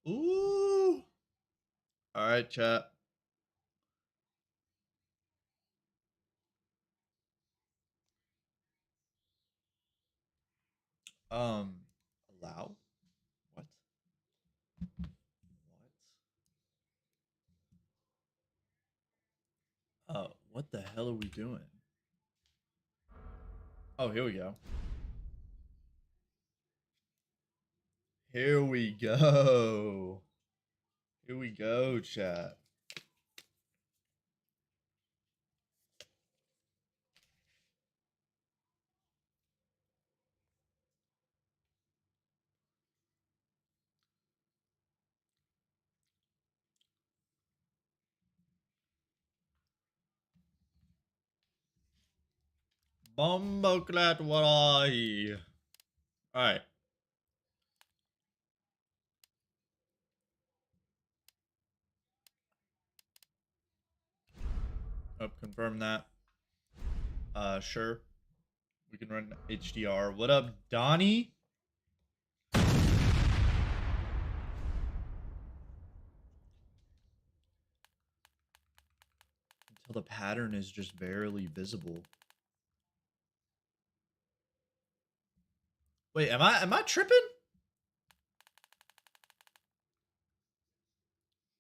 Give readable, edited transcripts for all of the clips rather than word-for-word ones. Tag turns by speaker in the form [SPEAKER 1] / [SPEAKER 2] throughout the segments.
[SPEAKER 1] Ooh. All right, chat. Allow? What? What? What the hell are we doing? Oh, here we go. Here we go. Here we go, chat. Bumbleclat Warai. Alright. Oh, confirm that. Sure. We can run HDR. What up, Donnie? Until the pattern is just barely visible. Wait, am I tripping?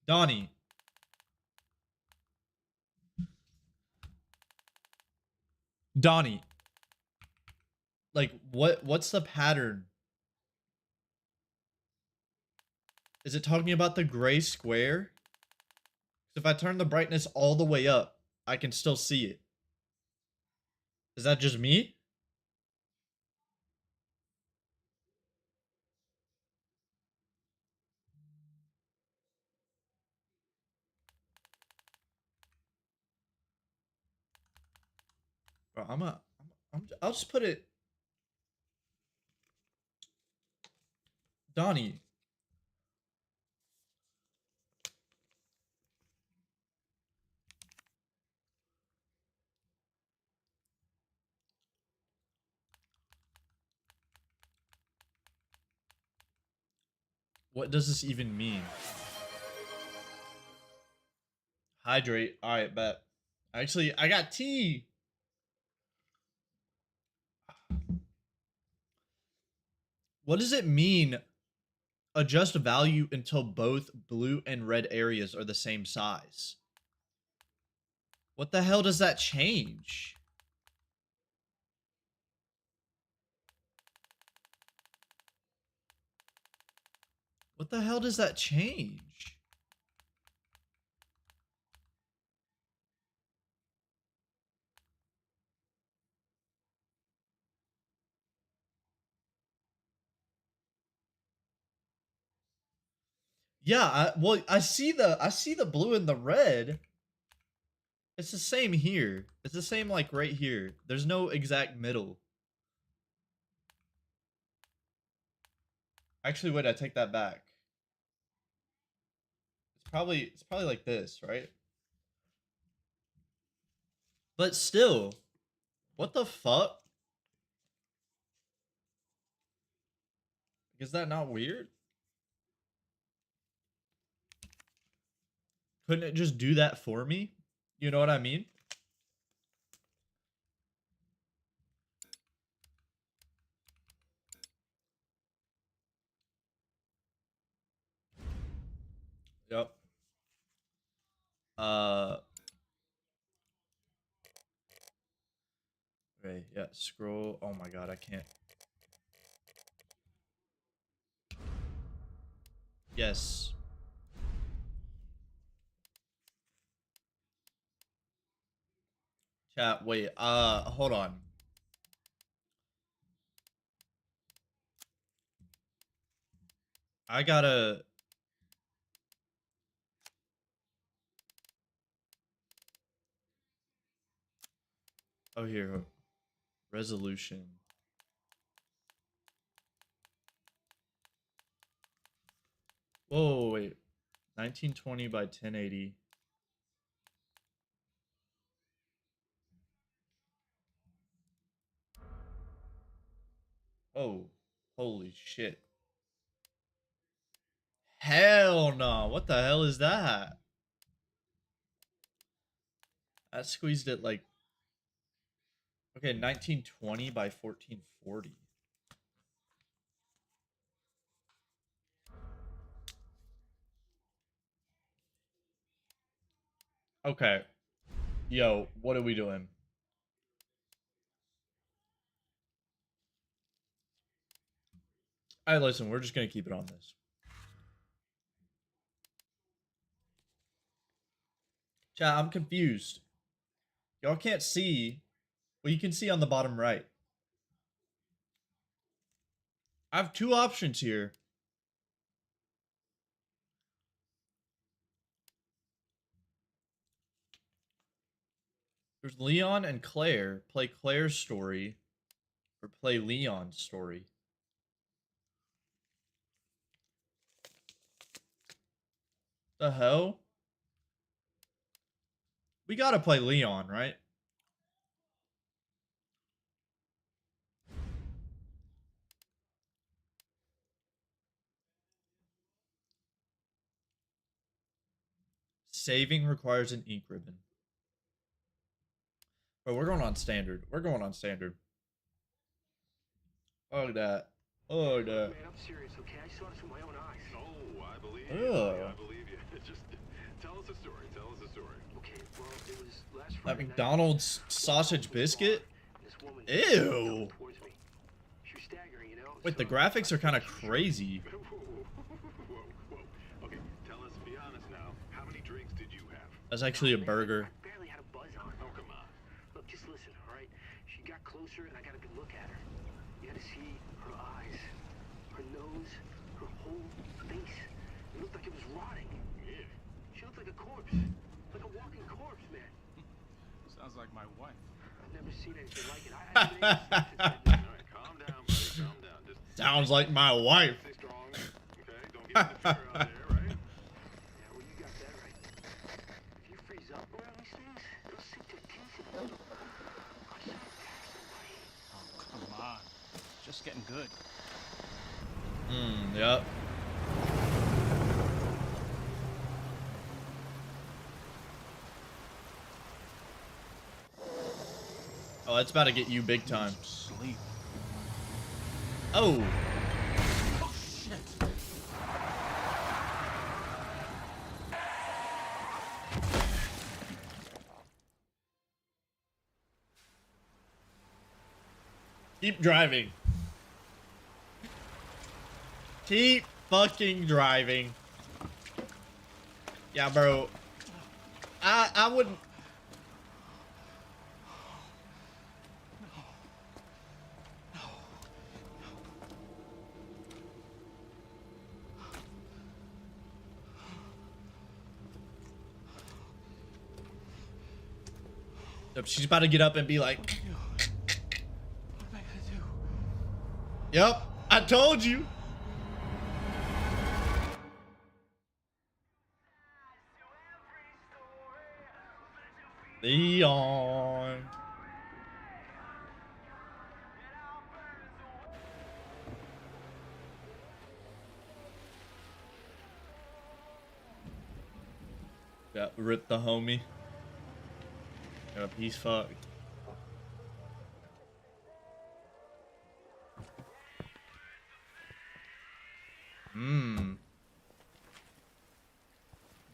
[SPEAKER 1] Donnie. Donnie. Like, what's the pattern? Is it talking about the gray square? If I turn the brightness all the way up, I can still see it. Is that just me? Bro, I'll just put it. Donnie. What does this even mean? Hydrate. Alright, bet. Actually, I got tea. What does it mean? Adjust value until both blue and red areas are the same size. What the hell does that change? What the hell does that change? Yeah, I see the blue and the red. It's the same here. It's the same like right here. There's no exact middle. Actually, wait, I take that back. It's probably like this, right? But still, what the fuck? Is that not weird? Couldn't it just do that for me? You know what I mean? Yep. Okay, yeah, scroll. Oh my god, I can't. Yes. Chat, wait, hold on. I gotta... Oh, here. Resolution. Whoa, wait. 1920 by 1080. Oh, holy shit. Hell no. What the hell is that? I squeezed it like, okay, 1920 by 1440. Okay. Yo, what are we doing? Alright, listen, we're just gonna keep it on this. Chat, I'm confused. Y'all can't see. Well, you can see on the bottom right. I have two options here. There's Leon and Claire. Play Claire's story or play Leon's story. The hell? We gotta play Leon, right? Saving requires an ink ribbon. Bro, we're going on standard. We're going on standard. Oh, that. Oh, that.
[SPEAKER 2] Man, I'm serious, okay? I saw this with my own eyes.
[SPEAKER 3] Oh, I believe you. I believe you. Just tell us a story. Tell us a story.
[SPEAKER 2] Okay, well, it was last
[SPEAKER 1] That
[SPEAKER 2] Friday
[SPEAKER 1] McDonald's sausage biscuit?
[SPEAKER 2] This woman
[SPEAKER 1] Ew.
[SPEAKER 2] towards me. She was staggering, you know?
[SPEAKER 1] Wait, the graphics are kind of crazy.
[SPEAKER 3] Whoa. Okay, tell us, be honest now. How many drinks did you have?
[SPEAKER 1] That's actually a burger.
[SPEAKER 2] I barely had a buzz on.
[SPEAKER 3] Oh, come on.
[SPEAKER 2] Look, just listen, all right? She got closer, and I got a good look at her. You had to see her eyes, her nose, her whole face. It looked like it was rotting.
[SPEAKER 3] Yeah.
[SPEAKER 2] She looked like a corpse. Like a walking corpse, man.
[SPEAKER 4] Sounds like my wife.
[SPEAKER 2] I've never seen anything like it.
[SPEAKER 3] All right, calm down, buddy. Calm down. Just
[SPEAKER 1] Sounds like my wife.
[SPEAKER 3] stay strong. Okay, don't get in the chair out there, right?
[SPEAKER 2] Yeah, well, you got that right. If you freeze up around these things, it'll sink their teeth in you. I should attack somebody.
[SPEAKER 4] Oh, come on. Just getting good.
[SPEAKER 1] Yep. Oh, that's about to get you big time.
[SPEAKER 4] Sleep.
[SPEAKER 1] Oh.
[SPEAKER 4] Oh, shit.
[SPEAKER 1] Keep driving. Keep fucking driving. Yeah, bro. I wouldn't. Yep, she's about to get up and be like,
[SPEAKER 4] What am I gonna do?
[SPEAKER 1] yep, I told you. Leon. Yeah, rip the homie. Yep, he's fucked.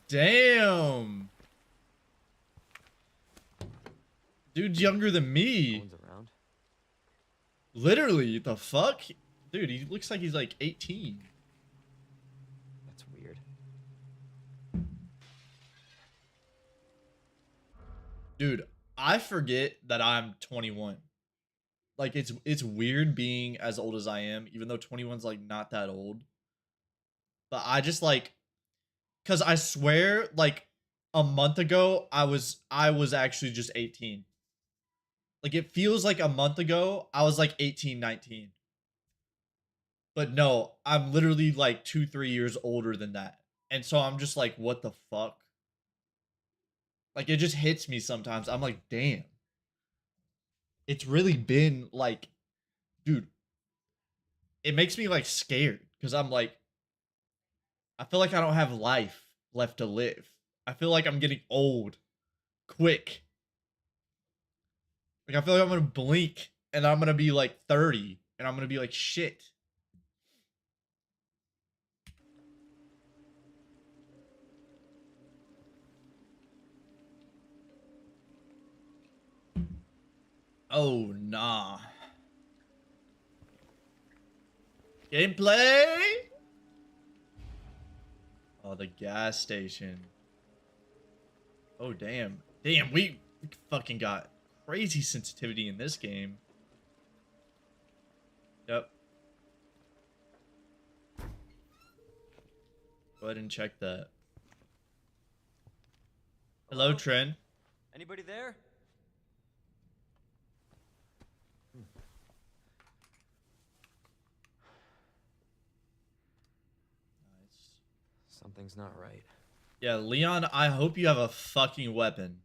[SPEAKER 1] Damn. Dude's younger than me.
[SPEAKER 5] No one's around.
[SPEAKER 1] Literally, the fuck? Dude, he looks like he's like 18.
[SPEAKER 5] That's weird.
[SPEAKER 1] Dude, I forget that I'm 21. Like it's weird being as old as I am, even though 21's like not that old. But I just like, cause I swear like a month ago I was actually just 18. Like it feels like a month ago I was like 18, 19. But no, I'm literally like 2-3 years older than that. And so I'm just like, what the fuck? Like it just hits me sometimes. I'm like, damn. It's really been like, dude, it makes me like scared because I'm like, I feel like I don't have life left to live. I feel like I'm getting old quick. Like I feel like I'm gonna blink and I'm gonna be like 30 and I'm gonna be like shit. Oh nah. Gameplay. Oh, the gas station. Oh damn. Damn, we fucking got crazy sensitivity in this game. Yep. Go ahead and check that. Hello, Trent.
[SPEAKER 5] Anybody there?
[SPEAKER 1] Nice.
[SPEAKER 5] Something's not right.
[SPEAKER 1] Yeah, Leon, I hope you have a fucking weapon.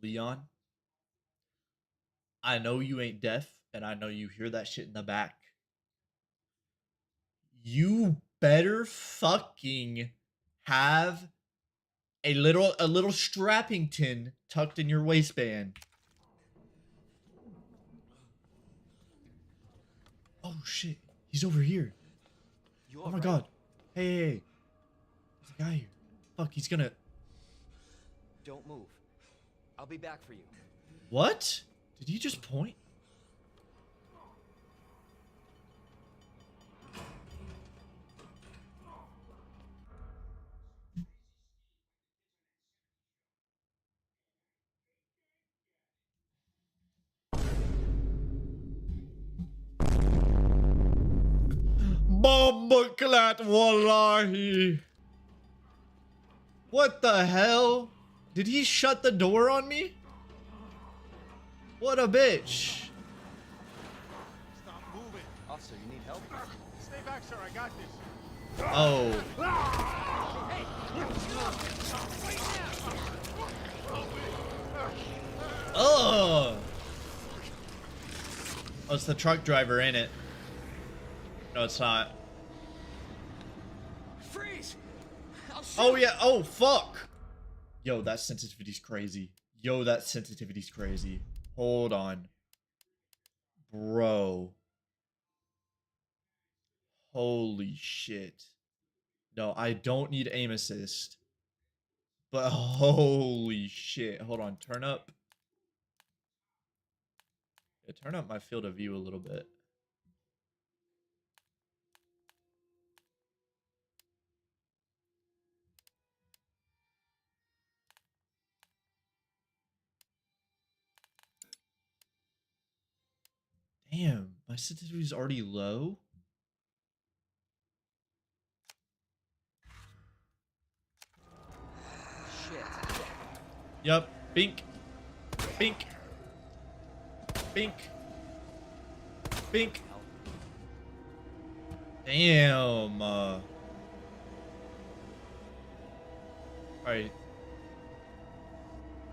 [SPEAKER 1] Leon, I know you ain't deaf, and I know you hear that shit in the back. You better fucking have a little strappington tucked in your waistband. Oh shit, he's over here. Oh my god. Hey, there's a guy here. Fuck, he's gonna...
[SPEAKER 5] Don't move. I'll be back for you.
[SPEAKER 1] What? Did he just point? Bombaklat wallahi. What the hell? Did he shut the door on me? What a bitch.
[SPEAKER 4] Stop moving.
[SPEAKER 5] Officer, you need help?
[SPEAKER 4] Stay back, sir. I got this.
[SPEAKER 1] Oh. Oh. Oh, it's the truck driver, ain't it? No, it's not.
[SPEAKER 5] Freeze!
[SPEAKER 1] Oh yeah. Oh fuck. Yo, that sensitivity's crazy. Yo, that sensitivity's crazy. Hold on. Bro. Holy shit. No, I don't need aim assist. But holy shit. Hold on. Turn up. Yeah, turn up my field of view a little bit. Damn, my sensitivity is already low.
[SPEAKER 5] Shit.
[SPEAKER 1] Yup. Bink. Bink. Bink. Bink. Damn. Alright.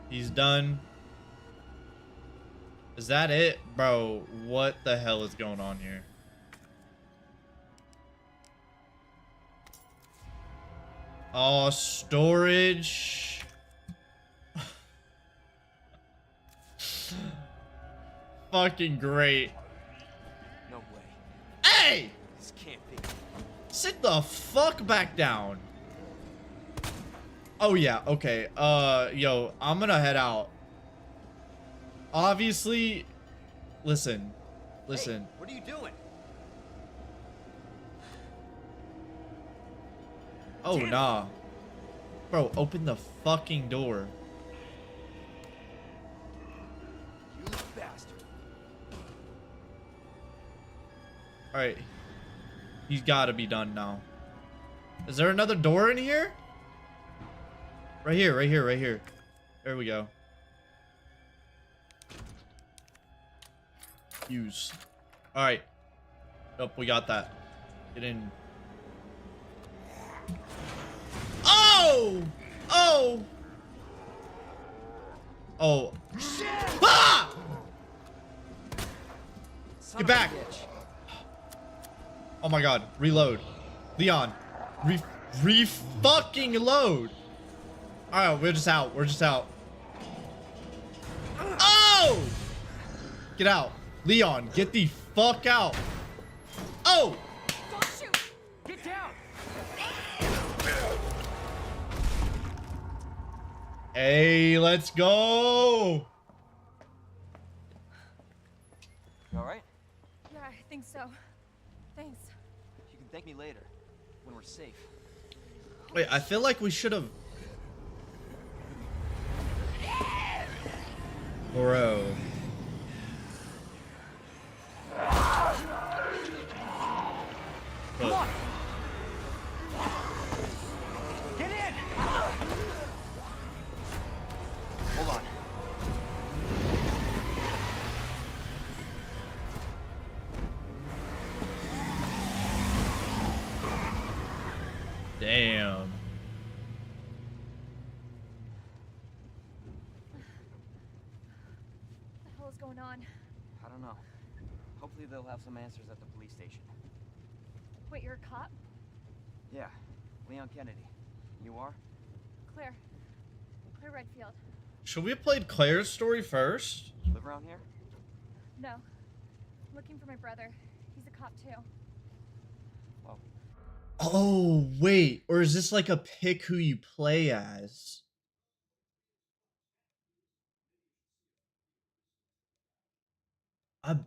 [SPEAKER 1] He's done. Is that it? Bro, what the hell is going on here? Oh, storage. Fucking great.
[SPEAKER 5] No way.
[SPEAKER 1] Hey!
[SPEAKER 5] This can't be.
[SPEAKER 1] Sit the fuck back down. Oh yeah, okay. Yo, I'm gonna head out. Obviously, listen.
[SPEAKER 5] Hey, what are you doing?
[SPEAKER 1] Oh, nah. Bro, open the fucking door.
[SPEAKER 5] You bastard.
[SPEAKER 1] Alright. He's gotta be done now. Is there another door in here? Right here, right here, right here. There we go. Use. Alright. Nope, we got that. Get in. Oh! Oh! Oh. Ah!
[SPEAKER 5] Son
[SPEAKER 1] Get
[SPEAKER 5] of a
[SPEAKER 1] back.
[SPEAKER 5] bitch.
[SPEAKER 1] Oh my god. Reload. Leon. Re-fucking load. Alright, we're just out. We're just out. Oh! Get out. Leon, get the fuck out. Oh!
[SPEAKER 6] Don't shoot!
[SPEAKER 5] Get down.
[SPEAKER 1] Hey, let's go.
[SPEAKER 5] You all right?
[SPEAKER 6] Yeah, I think so. Thanks.
[SPEAKER 5] You can thank me later, when we're safe.
[SPEAKER 1] Wait, I feel like we should have. Bro.
[SPEAKER 5] Come on. Get in. Hold on.
[SPEAKER 1] Damn.
[SPEAKER 6] What the hell is going on?
[SPEAKER 5] I don't know. Hopefully they'll have some answers at the police station.
[SPEAKER 6] Wait, you're a cop?
[SPEAKER 5] Yeah, Leon Kennedy. You are?
[SPEAKER 6] Claire. Claire Redfield.
[SPEAKER 1] Should we have played Claire's story first?
[SPEAKER 5] Live around here?
[SPEAKER 6] No. I'm looking for my brother. He's a cop too.
[SPEAKER 5] Oh,
[SPEAKER 1] Oh, wait. Or is this like a pick who you play as?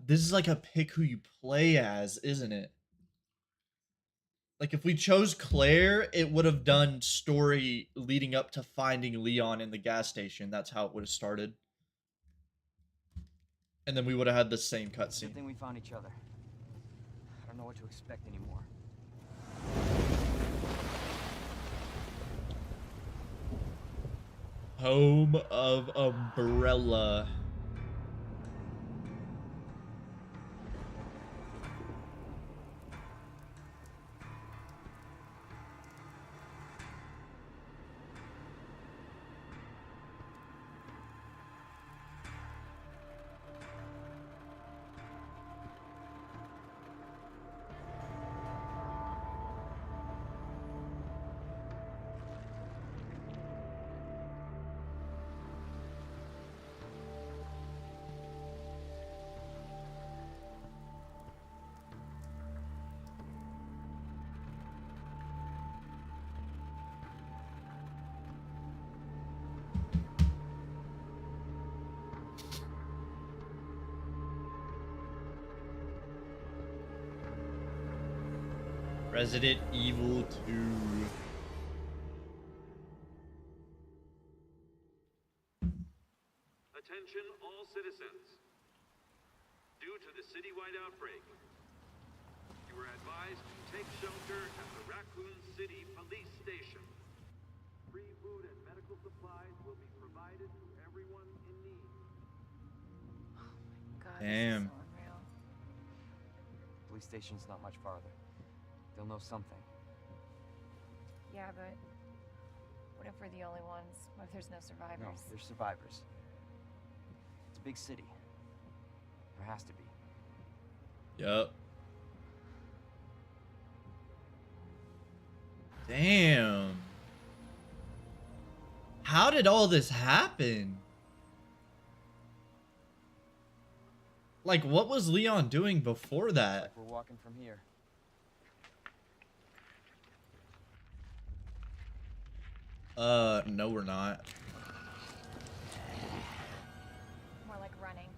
[SPEAKER 1] This is like a pick who you play as, isn't it? Like if we chose Claire, it would have done story leading up to finding Leon in the gas station. That's how it would have started. And then we would have had the same
[SPEAKER 5] good
[SPEAKER 1] cutscene.
[SPEAKER 5] thing we found each other. I don't know what to expect anymore.
[SPEAKER 1] Home of Umbrella. Resident Evil 2.
[SPEAKER 3] Attention all citizens. Due to the citywide outbreak, you are advised to take shelter at the Raccoon City Police Station. Free food and medical supplies will be provided to everyone in need.
[SPEAKER 6] God,
[SPEAKER 1] Damn.
[SPEAKER 6] this is so unreal.
[SPEAKER 5] Police station's not much farther. They'll know something.
[SPEAKER 6] Yeah, but what if we're the only ones? What if there's no survivors?
[SPEAKER 5] No, there's survivors. It's a big city. There has to be.
[SPEAKER 1] Yup. Damn. How did all this happen? Like, what was Leon doing before that?
[SPEAKER 5] We're walking from here.
[SPEAKER 1] No, we're not.
[SPEAKER 6] More like running.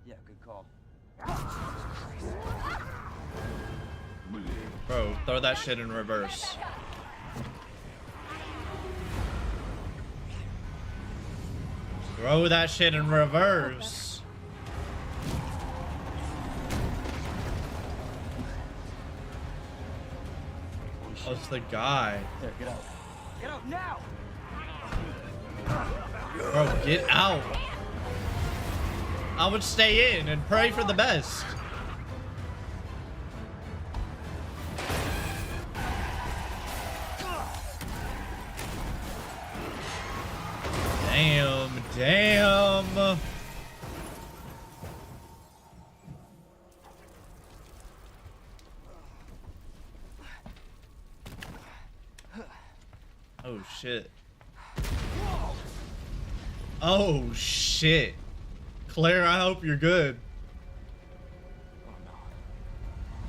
[SPEAKER 5] Yeah, good call.
[SPEAKER 1] Bro, throw that shit in reverse. Throw that shit in reverse. Oh, it's the guy.
[SPEAKER 5] There, get out. Get out now!
[SPEAKER 1] Bro, get out. I would stay in and pray for the best. Damn, Damn. Oh shit. Oh shit. Claire, I hope you're good.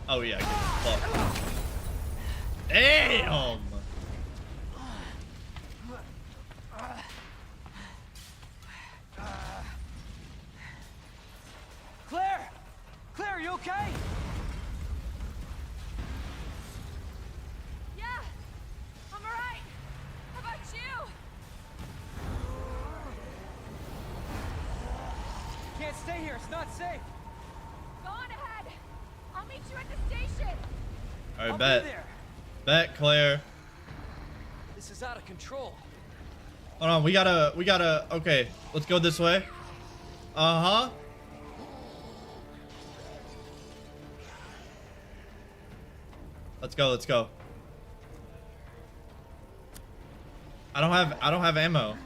[SPEAKER 1] Oh yeah, get the fuck. Damn.
[SPEAKER 5] Claire! Claire, you okay?
[SPEAKER 6] Yeah, I'm alright. How about you?
[SPEAKER 5] Can't stay here, it's not safe.
[SPEAKER 6] Go on ahead. I'll meet you at the station.
[SPEAKER 1] Alright,
[SPEAKER 5] I'll
[SPEAKER 1] bet.
[SPEAKER 5] be there.
[SPEAKER 1] Bet, Claire.
[SPEAKER 5] This is out of control.
[SPEAKER 1] Hold on, we gotta, okay, let's go this way. Uh-huh. Let's go, let's go. I don't have ammo.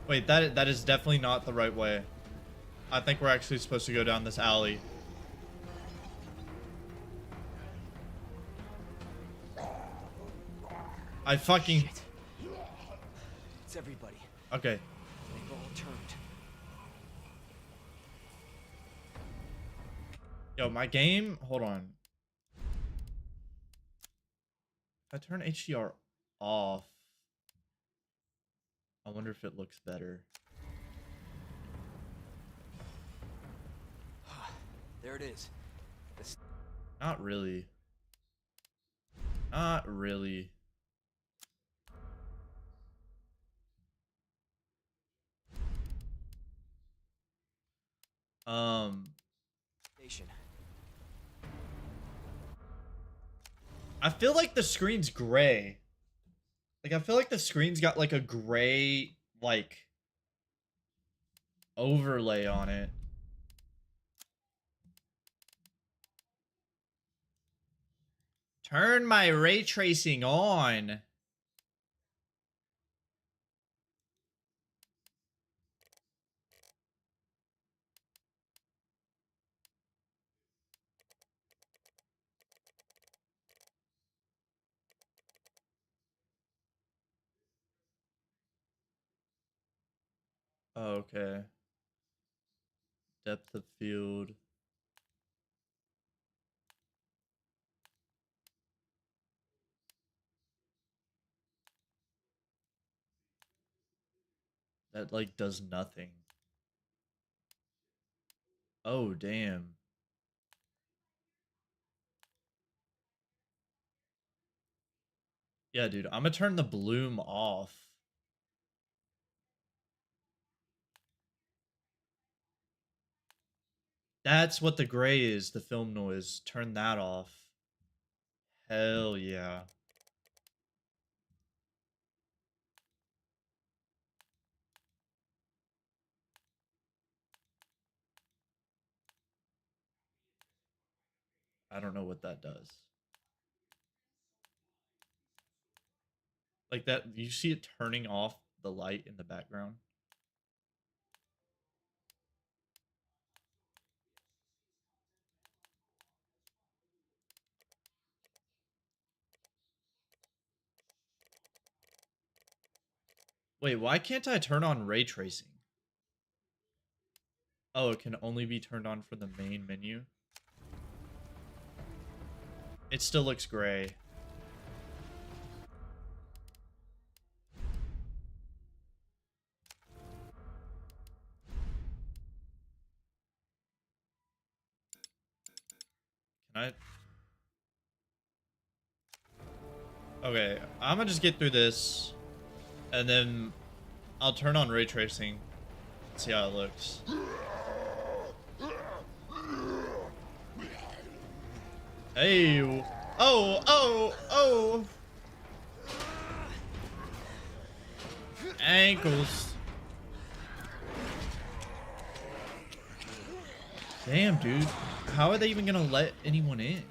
[SPEAKER 1] Wait, that is definitely not the right way. I think we're actually supposed to go down this alley. I fucking...
[SPEAKER 5] Shit. It's everybody.
[SPEAKER 1] Okay.
[SPEAKER 5] They've all turned.
[SPEAKER 1] Yo, my game... Hold on. If I turn HDR off, I wonder if it looks better.
[SPEAKER 5] There it is.
[SPEAKER 1] Not really. Not really.
[SPEAKER 5] Station.
[SPEAKER 1] I feel like the screen's gray. Like, I feel like the screen's got like a gray, like, overlay on it. Turn my ray tracing on. Okay. Depth of field. That, like, does nothing. Oh, damn. Yeah, dude, I'm gonna turn the bloom off. That's what the gray is, the film noise. Turn that off. Hell yeah. I don't know what that does. Like that, you see it turning off the light in the background? Wait, why can't I turn on ray tracing? Oh, it can only be turned on for the main menu. It still looks gray. Can I? Okay, I'm gonna just get through this, and then I'll turn on ray tracing, see how it looks. Hey, oh! Ankles. Damn, dude. How are they even gonna let anyone in?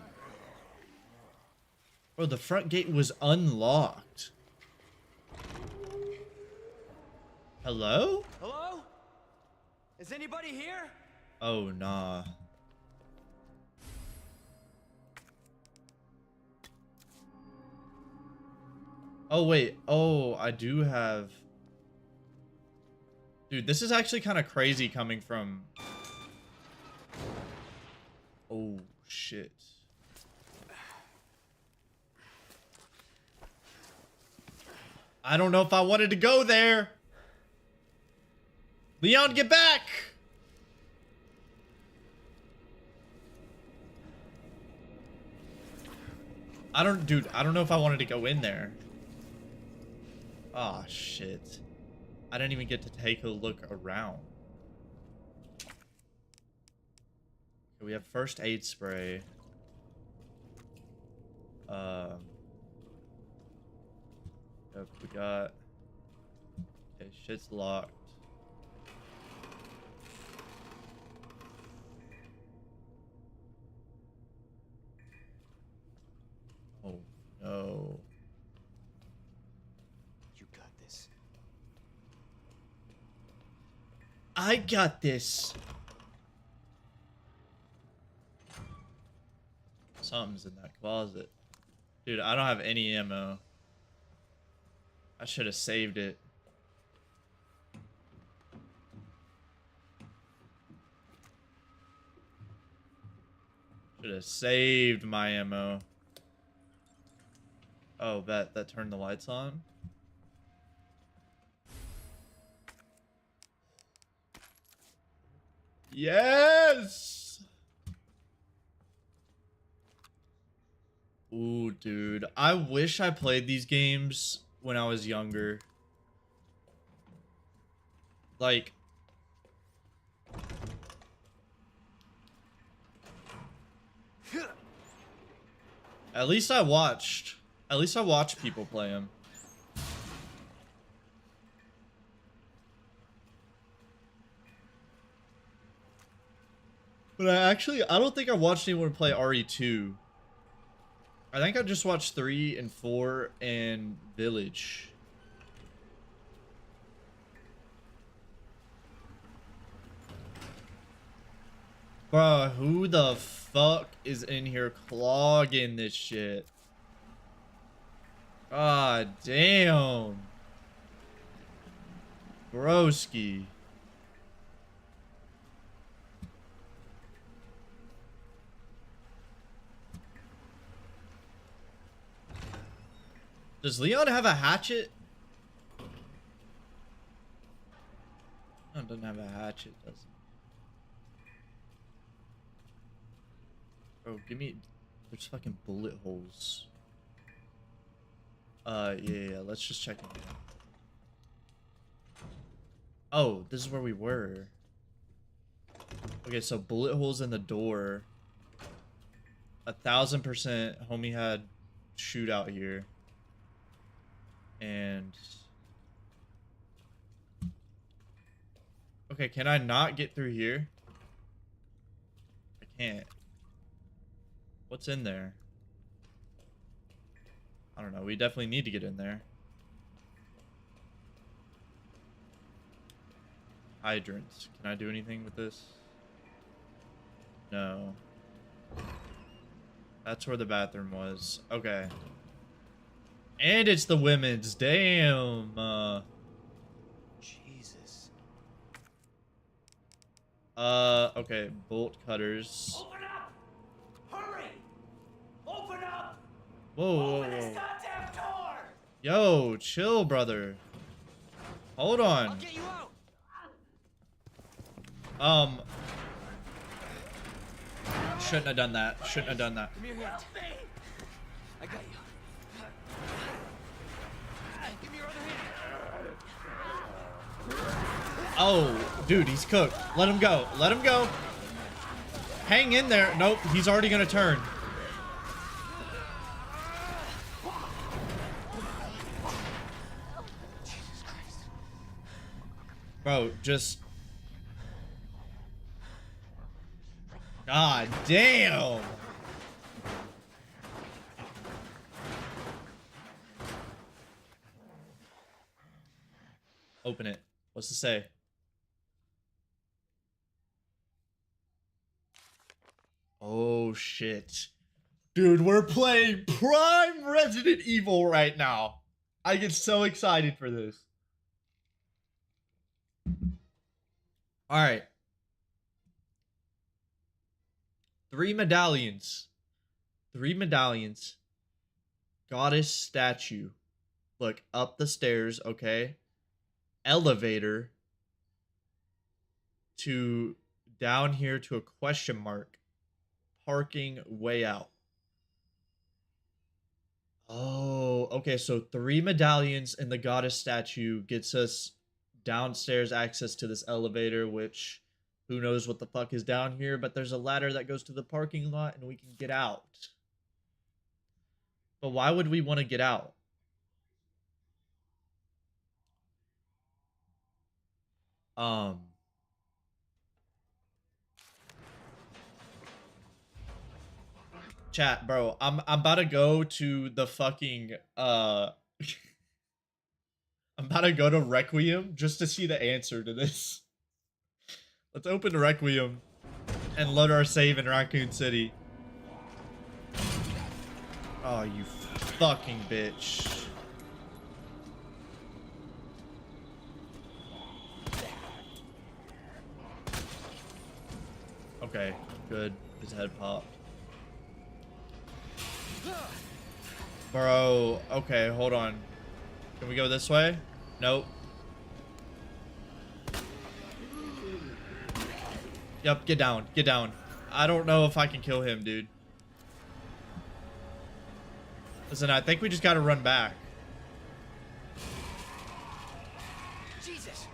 [SPEAKER 1] Bro, the front gate was unlocked. Hello?
[SPEAKER 5] Hello? Is anybody here?
[SPEAKER 1] Oh, nah. Oh, wait. Oh, I do have... Dude, this is actually kind of crazy coming from... Oh, shit. I don't know if I wanted to go there. Leon, get back! Dude, I don't know if I wanted to go in there. Oh, shit. I didn't even get to take a look around. Okay, we have first aid spray. Yep, we got... Okay, shit's locked. Oh, no.
[SPEAKER 5] You got this.
[SPEAKER 1] I got this. Something's in that closet. Dude, I don't have any ammo. I should have saved it. Should have saved my ammo. Oh, that turned the lights on. Yes! Ooh, dude. I wish I played these games when I was younger. Like... At least I watched people play them. But I don't think I watched anyone play RE2. I think I just watched 3 and 4 and Village. Bruh, who the fuck is in here clogging this shit? God damn. Broski. Does Leon have a hatchet? Leon doesn't have a hatchet, does he? Bro, give me... There's fucking bullet holes. Yeah, let's just check in here. Oh, this is where we were. Okay, so bullet holes in the door. 1000% homie had shootout here. And... Okay, can I not get through here? I can't. What's in there? I don't know. We definitely need to get in there. Hydrants. Can I do anything with this? No. That's where the bathroom was. Okay. And it's the women's. Damn.
[SPEAKER 5] Jesus.
[SPEAKER 1] Okay. Bolt cutters.
[SPEAKER 5] Open up! Hurry! Open up!
[SPEAKER 1] Whoa, whoa,
[SPEAKER 5] Open this
[SPEAKER 1] whoa.
[SPEAKER 5] goddamn door!
[SPEAKER 1] Yo, chill, brother. Hold
[SPEAKER 5] I'll
[SPEAKER 1] on.
[SPEAKER 5] get you out!
[SPEAKER 1] Shouldn't have done that. Shouldn't have done that.
[SPEAKER 5] Give me your hand. I got you. Give me your other hand.
[SPEAKER 1] Oh, dude, he's cooked. Let him go. Let him go. Hang in there. Nope, he's already gonna turn.
[SPEAKER 5] Jesus Christ.
[SPEAKER 1] Bro, just... God damn. Open it. What's it say? Oh shit. Dude, we're playing Prime Resident Evil right now. I get so excited for this. Alright. 3 medallions. 3 medallions. Goddess statue. Look, up the stairs, okay? Elevator. To down here to a question mark. Parking way out. Oh, okay, so 3 medallions and the goddess statue gets us downstairs access to this elevator, which who knows what the fuck is down here, but there's a ladder that goes to the parking lot and we can get out. But why would we want to get out? Chat, bro, I'm about to go to the fucking I'm about to go to Requiem just to see the answer to this. Let's open Requiem and load our save in Raccoon City. Oh, you fucking bitch. Okay, good. His head popped. Bro, okay, hold on. Can we go this way? Nope. Yep, get down, get down. I don't know if I can kill him, dude. Listen, I think we just gotta run back.
[SPEAKER 5] Jesus,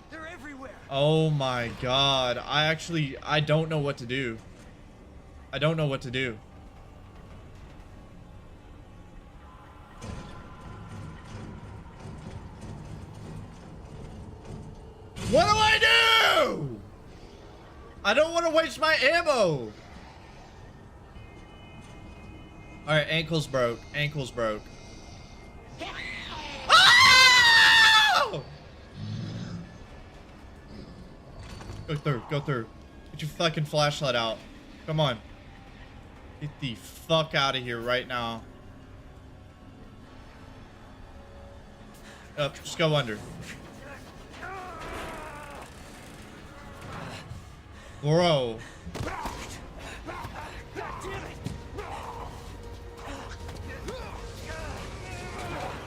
[SPEAKER 5] they're everywhere.
[SPEAKER 1] Oh my god. I don't know what to do. I don't know what to do. What do I do? I don't want to waste my ammo. Alright, ankles broke. Ankles broke. Oh! Go through. Go through. Get your fucking flashlight out. Come on. Get the fuck out of here right now. Up. Just go under. Bro.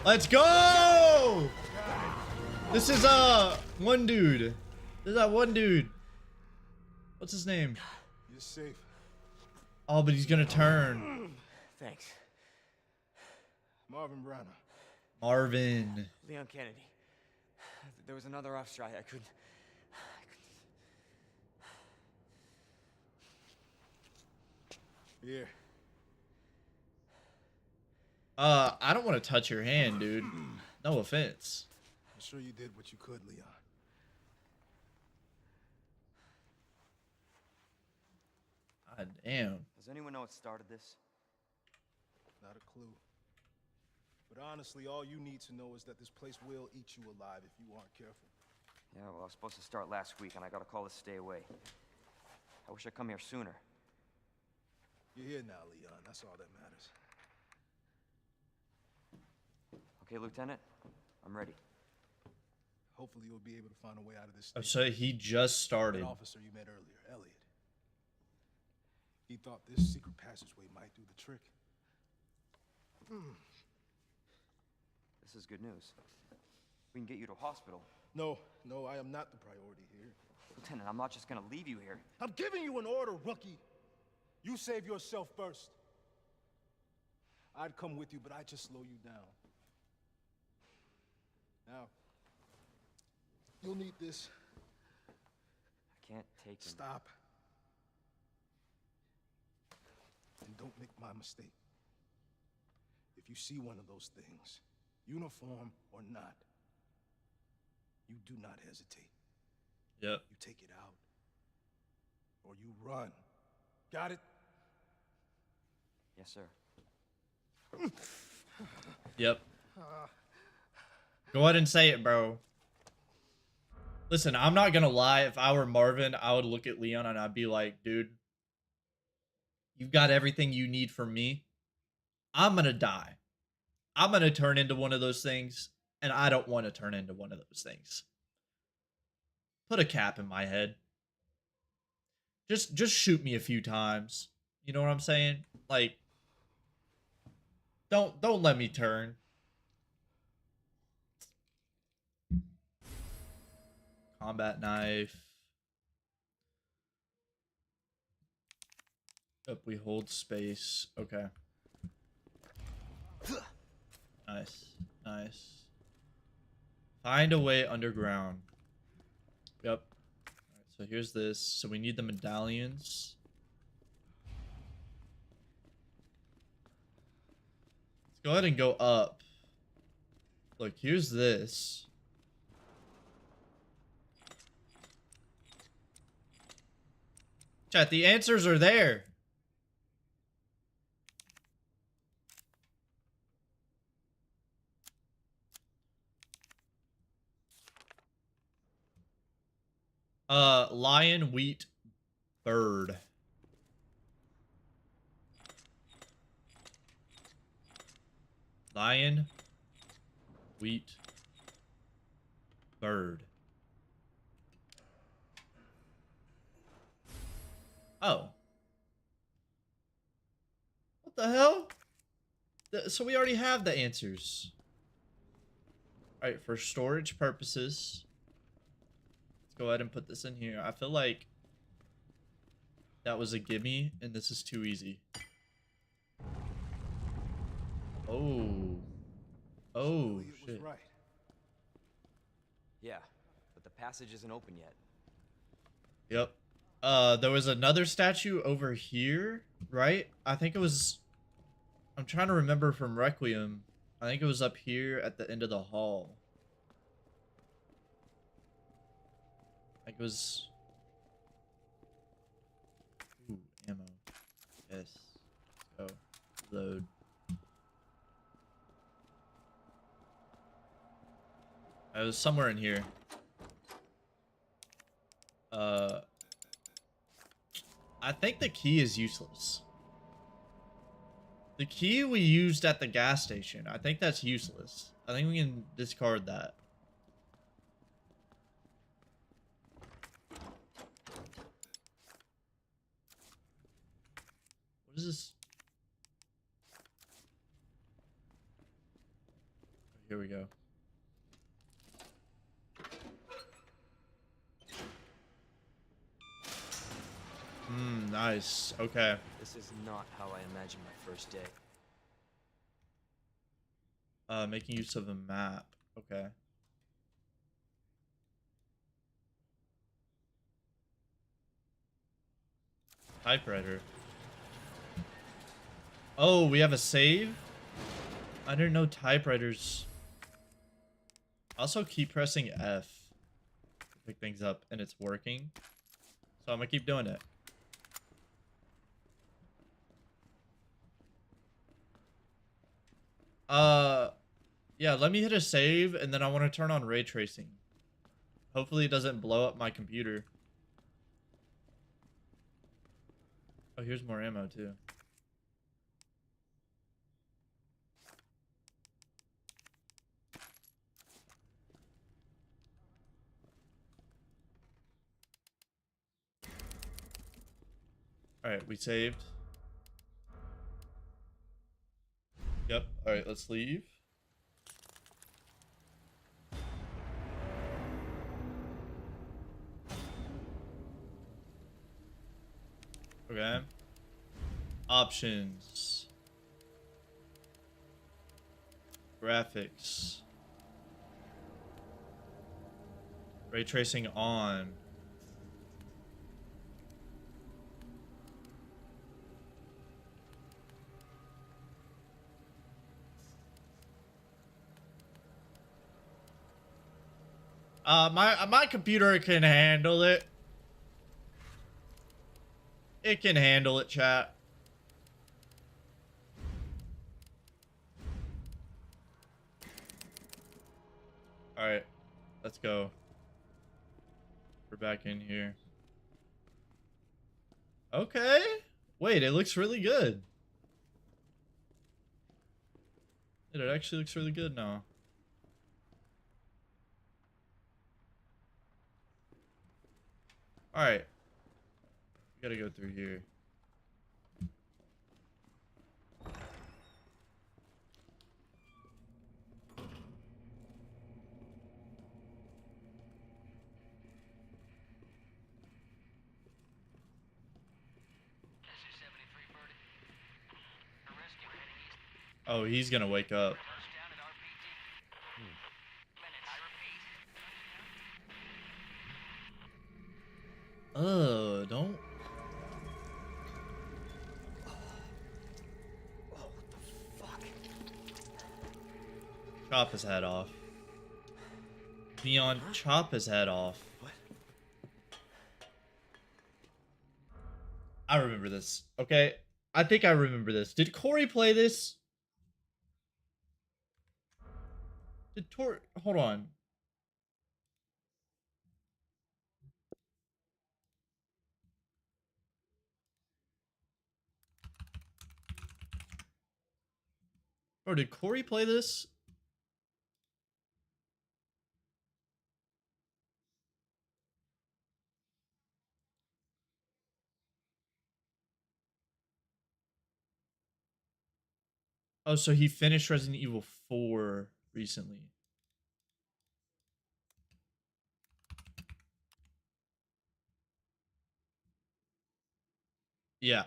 [SPEAKER 1] Let's go! This is one dude. This is that one dude. What's his name?
[SPEAKER 4] You're safe.
[SPEAKER 1] Oh, but he's gonna turn.
[SPEAKER 5] Thanks.
[SPEAKER 4] Marvin Browner.
[SPEAKER 1] Marvin.
[SPEAKER 5] Leon Kennedy. There was another off strike. I couldn't.
[SPEAKER 4] Here.
[SPEAKER 1] I don't want to touch your hand, dude. No offense.
[SPEAKER 4] I'm sure you did what you could, Leon.
[SPEAKER 1] God damn.
[SPEAKER 5] Does anyone know what started this?
[SPEAKER 4] Not a clue. But honestly, all you need to know is that this place will eat you alive if you aren't careful.
[SPEAKER 5] Yeah, well, I was supposed to start last week, and I got a call to stay away. I wish I'd come here sooner.
[SPEAKER 4] You're here now, Leon. That's all that matters.
[SPEAKER 5] Okay, Lieutenant, I'm ready.
[SPEAKER 4] Hopefully you'll be able to find a way out of this
[SPEAKER 1] Oh,
[SPEAKER 4] state.
[SPEAKER 1] so he just started.
[SPEAKER 4] That officer you met earlier, Elliot. He thought this secret passageway might do the trick.
[SPEAKER 5] This is good news. We can get you to a hospital.
[SPEAKER 4] No, I am not the priority here.
[SPEAKER 5] Lieutenant, I'm not just gonna leave you here.
[SPEAKER 4] I'm giving you an order, rookie. You save yourself first. I'd come with you, but I'd just slow you down. Now, you'll need this.
[SPEAKER 5] I can't take him.
[SPEAKER 4] Stop. And don't make my mistake. If you see one of those things, uniform or not, you do not hesitate.
[SPEAKER 1] Yep.
[SPEAKER 4] You take it out. Or you run. Got it?
[SPEAKER 5] Yes, sir.
[SPEAKER 1] Yep. Go ahead and say it, bro. Listen, I'm not gonna lie. If I were Marvin, I would look at Leon and I'd be like, dude, you've got everything you need from me. I'm gonna die. I'm gonna turn into one of those things, and I don't want to turn into one of those things. Put a cap in my head. Just shoot me a few times. You know what I'm saying? Like, don't let me turn. Combat knife. Up, we hold space. Okay. Nice. Nice. Find a way underground. Yep. Alright, so here's this. So we need the medallions. Let's go ahead and go up. Look, here's this. Chat, the answers are there. Lion, wheat, bird. Lion, wheat, bird. Oh. What the hell? So we already have the answers. Alright, for storage purposes. Let's go ahead and put this in here. I feel like that was a gimme, and this is too easy. Oh. Oh,
[SPEAKER 4] Elliot was
[SPEAKER 1] shit.
[SPEAKER 4] right.
[SPEAKER 5] Yeah, but the passage isn't open yet.
[SPEAKER 1] Yep. There was another statue over here, right? I think it was... I'm trying to remember from Requiem. I think it was up here at the end of the hall. Like it was... Ooh, ammo. Yes. Let's go. Load. It was somewhere in here. I think the key is useless. The key we used at the gas station, I think that's useless. I think we can discard that. What is this? Here we go. Nice. Okay.
[SPEAKER 5] This is not how I imagined my first day.
[SPEAKER 1] Making use of a map. Okay. Typewriter. Oh, we have a save? I didn't know typewriters. Also keep pressing F to pick things up, and it's working. So I'm gonna keep doing it. Yeah, let me hit a save, and then I want to turn on ray tracing. Hopefully it doesn't blow up my computer. Oh, here's more ammo, too. Alright, we saved. Yep, alright, let's leave. Okay. Options. Graphics. Ray tracing on. My computer can handle it. It can handle it, chat. Alright. Let's go. We're back in here. Okay. Wait, it looks really good. It actually looks really good now. Alright. We gotta go through here. Oh, he's gonna wake up. Don't.
[SPEAKER 2] Oh, what the fuck?
[SPEAKER 1] Chop his head off. Leon, chop his head off.
[SPEAKER 2] What?
[SPEAKER 1] I remember this. Okay. I think I remember this. Did Corey play this? Hold on. Bro, did Corey play this? Oh, so he finished Resident Evil 4 recently. Yeah.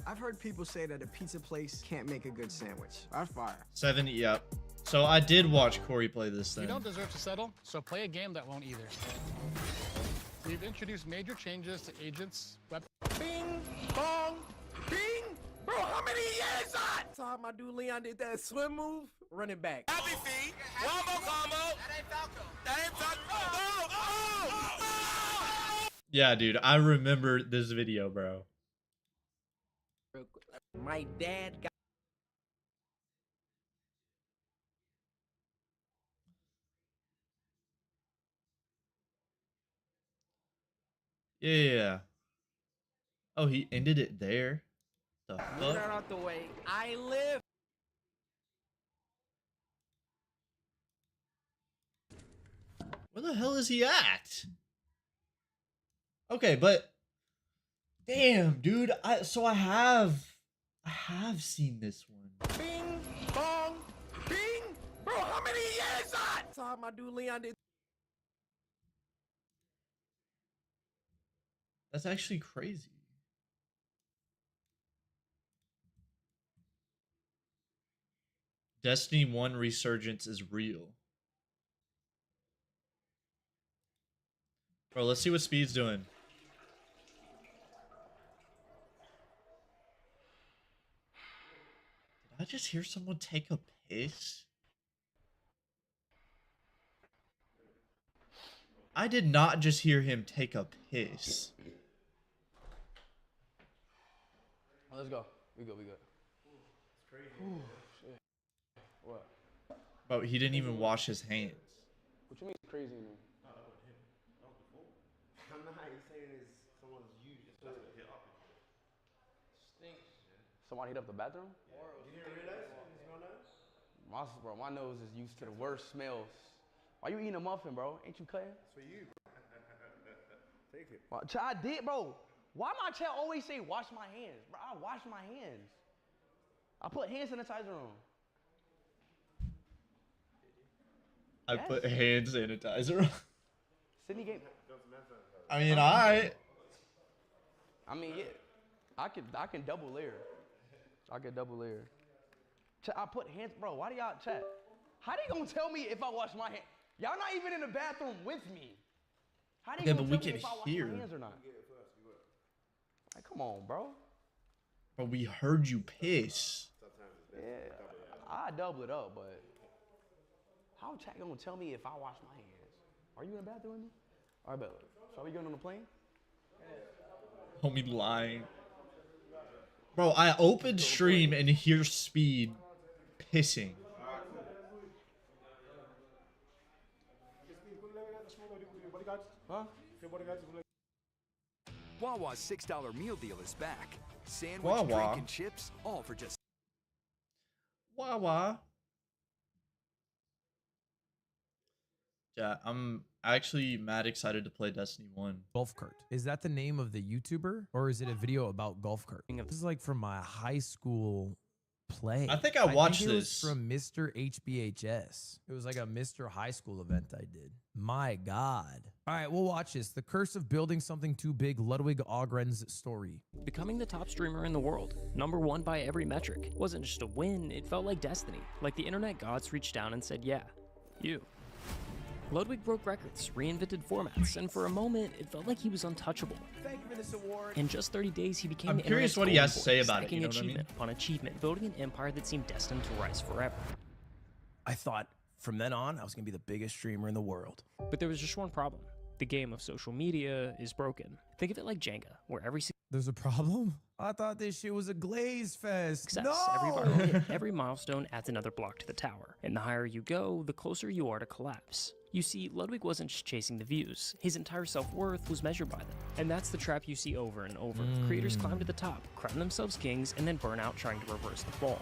[SPEAKER 7] I've heard people say that a pizza place can't make a good sandwich. That's fire.
[SPEAKER 1] 7, yep. So I did watch Corey play this
[SPEAKER 8] You
[SPEAKER 1] thing.
[SPEAKER 8] don't deserve to settle, so play a game that won't either. We've introduced major changes to agents, weapons.
[SPEAKER 7] Bing, bong, bing. Bro, how many years on? Saw how my dude Leon did that swim move, running back.
[SPEAKER 9] Happy feet. One more combo. That ain't Falco. That ain't Falco. Oh!
[SPEAKER 1] Yeah, dude, I remember this video, bro.
[SPEAKER 7] My dad got.
[SPEAKER 1] Yeah. Oh, he ended it there? The
[SPEAKER 7] Move
[SPEAKER 1] fuck?
[SPEAKER 7] that out the way. I live.
[SPEAKER 1] Where the hell is he at? Okay, but damn, dude. I have seen this one.
[SPEAKER 7] Bing, bong, bing. Bro, how many years on? Saw how my dude Leon did.
[SPEAKER 1] That's actually crazy. Destiny 1 Resurgence is real. Bro, let's see what Speed's doing. Did I just hear someone take a piss? I did not just hear him take a piss.
[SPEAKER 10] Let's go. We good. It's crazy. Shit. What?
[SPEAKER 1] Bro, he didn't even wash his hands.
[SPEAKER 10] What you mean crazy? Man?
[SPEAKER 9] I'm not saying it's someone's used. That's what hit up. Stinks.
[SPEAKER 10] Someone hit up the bathroom?
[SPEAKER 9] You didn't realize it's going on?
[SPEAKER 10] My nose is used to the worst smells. Why you eating a muffin, bro? Ain't you cutting?
[SPEAKER 9] It's for you, bro. Take it.
[SPEAKER 10] I did, bro. Why my child always say wash my hands? Bro, I wash my hands. I put hand sanitizer on.
[SPEAKER 1] I
[SPEAKER 10] Yes.
[SPEAKER 1] put hand sanitizer on.
[SPEAKER 10] Sydney gave.
[SPEAKER 1] I mean, alright.
[SPEAKER 10] I mean, yeah. I can double layer. I can double layer. I put hands, bro. Why do y'all chat? How they gonna tell me if I wash my hands? Y'all not even in the bathroom with me. How they
[SPEAKER 1] Yeah,
[SPEAKER 10] gonna
[SPEAKER 1] but we
[SPEAKER 10] tell me
[SPEAKER 1] can
[SPEAKER 10] if I wash
[SPEAKER 1] hear.
[SPEAKER 10] my hands or not? Like, come on, bro.
[SPEAKER 1] But we heard you piss.
[SPEAKER 10] Yeah, I double it up, but how chat gonna tell me if I wash my hands? Are you in the bathroom with me? All right, bet. So are we going on the plane?
[SPEAKER 1] Homie lying. Bro, I opened stream and hear Speed pissing.
[SPEAKER 10] Huh?
[SPEAKER 11] Wawa's $6 meal deal is back. Sandwich,
[SPEAKER 1] Wawa.
[SPEAKER 11] drink, and chips, all for just
[SPEAKER 1] Wawa. Yeah, I'm actually mad excited to play Destiny 1.
[SPEAKER 12] Golf cart. Is that the name of the YouTuber or is it a video about golf cart? This is like from my high school play.
[SPEAKER 1] I think I watched
[SPEAKER 12] it was
[SPEAKER 1] this.
[SPEAKER 12] from Mr. HBHS. It was like a Mr. High School event I did. My God. All right, we'll watch this. The Curse of Building Something Too Big, Ludwig Ogren's story.
[SPEAKER 13] Becoming the top streamer in the world, #1 by every metric, wasn't just a win, it felt like destiny. Like the internet gods reached down and said, yeah, you. Ludwig broke records, reinvented formats, and for a moment, it felt like he was untouchable.
[SPEAKER 10] Thank you for this award.
[SPEAKER 13] In just 30 days, he became
[SPEAKER 1] I'm
[SPEAKER 13] the
[SPEAKER 1] curious
[SPEAKER 13] internet's
[SPEAKER 1] what he has to
[SPEAKER 13] golden
[SPEAKER 1] say
[SPEAKER 13] boy,
[SPEAKER 1] about it,
[SPEAKER 13] stacking
[SPEAKER 1] you know what I mean?
[SPEAKER 13] achievement upon achievement, building an empire that seemed destined to rise forever.
[SPEAKER 7] I thought from then on, I was going to be the biggest streamer in the world.
[SPEAKER 13] But there was just one problem. The game of social media is broken. Think of it like Jenga, where every
[SPEAKER 12] There's a problem? I thought this shit was a glaze fest.
[SPEAKER 13] success,
[SPEAKER 12] No!
[SPEAKER 13] every viral hit, every milestone adds another block to the tower. And the higher you go, the closer you are to collapse. You see, Ludwig wasn't just chasing the views. His entire self-worth was measured by them. And that's the trap you see over and over. Creators climb to the top, crown themselves kings, and then burn out trying to reverse the fall.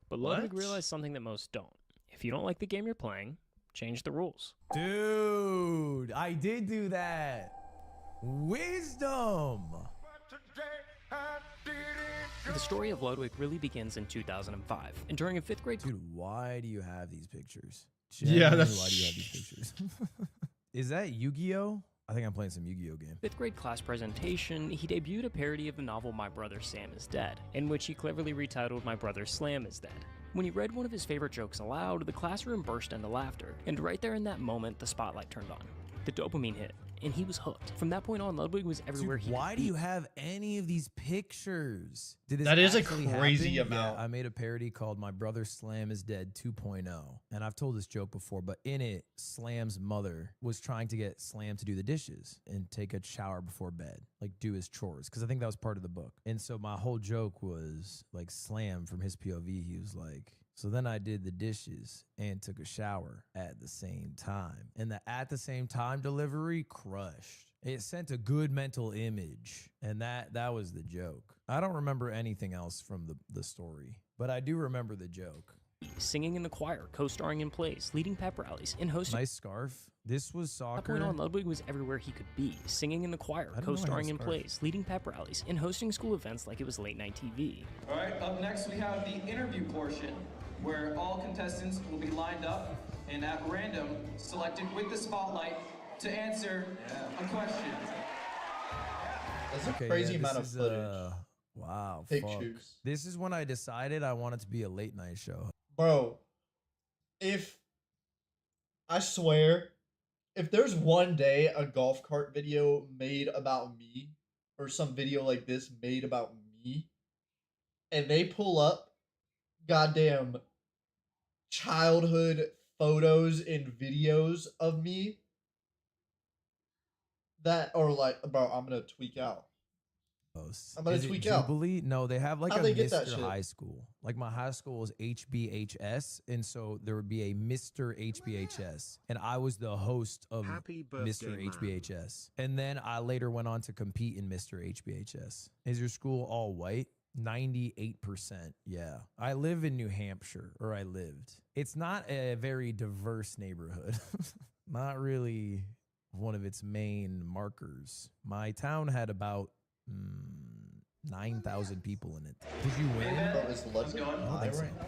[SPEAKER 13] But Ludwig
[SPEAKER 1] What?
[SPEAKER 13] realized something that most don't. If you don't like the game you're playing, change the rules.
[SPEAKER 12] Dude, I did do that. Wisdom.
[SPEAKER 13] The story of Ludwig really begins in 2005, and during a 5th grade
[SPEAKER 12] Dude, why do you have these pictures?
[SPEAKER 1] Yeah,
[SPEAKER 12] Genuinely,
[SPEAKER 1] that's-
[SPEAKER 12] why do you have these pictures? Is that Yu-Gi-Oh? I think I'm playing some Yu-Gi-Oh game.
[SPEAKER 13] 5th grade class presentation, he debuted a parody of the novel My Brother Sam is Dead, in which he cleverly retitled My Brother Slam is Dead. When he read one of his favorite jokes aloud, the classroom burst into laughter, and right there in that moment, the spotlight turned on. The dopamine hit, and he was hooked. From that point on, Ludwig was everywhere
[SPEAKER 12] Dude,
[SPEAKER 13] he
[SPEAKER 12] why
[SPEAKER 13] could
[SPEAKER 12] do
[SPEAKER 13] be.
[SPEAKER 12] you have any of these pictures? Did this
[SPEAKER 1] That is a
[SPEAKER 12] actually
[SPEAKER 1] crazy
[SPEAKER 12] happen?
[SPEAKER 1] amount.
[SPEAKER 12] Yeah, I made a parody called My Brother Slam is Dead 2.0. And I've told this joke before, but in it, Slam's mother was trying to get Slam to do the dishes and take a shower before bed, like do his chores, because I think that was part of the book. And so my whole joke was like Slam from his POV. He was like, so then I did the dishes and took a shower at the same time. And the at the same time delivery crushed. It sent a good mental image. And that was the joke. I don't remember anything else from the story, but I do remember the joke.
[SPEAKER 13] Singing in the choir, co-starring in plays, leading pep rallies, and hosting.
[SPEAKER 12] Nice scarf. This was
[SPEAKER 13] From that
[SPEAKER 12] soccer.
[SPEAKER 13] point on, Ludwig was everywhere he could be, singing in the choir,
[SPEAKER 12] I didn't know I had a
[SPEAKER 13] co-starring in
[SPEAKER 12] scarf.
[SPEAKER 13] plays, leading pep rallies, and hosting school events like it was late night TV.
[SPEAKER 14] All right, up next we have the interview portion, where all contestants will be lined up and at random selected with the spotlight to answer a question.
[SPEAKER 1] That's a
[SPEAKER 12] Okay,
[SPEAKER 1] crazy
[SPEAKER 12] yeah,
[SPEAKER 1] amount of
[SPEAKER 12] this is,
[SPEAKER 1] footage.
[SPEAKER 12] wow, fuck.
[SPEAKER 1] Pictures.
[SPEAKER 12] This is when I decided I wanted to be a late night show.
[SPEAKER 1] Bro, I swear, if there's one day a golf cart video made about me, or some video like this made about me, and they pull up goddamn childhood photos and videos of me that are like, bro, I'm gonna tweak out. I'm gonna
[SPEAKER 12] Is it
[SPEAKER 1] tweak out.
[SPEAKER 12] Jubilee? No, they have like
[SPEAKER 1] How'd
[SPEAKER 12] a
[SPEAKER 1] they get that
[SPEAKER 12] Mr.
[SPEAKER 1] shit?
[SPEAKER 12] High School. Like my high school was HBHS, and so there would be a Mr. HBHS, and I was the host of
[SPEAKER 15] Happy birthday,
[SPEAKER 12] Mr.
[SPEAKER 15] man.
[SPEAKER 12] HBHS. And then I later went on to compete in Mr. HBHS. Is your school all white? 98%. Yeah. I live in New Hampshire, or I lived. It's not a very diverse neighborhood. Not really one of its main markers. My town had about 9,000 people in it. Did you win?
[SPEAKER 1] Is Ludwig high right now?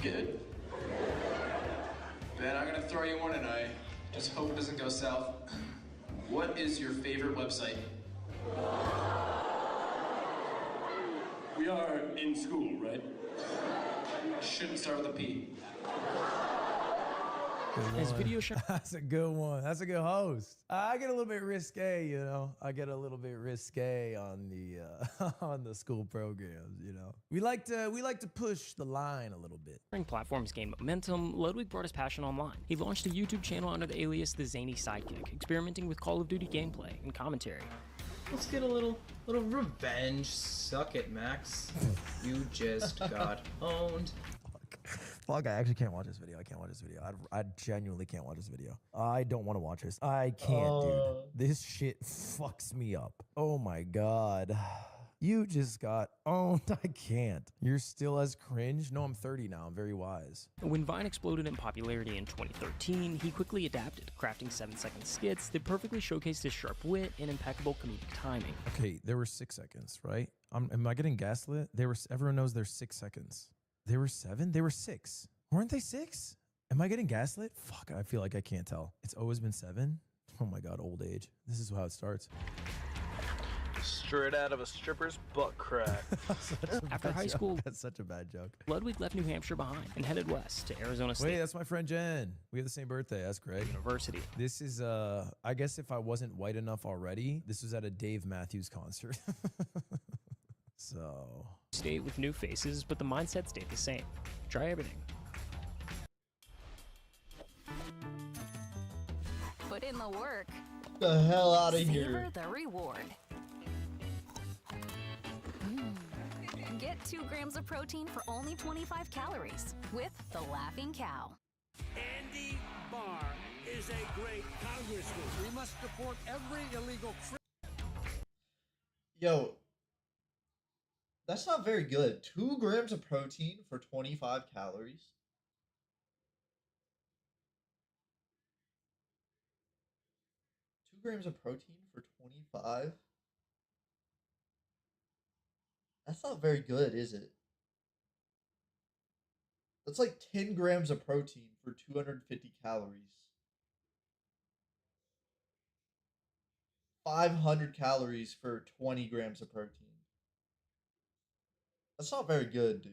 [SPEAKER 14] Good. Ben, I'm gonna throw you one and I just hope it doesn't go south. What is your favorite website? We are in school, right? Shouldn't start with a P.
[SPEAKER 13] His video show.
[SPEAKER 12] That's a good one. That's a good host. I get a little bit risque, you know. I get a little bit risque on the on the school programs, you know. We like to push the line a little bit.
[SPEAKER 13] During platforms gained momentum, Ludwig brought his passion online. He launched a YouTube channel under the alias The Zany Sidekick, experimenting with Call of Duty gameplay and commentary.
[SPEAKER 16] Let's get a little revenge. Suck it, Max. You just got owned.
[SPEAKER 12] Fuck, I actually can't watch this video. I can't watch this video. I genuinely can't watch this video. I don't want to watch this. I can't, dude. This shit fucks me up. Oh my God. You just got owned. I can't. You're still as cringe? No, I'm 30 now. I'm very wise.
[SPEAKER 13] When Vine exploded in popularity in 2013, he quickly adapted, crafting 7-second skits that perfectly showcased his sharp wit and impeccable comedic timing.
[SPEAKER 12] Okay, there were 6 seconds, right? Am I getting gaslit? Everyone knows there's 6 seconds. They were 7? They were 6. Weren't they 6? Am I getting gaslit? Fuck, I feel like I can't tell. It's always been 7? Oh my God, old age. This is how it starts.
[SPEAKER 15] Straight out of a stripper's butt crack.
[SPEAKER 13] After high school,
[SPEAKER 12] That's such a bad joke.
[SPEAKER 13] Ludwig left New Hampshire behind and headed west to Arizona State
[SPEAKER 12] Wait, that's my friend Jen. We have the same birthday. That's great.
[SPEAKER 13] University.
[SPEAKER 12] This is, I guess if I wasn't white enough already, this was at a Dave Matthews concert. So.
[SPEAKER 13] State with new faces, but the mindset stayed the same. Try everything.
[SPEAKER 16] Put in the work.
[SPEAKER 1] The hell out of
[SPEAKER 16] Savor
[SPEAKER 1] here.
[SPEAKER 16] the reward. Get 2 grams of protein for only 25 calories with the Laughing Cow.
[SPEAKER 17] Andy Barr is a great congressman. We must support every illegal.
[SPEAKER 1] Yo, that's not very good. 2 grams of protein for 25 calories. Grams of protein for 25. That's not very good, is it? That's like 10 grams of protein for 250 calories. 500 calories for 20 grams of protein. That's not very good, dude.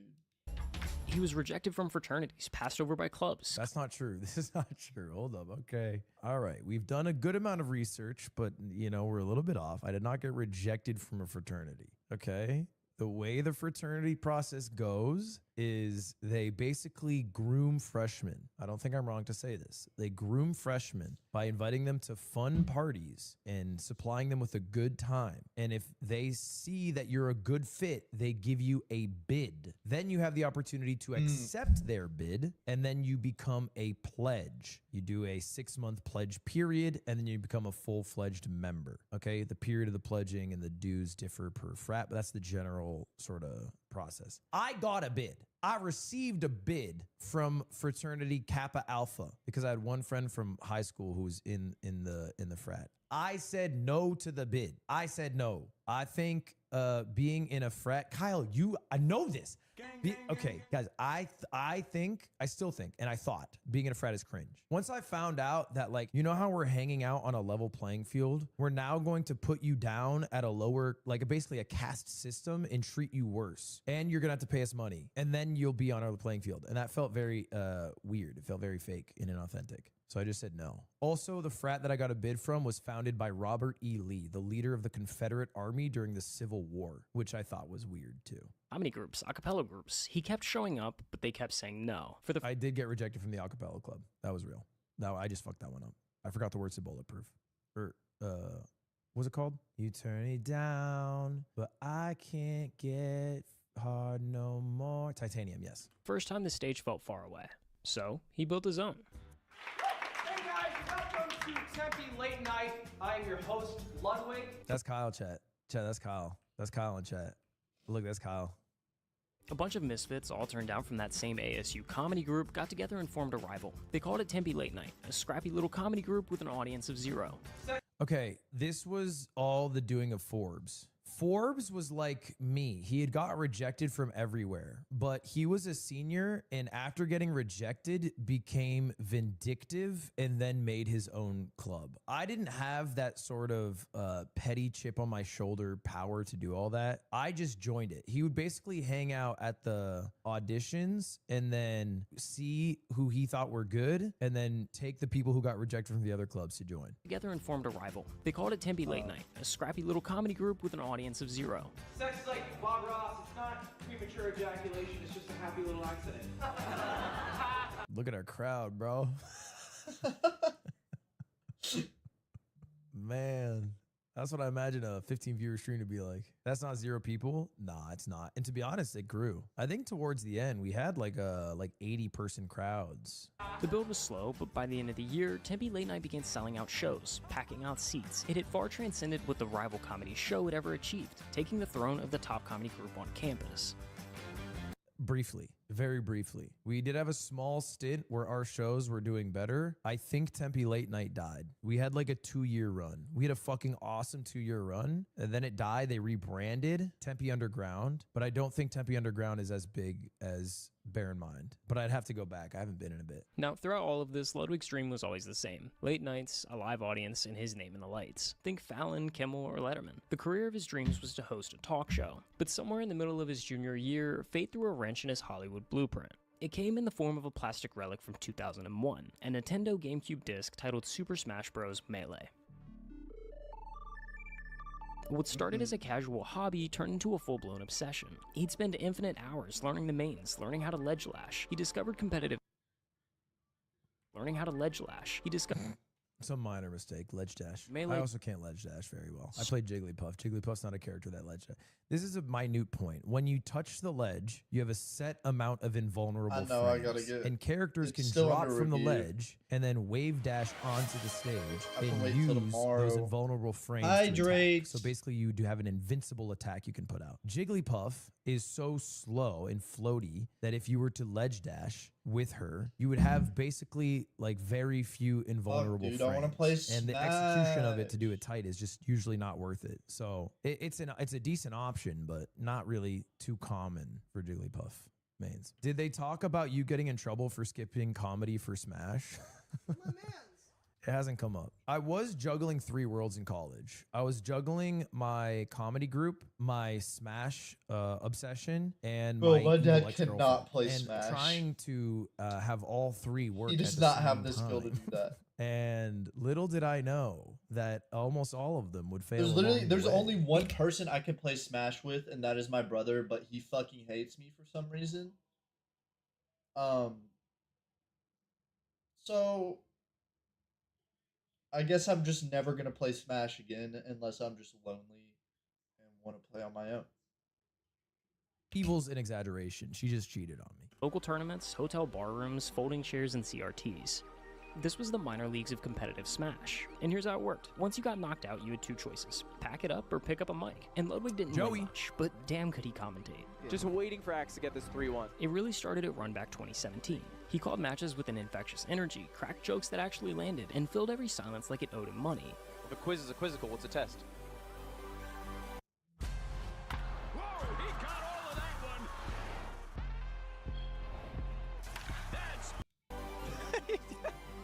[SPEAKER 13] He was rejected from fraternities, passed over by clubs.
[SPEAKER 12] That's not true. This is not true. Hold up. Okay. All right. We've done a good amount of research, but, you know, we're a little bit off. I did not get rejected from a fraternity. Okay. The way the fraternity process goes is they basically groom freshmen. I don't think I'm wrong to say this. They groom freshmen by inviting them to fun parties and supplying them with a good time. And if they see that you're a good fit, they give you a bid. Then you have the opportunity to accept their bid, and then you become a pledge. You do a 6-month pledge period, and then you become a full-fledged member. Okay, the period of the pledging and the dues differ per frat, but that's the general sort of process. I got a bid. I received a bid from fraternity Kappa Alpha because I had one friend from high school who was in the frat. I said no to the bid. I said no. I think being in a frat, Kyle, I know this. Okay, guys, I still think, and I thought being in a frat is cringe. Once I found out that, like, you know how we're hanging out on a level playing field? We're now going to put you down at a lower, like basically a caste system and treat you worse. And you're gonna have to pay us money. And then you'll be on our playing field. And that felt very weird. It felt very fake and inauthentic. So I just said no. Also, the frat that I got a bid from was founded by Robert E. Lee, the leader of the Confederate Army during the Civil War, which I thought was weird too.
[SPEAKER 13] Comedy groups, a cappella groups. He kept showing up, but they kept saying no.
[SPEAKER 12] I did get rejected from the a cappella club. That was real. No, I just fucked that one up. I forgot the words to Bulletproof. Or, what was it called? You turn it down, but I can't get hard no more. Titanium, yes.
[SPEAKER 13] First time the stage felt far away. So he built his own.
[SPEAKER 14] Hey guys, welcome to Tempe Late Night. I am your host, Ludwig.
[SPEAKER 12] That's Kyle, chat. Chat, that's Kyle. That's Kyle in chat. Look, that's Kyle.
[SPEAKER 13] A bunch of misfits, all turned down from that same ASU comedy group, got together and formed a rival. They called it Tempe Late Night, a scrappy little comedy group with an audience of 0.
[SPEAKER 12] Okay, this was all the doing of Forbes. Forbes was like me. He had got rejected from everywhere, but he was a senior, and after getting rejected, became vindictive and then made his own club. I didn't have that sort of petty chip on my shoulder power to do all that. I just joined it. He would basically hang out at the auditions and then see who he thought were good and then take the people who got rejected from the other clubs to join.
[SPEAKER 13] Together and formed a rival. They called it Tempe Late Night, a scrappy little comedy group with an audience of 0.
[SPEAKER 14] Sex is like Bob Ross. It's not premature ejaculation. It's just a happy little accident.
[SPEAKER 12] Look at our crowd, bro. Man, That's what I imagine a 15 viewer stream to be like. That's not 0 people. Nah, it's not. And to be honest, it grew. I think towards the end we had like 80-person crowds.
[SPEAKER 13] The build was slow, but by the end of the year, Tempe Late Night began selling out shows, packing out seats. It had far transcended what the rival comedy show had ever achieved, taking the throne of the top comedy group on campus.
[SPEAKER 12] Briefly, very briefly, we did have a small stint where our shows were doing better. I think Tempe Late Night died. We had like a 2-year run. We had a fucking awesome 2-year run, and then it died. They rebranded Tempe Underground, but I don't think Tempe Underground is as big as Bear in Mind. But I'd have to go back. I haven't been in a bit.
[SPEAKER 13] Now, throughout all of this, Ludwig's dream was always the same. Late nights, a live audience, and his name in the lights. Think Fallon, Kimmel, or Letterman. The career of his dreams was to host a talk show. But somewhere in the middle of his junior year, fate threw a wrench in his Hollywood blueprint. It came in the form of a plastic relic from 2001, a Nintendo GameCube disc titled Super Smash Bros. Melee. What started as a casual hobby turned into a full-blown obsession. He'd spend infinite hours learning the mains, learning how to ledge lash. He discovered competitive...
[SPEAKER 12] It's a minor mistake. Ledge dash.
[SPEAKER 13] Melee.
[SPEAKER 12] I also can't ledge dash very well. I played Jigglypuff. Jigglypuff's not a character that ledge dash. This is a minute point. When you touch the ledge, you have a set amount of invulnerable
[SPEAKER 1] I know,
[SPEAKER 12] frames.
[SPEAKER 1] I gotta get-
[SPEAKER 12] and characters
[SPEAKER 1] it's
[SPEAKER 12] can
[SPEAKER 1] still
[SPEAKER 12] drop
[SPEAKER 1] under
[SPEAKER 12] from the
[SPEAKER 1] review.
[SPEAKER 12] ledge and then wave dash onto the stage
[SPEAKER 1] I can
[SPEAKER 12] and
[SPEAKER 1] wait till
[SPEAKER 12] use
[SPEAKER 1] tomorrow.
[SPEAKER 12] those invulnerable frames to
[SPEAKER 1] Hydrate.
[SPEAKER 12] attack. So basically you do have an invincible attack you can put out. Jigglypuff is so slow and floaty that if you were to ledge dash with her, you would have basically like very few invulnerable
[SPEAKER 1] dude, I
[SPEAKER 12] frames.
[SPEAKER 1] wanna play
[SPEAKER 12] And the execution of it to do it tight is just usually not worth it. So it's a decent option, but not really too common for Jigglypuff mains. Did they talk about you getting in trouble for skipping comedy for Smash? It hasn't come up. I was juggling 3 worlds in college. I was juggling my comedy group, my Smash obsession, and
[SPEAKER 1] Bro, my
[SPEAKER 12] evil
[SPEAKER 1] dad
[SPEAKER 12] ex-girlfriend.
[SPEAKER 1] cannot play
[SPEAKER 12] and
[SPEAKER 1] Smash.
[SPEAKER 12] Trying to have all 3 work.
[SPEAKER 1] He
[SPEAKER 12] at
[SPEAKER 1] does
[SPEAKER 12] the
[SPEAKER 1] not
[SPEAKER 12] same
[SPEAKER 1] have the skill to
[SPEAKER 12] time.
[SPEAKER 1] do that.
[SPEAKER 12] And little did I know that almost all of them would fail.
[SPEAKER 1] There's only one person I can play Smash with, and that is my brother, but he fucking hates me for some reason. So I guess I'm just never gonna play Smash again unless I'm just lonely and want to play on my own.
[SPEAKER 12] Evil's an exaggeration. She just cheated on me.
[SPEAKER 13] Local tournaments, hotel bar rooms, folding chairs, and CRTs. This was the minor leagues of competitive Smash. And here's how it worked. Once you got knocked out, you had 2 choices. Pack it up or pick up a mic. And Ludwig didn't know much, but damn could he commentate.
[SPEAKER 18] Just waiting for Axe to get this 3-1.
[SPEAKER 13] It really started at Runback 2017. He called matches with an infectious energy, cracked jokes that actually landed, and filled every silence like it owed him money.
[SPEAKER 18] If a quiz is a quizzical, what's a test?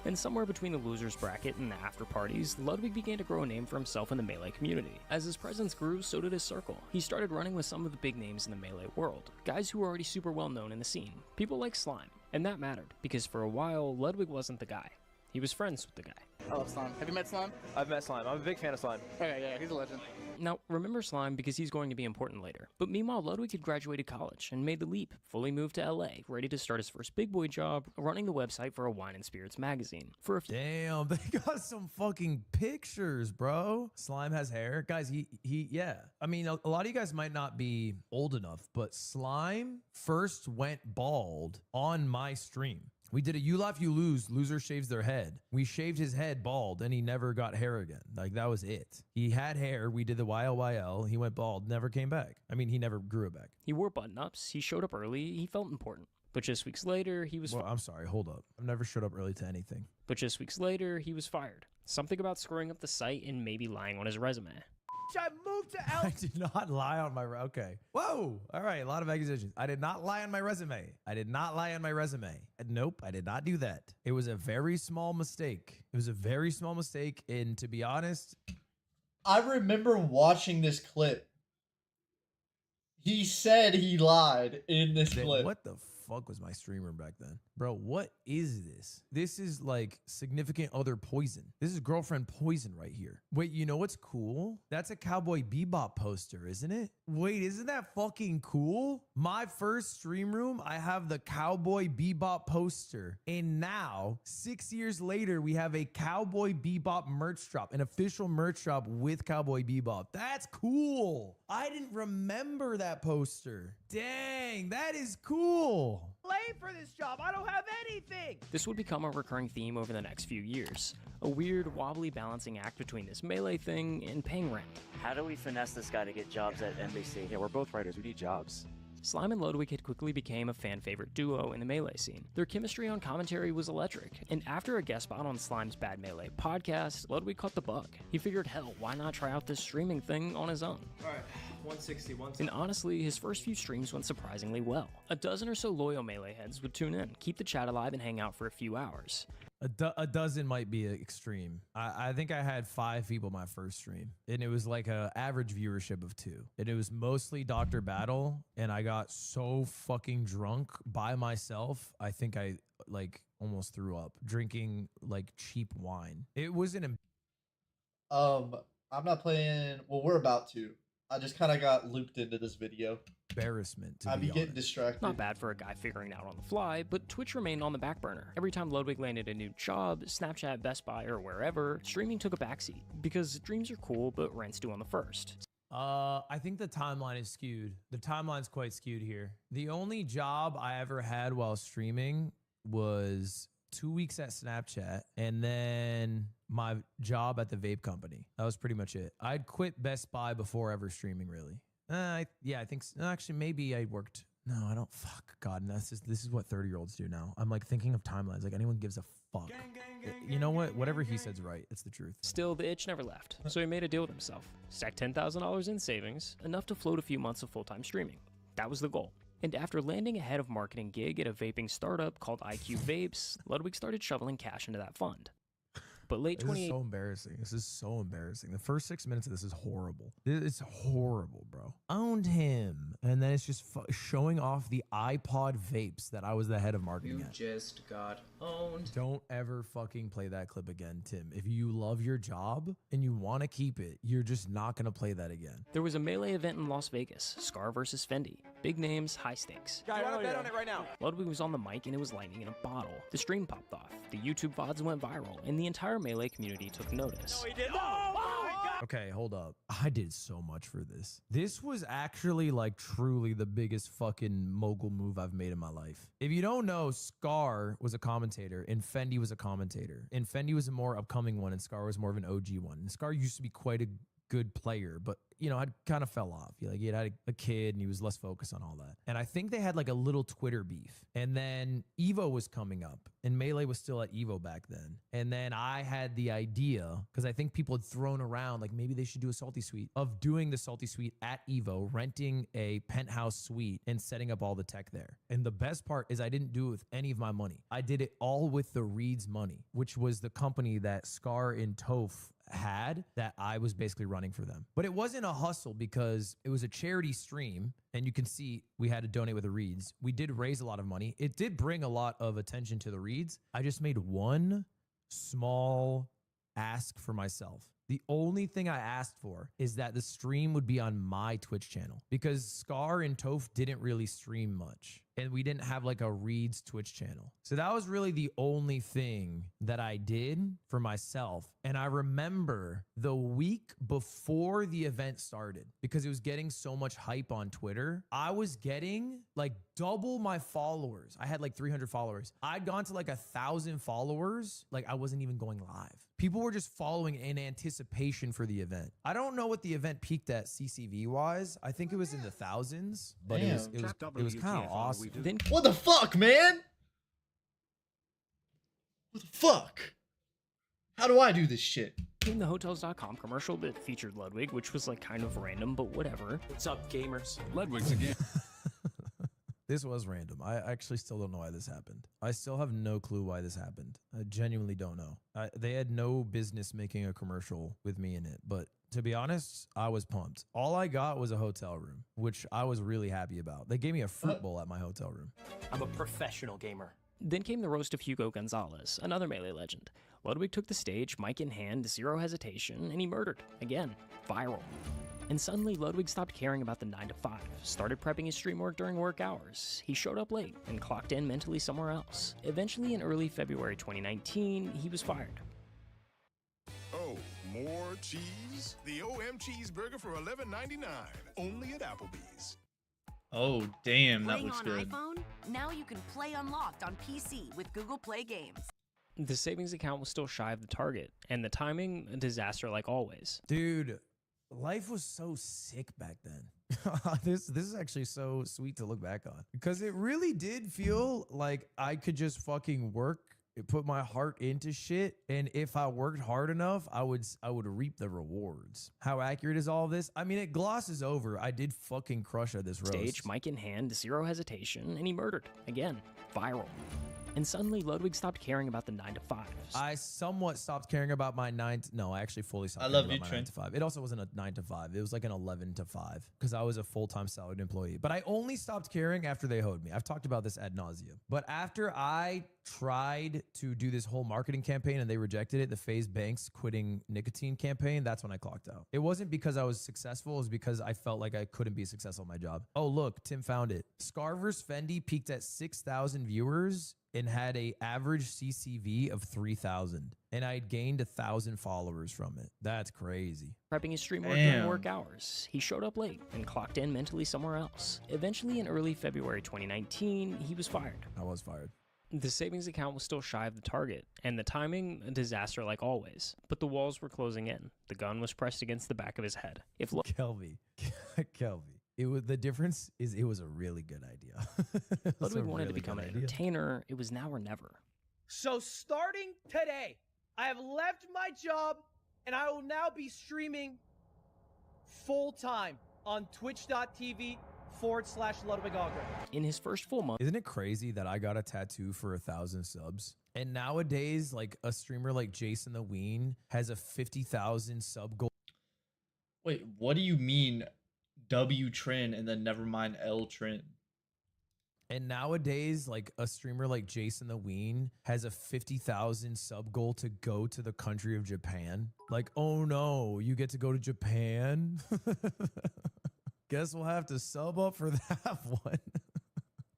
[SPEAKER 13] And somewhere between the loser's bracket and the after parties, Ludwig began to grow a name for himself in the Melee community. As his presence grew, so did his circle. He started running with some of the big names in the Melee world, guys who were already super well known in the scene, people like Slime. And that mattered, because for a while, Ludwig wasn't the guy. He was friends with the guy.
[SPEAKER 18] I love Slime. Have you met Slime? I've met Slime. I'm a big fan of Slime. Okay, yeah, he's a legend.
[SPEAKER 13] Now, remember Slime because he's going to be important later. But meanwhile, Ludwig had graduated college and made the leap, fully moved to LA, ready to start his first big boy job, running the website for a wine and spirits magazine. For a
[SPEAKER 12] Damn, they got some fucking pictures, bro. Slime has hair. Guys, yeah. I mean, a lot of you guys might not be old enough, but Slime first went bald on my stream. We did a You Laugh, You Lose, loser shaves their head. We shaved his head bald and he never got hair again. Like, that was it. He had hair. We did the YLYL. He went bald, never came back. I mean, he never grew it back.
[SPEAKER 13] He wore button-ups. He showed up early. He felt important. But just weeks later, he was
[SPEAKER 12] Well, I'm sorry. Hold up. I've never showed up early to anything.
[SPEAKER 13] But just weeks later, he was fired. Something about screwing up the site and maybe lying on his resume.
[SPEAKER 7] I moved to L.
[SPEAKER 12] I did not lie on my okay. Whoa. All right. A lot of accusations. I did not lie on my resume. I did not lie on my resume. Nope. I did not do that. It was a very small mistake. It was a very small mistake. And to be honest,
[SPEAKER 1] I remember watching this clip. He said he lied in this clip.
[SPEAKER 12] What the fuck was my stream room back then? Bro, what is this? This is like significant other poison. This is girlfriend poison right here. Wait, you know what's cool? That's a Cowboy Bebop poster, isn't it? Wait, isn't that fucking cool? My first stream room, I have the Cowboy Bebop poster. And now, 6 years later, we have a Cowboy Bebop merch drop, an official merch drop with Cowboy Bebop. That's cool. I didn't remember that poster. Dang, that is cool.
[SPEAKER 7] Late for this job. I don't have anything.
[SPEAKER 13] This would become a recurring theme over the next few years. A weird, wobbly balancing act between this melee thing and paying rent.
[SPEAKER 19] How do we finesse this guy to get jobs at NBC? Yeah, we're both writers. We need jobs.
[SPEAKER 13] Slime and Ludwig had quickly became a fan favorite duo in the Melee scene. Their chemistry on commentary was electric, and after a guest spot on Slime's Bad Melee podcast, Ludwig caught the bug. He figured, hell, why not try out this streaming thing on his own?
[SPEAKER 18] Alright, 160, 160.
[SPEAKER 13] And honestly, his first few streams went surprisingly well. A dozen or so loyal Melee heads would tune in, keep the chat alive, and hang out for a few hours.
[SPEAKER 12] A dozen might be extreme. I think I had 5 people my first stream, and it was like a average viewership of 2. And it was mostly Dr. Battle, and I got so fucking drunk by myself. I think I like almost threw up drinking like cheap wine. It was an
[SPEAKER 1] I'm not playing. Well, we're about to. I just kind of got looped into this video.
[SPEAKER 12] Embarrassment.
[SPEAKER 1] I be getting distracted.
[SPEAKER 13] Not bad for a guy figuring it out on the fly, but Twitch remained on the back burner. Every time Ludwig landed a new job, Snapchat, Best Buy, or wherever, streaming took a backseat. Because dreams are cool, but rent's due on the 1st.
[SPEAKER 12] I think the timeline is skewed. The timeline's quite skewed here. The only job I ever had while streaming was 2 weeks at Snapchat, and then my job at the vape company. That was pretty much it. I'd quit Best Buy before ever streaming, really. Yeah, I think actually maybe I worked. No, I don't. Fuck God, and this is what 30-year-olds do now. I'm like thinking of timelines. Like anyone gives a fuck. You know what? Whatever he said's right. It's the truth.
[SPEAKER 13] Still, the itch never left, so he made a deal with himself. Stacked $10,000 in savings, enough to float a few months of full-time streaming. That was the goal. And after landing a head of marketing gig at a vaping startup called IQ Vapes, Ludwig started shoveling cash into that fund. But late 2018.
[SPEAKER 12] This is so embarrassing. This is so embarrassing. The first 6 minutes of this is horrible. It's horrible, bro. Owned him. And then it's just showing off the iPod vapes that I was the head of marketing at.
[SPEAKER 14] Just got owned.
[SPEAKER 12] Don't ever fucking play that clip again, Tim. If you love your job and you want to keep it, you're just not going to play that again.
[SPEAKER 13] There was a Melee event in Las Vegas, Scar versus Fendi. Big names, high stakes.
[SPEAKER 18] Guy, I want to bet on it right now.
[SPEAKER 13] Ludwig was on the mic and it was lightning in a bottle. The stream popped off. The YouTube VODs went viral, and the entire Melee community took notice.
[SPEAKER 18] No, he did. Oh my God.
[SPEAKER 12] Okay, hold up. I did so much for this. This was actually like truly the biggest fucking mogul move I've made in my life. If you don't know, Scar was a commentator and Fendi was a commentator. And Fendi was a more upcoming one and Scar was more of an OG one. And Scar used to be quite a good player, but you know, I kind of fell off. He had a kid and he was less focused on all that. And I think they had like a little Twitter beef. And then Evo was coming up and Melee was still at Evo back then. And then I had the idea, because I think people had thrown around like maybe they should do a Salty Suite, of doing the Salty Suite at Evo, renting a penthouse suite and setting up all the tech there. And the best part is I didn't do it with any of my money. I did it all with the Reed's money, which was the company that Scar and Toph had that I was basically running for them. But it wasn't a hustle because it was a charity stream and you can see we had to donate with the Reeds. We did raise a lot of money. It did bring a lot of attention to the Reeds. I just made one small ask for myself. The only thing I asked for is that the stream would be on my Twitch channel because Scar and Toph didn't really stream much and we didn't have like a Reed's Twitch channel. So that was really the only thing that I did for myself. And I remember the week before the event started, because it was getting so much hype on Twitter, I was getting like double my followers. I had like 300 followers. I'd gone to like 1,000 followers. Like I wasn't even going live. People were just following in anticipation for the event. I don't know what the event peaked at CCV wise. I think it was in the thousands, but it was kind of awesome.
[SPEAKER 1] What the fuck, man? What the fuck? How do I do this shit?
[SPEAKER 13] In the Hotels.com commercial that featured Ludwig, which was like kind of random, but whatever.
[SPEAKER 18] What's up, gamers?
[SPEAKER 11] Ludwig's again.
[SPEAKER 12] This was random. I actually still don't know why this happened. I still have no clue why this happened. I genuinely don't know. They had no business making a commercial with me in it, but To be honest, I was pumped. All I got was a hotel room, which I was really happy about. They gave me a fruit bowl at my hotel room.
[SPEAKER 13] I'm a professional gamer. Then came the roast of Hugo Gonzalez, another Melee legend. Ludwig took the stage, mic in hand, zero hesitation, and he murdered. Again, viral. And suddenly, Ludwig stopped caring about the 9 to 5, started prepping his stream work during work hours. He showed up late and clocked in mentally somewhere else. Eventually, in early February 2019, he was fired.
[SPEAKER 20] Oh, more cheese? The OM Cheeseburger for $11.99, only at Applebee's.
[SPEAKER 1] Oh, damn, that
[SPEAKER 21] Playing
[SPEAKER 1] looks
[SPEAKER 21] on
[SPEAKER 1] good.
[SPEAKER 21] iPhone? Now you can play Unlocked on PC with Google Play Games.
[SPEAKER 13] The savings account was still shy of the target, and the timing, a disaster like always.
[SPEAKER 12] Dude, life was so sick back then. This is actually so sweet to look back on, because it really did feel like I could just fucking work, put my heart into shit, and if I worked hard enough, I would reap the rewards. How accurate is all this? I mean, it glosses over. I did fucking crush at this roast.
[SPEAKER 13] Stage, mic in hand, zero hesitation, and he murdered. Again, viral. And suddenly, Ludwig stopped caring about the 9 to 5.
[SPEAKER 12] I somewhat stopped caring about my 9 to, no, I actually fully stopped
[SPEAKER 1] I
[SPEAKER 12] caring
[SPEAKER 1] love
[SPEAKER 12] about
[SPEAKER 1] you,
[SPEAKER 12] my 9
[SPEAKER 1] Trent.
[SPEAKER 12] to 5. It also wasn't a 9 to 5. It was like an 11 to 5 because I was a full-time salaried employee. But I only stopped caring after they hoed me. I've talked about this ad nauseum. But after I tried to do this whole marketing campaign and they rejected it, the FaZe Banks quitting nicotine campaign, that's when I clocked out. It wasn't because I was successful. It was because I felt like I couldn't be successful at my job. Oh, look, Tim found it. Scar vs. Fendi peaked at 6,000 viewers and had a average CCV of 3,000. And I'd gained 1,000 followers from it. That's crazy.
[SPEAKER 13] Prepping his stream work during work hours. He showed up late and clocked in mentally somewhere else. Eventually, in early February 2019, he was fired.
[SPEAKER 12] I was fired.
[SPEAKER 13] The savings account was still shy of the target, and the timing, a disaster like always. But the walls were closing in. The gun was pressed against the back of his head. If
[SPEAKER 12] Kelby. It was, the difference is it was a really good idea.
[SPEAKER 13] Ludwig wanted to become an entertainer, it was now or never.
[SPEAKER 22] So starting today, I have left my job and I will now be streaming full time on twitch.tv/Ludwig Auger.
[SPEAKER 13] In his first full month.
[SPEAKER 12] Isn't it crazy that I got a tattoo for 1,000 subs? And nowadays, like a streamer like Jason the Ween has a 50,000 sub goal.
[SPEAKER 1] Wait, what do you mean W Trin and then never mind L Trin?
[SPEAKER 12] And nowadays, like a streamer like Jason the Ween has a 50,000 sub goal to go to the country of Japan. Like, oh no, you get to go to Japan? Guess we'll have to sub up for that one.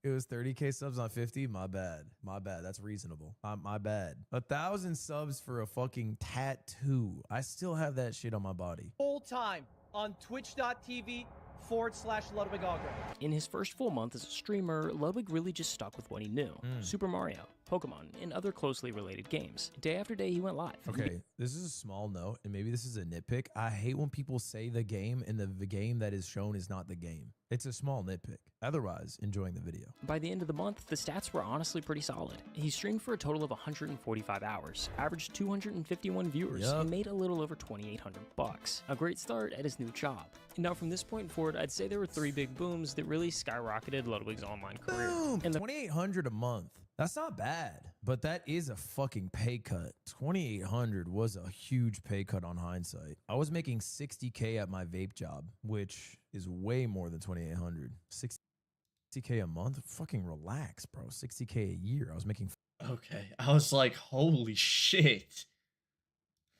[SPEAKER 12] It was 30K subs on 50. My bad. My bad. That's reasonable. My bad. 1,000 subs for a fucking tattoo. I still have that shit on my body.
[SPEAKER 22] Full time on twitch.tv/Ludwig Auger.
[SPEAKER 13] In his first full month as a streamer, Ludwig really just stuck with what he knew. Super Mario, Pokemon, and other closely related games. Day after day, he went live.
[SPEAKER 12] Okay, this is a small note, and maybe this is a nitpick. I hate when people say the game and the game that is shown is not the game. It's a small nitpick. Otherwise, enjoying the video.
[SPEAKER 13] By the end of the month, the stats were honestly pretty solid. He streamed for a total of 145 hours, averaged 251 viewers, and made a little over $2,800. A great start at his new job. Now from this point forward, I'd say there were 3 big booms that really skyrocketed Ludwig's online career.
[SPEAKER 12] Boom! And $2,800 a month. That's not bad, but that is a fucking pay cut. $2,800 was a huge pay cut on hindsight. I was making 60K at my vape job, which is way more than $2,800. 60K a month? Fucking relax, bro. 60K a year. I was making.
[SPEAKER 1] Okay, I was like, holy shit.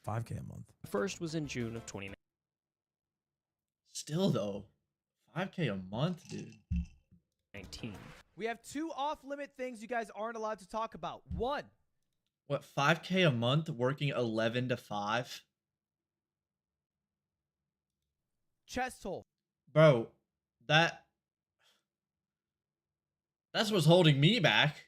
[SPEAKER 12] 5K a month.
[SPEAKER 13] First was in June of 2019.
[SPEAKER 1] Still though, 5K a month, dude.
[SPEAKER 13] 19.
[SPEAKER 22] We have 2 off-limit things you guys aren't allowed to talk about. 1.
[SPEAKER 1] What, 5K a month working 11 to 5?
[SPEAKER 22] Chest hole.
[SPEAKER 1] Bro, that's what's holding me back.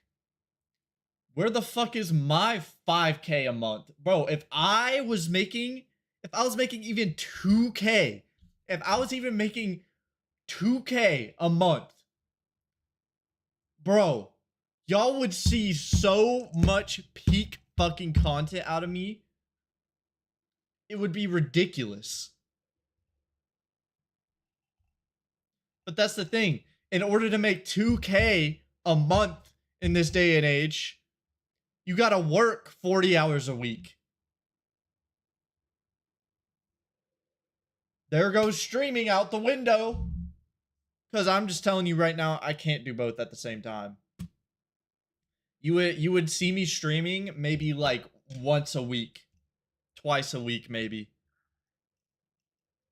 [SPEAKER 1] Where the fuck is my 5K a month? Bro, if I was making even 2K, if I was even making 2K a month, bro, y'all would see so much peak fucking content out of me. It would be ridiculous. But that's the thing. In order to make 2K a month in this day and age, you gotta work 40 hours a week. There goes streaming out the window. Because I'm just telling you right now, I can't do both at the same time. You would see me streaming maybe like once a week. Twice a week, maybe.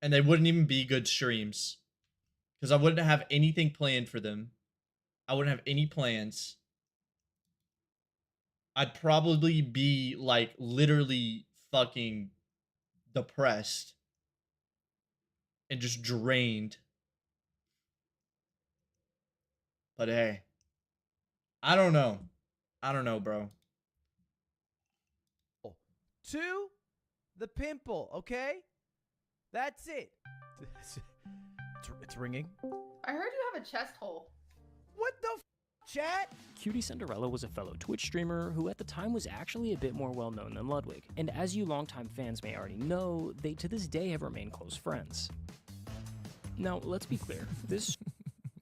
[SPEAKER 1] And they wouldn't even be good streams. Because I wouldn't have anything planned for them. I wouldn't have any plans. I'd probably be like literally fucking depressed. And just drained. But hey. I don't know. I don't know, bro.
[SPEAKER 22] To the pimple, okay? That's it.
[SPEAKER 12] It's ringing.
[SPEAKER 3] I heard you have a chest hole.
[SPEAKER 22] What the chat?
[SPEAKER 13] Cutie Cinderella was a fellow Twitch streamer who at the time was actually a bit more well known than Ludwig, and as you longtime fans may already know, they to this day have remained close friends. Now, let's be clear, this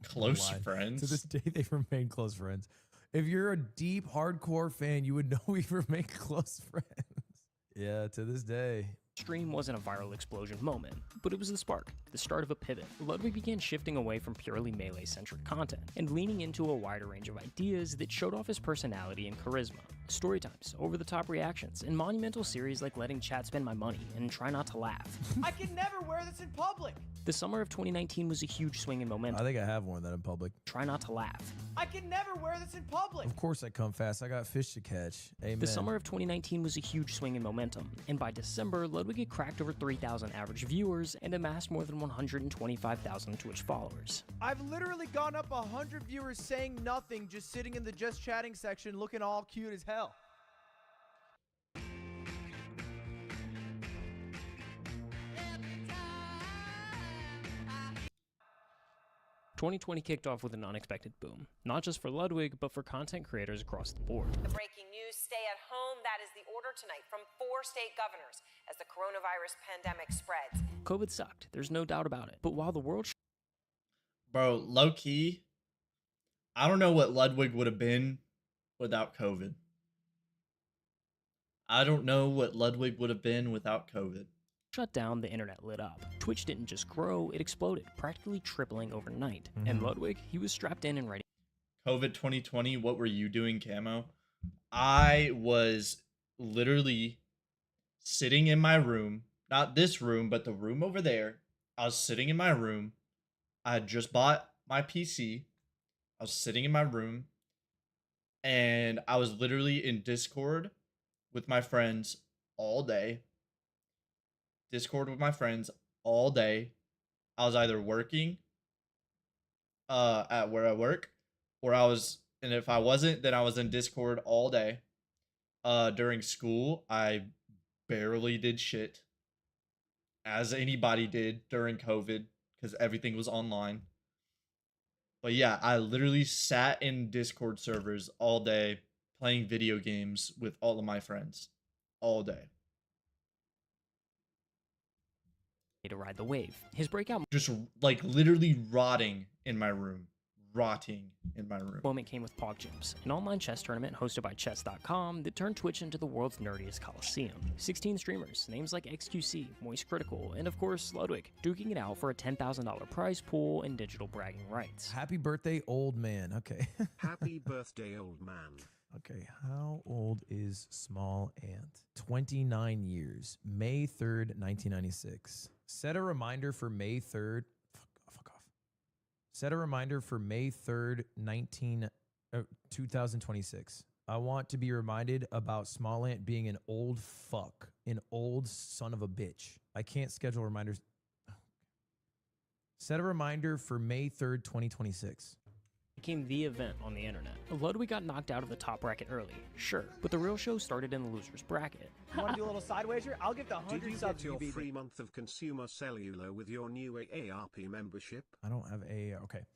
[SPEAKER 1] close friends?
[SPEAKER 12] To this day, they've remained close friends. If you're a deep, hardcore fan, you would know we've remained close friends. Yeah, to this day.
[SPEAKER 13] stream wasn't a viral explosion moment, but it was the spark, the start of a pivot. Ludwig began shifting away from purely melee-centric content and leaning into a wider range of ideas that showed off his personality and charisma. Story times, over-the-top reactions, and monumental series like letting chat spend my money and try not to laugh.
[SPEAKER 22] I can never wear this in public.
[SPEAKER 13] The summer of 2019 was a huge swing in momentum.
[SPEAKER 12] I think I have worn that in public.
[SPEAKER 13] Try not to laugh.
[SPEAKER 22] I can never wear this in public.
[SPEAKER 12] Of course I come fast. I got fish to catch. Amen.
[SPEAKER 13] The summer of 2019 was a huge swing in momentum, and by December, Ludwig had cracked over 3,000 average viewers and amassed more than 125,000 Twitch followers.
[SPEAKER 22] I've literally gone up 100 viewers saying nothing, just sitting in the just chatting section looking all cute as hell.
[SPEAKER 13] 2020 kicked off with an unexpected boom, not just for Ludwig, but for content creators across the board.
[SPEAKER 6] The breaking news, stay at home, that is the order tonight from 4 state governors as the coronavirus pandemic spreads.
[SPEAKER 13] COVID sucked, there's no doubt about it. But while the world...
[SPEAKER 1] Bro, low-key, I don't know what Ludwig would have been without COVID. I don't know what Ludwig would have been without COVID.
[SPEAKER 13] Shut down, the internet lit up. Twitch didn't just grow, it exploded, practically tripling overnight. And Ludwig, he was strapped in and ready.
[SPEAKER 1] COVID 2020, what were you doing, Camo? I was literally sitting in my room, not this room, but the room over there. I was sitting in my room. I had just bought my PC. I was sitting in my room, and I was literally in Discord with my friends all day. Discord with my friends all day. I was either working at where I work, or I was, and if I wasn't, then I was in Discord all day. During school, I barely did shit, as anybody did during COVID, because everything was online. But yeah, I literally sat in Discord servers all day playing video games with all of my friends all day.
[SPEAKER 13] To ride the wave. His breakout
[SPEAKER 1] just like literally rotting in my room. Moment
[SPEAKER 13] came with Pog Gyms, an online chess tournament hosted by chess.com that turned Twitch into the world's nerdiest coliseum. 16 streamers, names like XQC, Moist Critical, and of course Ludwig, duking it out for a $10,000 prize pool and digital bragging rights.
[SPEAKER 12] Happy birthday, old man. Okay.
[SPEAKER 17] Happy birthday, old man.
[SPEAKER 12] Okay, how old is Small Ant? 29 years. May 3rd, 1996. Set a reminder for May 3rd. Fuck off. Set a reminder for May 3rd, 2026. I want to be reminded about Small Ant being an old fuck. An old son of a bitch. I can't schedule reminders. Set a reminder for May 3rd, 2026.
[SPEAKER 13] Became the event on the internet. Ludwig got knocked out of the top bracket early, sure, but the real show started in the loser's bracket.
[SPEAKER 22] Want to do a little side wager? I'll give the 100
[SPEAKER 17] Did you
[SPEAKER 22] subs
[SPEAKER 17] get your
[SPEAKER 22] you beat
[SPEAKER 17] free
[SPEAKER 22] me.
[SPEAKER 17] month of consumer cellular with your new AARP membership?
[SPEAKER 12] I don't have AARP. Okay.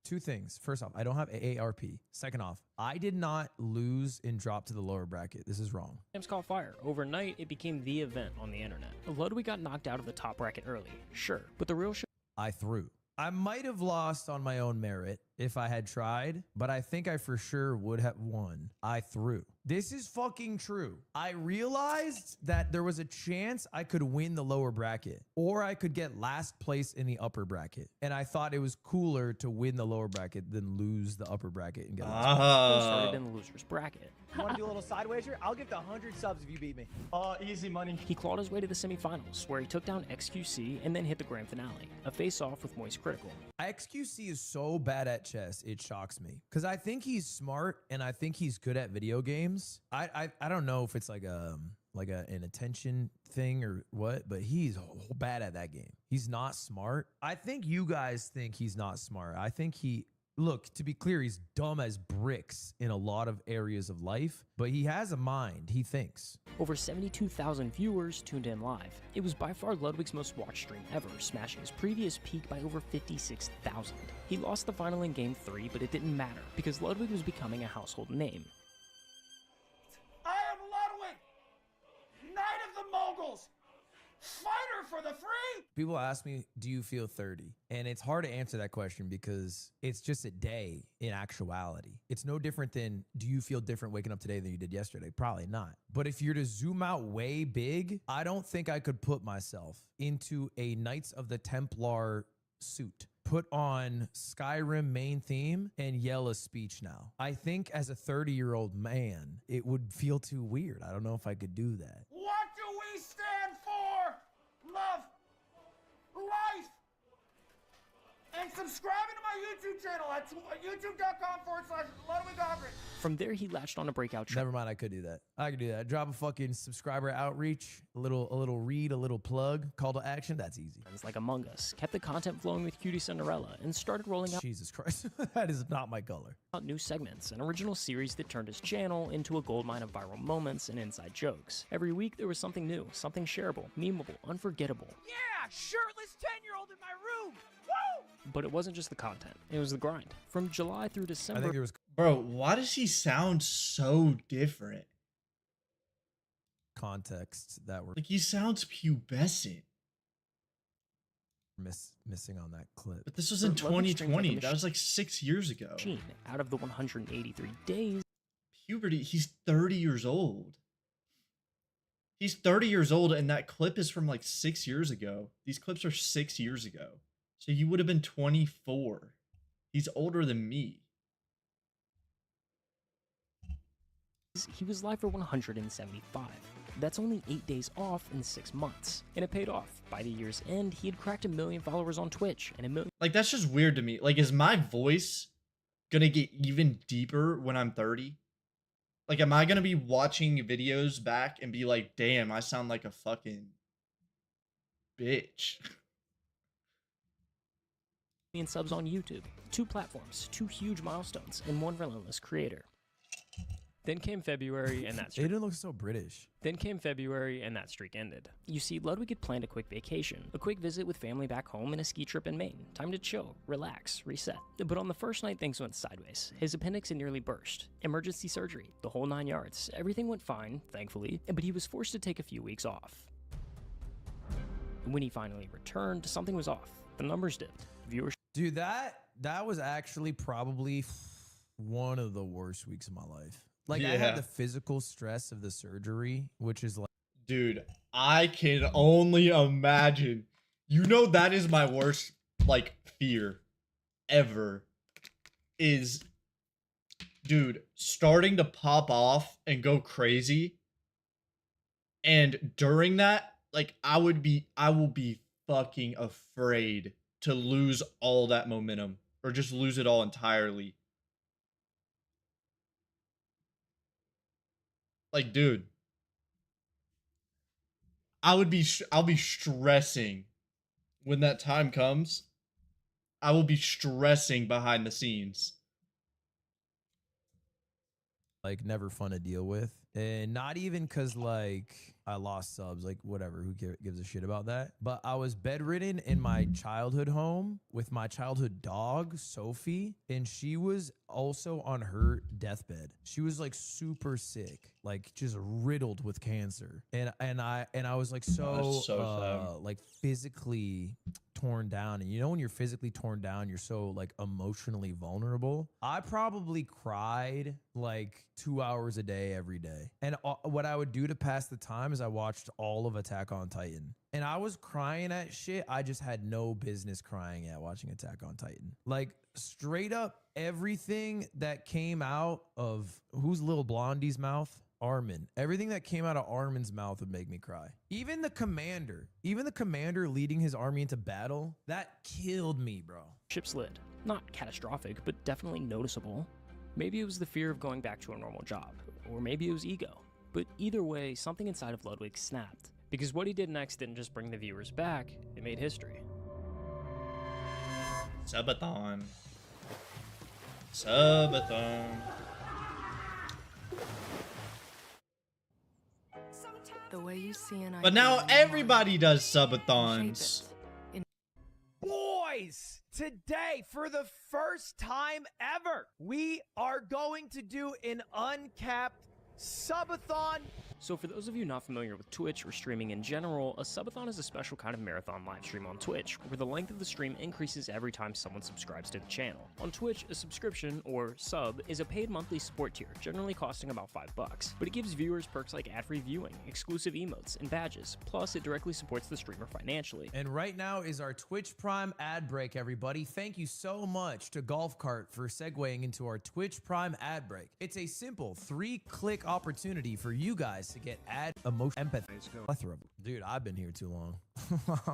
[SPEAKER 12] Two things. First off, I don't have AARP. Second off, I did not lose and drop to the lower bracket. This is wrong.
[SPEAKER 13] Games caught fire. Overnight, it became the event on the internet. Ludwig got knocked out of the top bracket early, sure, but the real show...
[SPEAKER 12] I threw. I might have lost on my own merit. if I had tried, but I think I for sure would have won. I threw. This is fucking true. I realized that there was a chance I could win the lower bracket or I could get last place in the upper bracket. And I thought it was cooler to win the lower bracket than lose the upper bracket and get last place.
[SPEAKER 13] Started in the loser's bracket.
[SPEAKER 22] You want to do a little sideways here? I'll give the 100 subs if you beat me.
[SPEAKER 13] Easy money. He clawed his way to the semifinals, where he took down XQC and then hit the grand finale, a face-off with Moist Critical.
[SPEAKER 12] XQC is so bad at chess, it shocks me. Because I think he's smart and I think he's good at video games. I don't know if it's like an attention thing or what, but he's bad at that game. He's not smart. I think you guys think he's not smart. I think look, to be clear, he's dumb as bricks in a lot of areas of life, but he has a mind. He thinks.
[SPEAKER 13] Over 72,000 viewers tuned in live. It was by far Ludwig's most watched stream ever, smashing his previous peak by over 56,000. He lost the final in Game 3, but it didn't matter, because Ludwig was becoming a household name.
[SPEAKER 22] I am Ludwig, Knight of the Moguls, fighter for the free.
[SPEAKER 12] People ask me, do you feel 30? And it's hard to answer that question because it's just a day in actuality. It's no different than, do you feel different waking up today than you did yesterday? Probably not. But if you're to zoom out way big, I don't think I could put myself into a Knights of the Templar suit, put on Skyrim main theme, and yell a speech now. I think as a 30-year-old man, it would feel too weird. I don't know if I could do that.
[SPEAKER 22] What do we stand for? Love, life, and subscribing to my YouTube channel at youtube.com/LudwigAugren.
[SPEAKER 13] From there, he latched on a breakout track.
[SPEAKER 12] Never mind, I could do that. I could do that. Drop a fucking subscriber outreach, a little read, a little plug, call to action. That's easy.
[SPEAKER 13] Like Among Us, kept the content flowing with Cutie Cinderella, and started rolling out.
[SPEAKER 12] Jesus Christ, that is not my color.
[SPEAKER 13] New segments, an original series that turned his channel into a goldmine of viral moments and inside jokes. Every week there was something new, something shareable, memeable, unforgettable.
[SPEAKER 22] Yeah, shirtless 10-year-old in my room. Woo!
[SPEAKER 13] But it wasn't just the content, it was the grind. From July through December.
[SPEAKER 12] I think it was.
[SPEAKER 1] Bro, why does he sound so different?
[SPEAKER 12] Contexts that were
[SPEAKER 1] like he sounds pubescent.
[SPEAKER 12] Missing on that clip.
[SPEAKER 1] But this was in 2020. That was like 6 years ago.
[SPEAKER 13] Out of the 183 days.
[SPEAKER 1] Puberty, he's 30 years old. He's 30 years old, and that clip is from like 6 years ago. These clips are 6 years ago. So he would have been 24. He's older than me.
[SPEAKER 13] He was live for 175. That's only 8 days off in 6 months. And it paid off. By the year's end, he had cracked 1 million followers on Twitch and 1 million.
[SPEAKER 1] Like, that's just weird to me. Like, is my voice gonna get even deeper when I'm 30? Like, am I gonna be watching videos back and be like, damn, I sound like a fucking bitch?
[SPEAKER 13] Subs on YouTube. 2 platforms, 2 huge milestones, and 1 relentless creator. Then came February, and that streak.
[SPEAKER 12] They didn't look so British.
[SPEAKER 13] Then came February, and that streak ended. You see, Ludwig had planned a quick vacation, a quick visit with family back home, and a ski trip in Maine. Time to chill, relax, reset. But on the first night, things went sideways. His appendix had nearly burst. Emergency surgery, the whole 9 yards. Everything went fine, thankfully, but he was forced to take a few weeks off. And when he finally returned, something was off. The numbers dipped. Viewers.
[SPEAKER 12] Dude, that was actually probably one of the worst weeks of my life. Like, I had the physical stress of the surgery, which is like...
[SPEAKER 1] Dude, I can only imagine. You know, that is my worst, like, fear ever. Is, dude, starting to pop off and go crazy. And during that, like, I will be fucking afraid to lose all that momentum. Or just lose it all entirely. Like, dude, I'll be stressing when that time comes. I will be stressing behind the scenes.
[SPEAKER 12] Like, never fun to deal with. And not even because, like, I lost subs, like whatever, who gives a shit about that? But I was bedridden in my childhood home with my childhood dog, Sophie, and she was also on her deathbed. She was like super sick, like just riddled with cancer. And I was like like physically torn down. And you know when you're physically torn down, you're so like emotionally vulnerable. I probably cried like 2 hours a day every day. And what I would do to pass the time is I watched all of Attack on Titan. And I was crying at shit I just had no business crying at watching Attack on Titan. Like straight up everything that came out of who's Little Blondie's mouth? Armin. Everything that came out of Armin's mouth would make me cry. Even the commander leading his army into battle, that killed me, bro.
[SPEAKER 13] Ship slid. Not catastrophic, but definitely noticeable. Maybe it was the fear of going back to a normal job, or maybe it was ego. But either way, something inside of Ludwig snapped. Because what he did next didn't just bring the viewers back, it made history.
[SPEAKER 1] Subathon. Subathon.
[SPEAKER 4] The way you see an
[SPEAKER 1] But now everybody does subathons.
[SPEAKER 22] Boys, today, for the first time ever, we are going to do an uncapped subathon.
[SPEAKER 13] So for those of you not familiar with Twitch or streaming in general, a subathon is a special kind of marathon live stream on Twitch, where the length of the stream increases every time someone subscribes to the channel. On Twitch, a subscription, or sub, is a paid monthly support tier, generally costing about $5, but it gives viewers perks like ad-free viewing, exclusive emotes, and badges, plus it directly supports the streamer financially.
[SPEAKER 12] And right now is our Twitch Prime ad break, everybody. Thank you so much to Golf Cart for segueing into our Twitch Prime ad break. It's a simple 3-click opportunity for you guys to get ad emotion empathy. Dude, I've been here too long.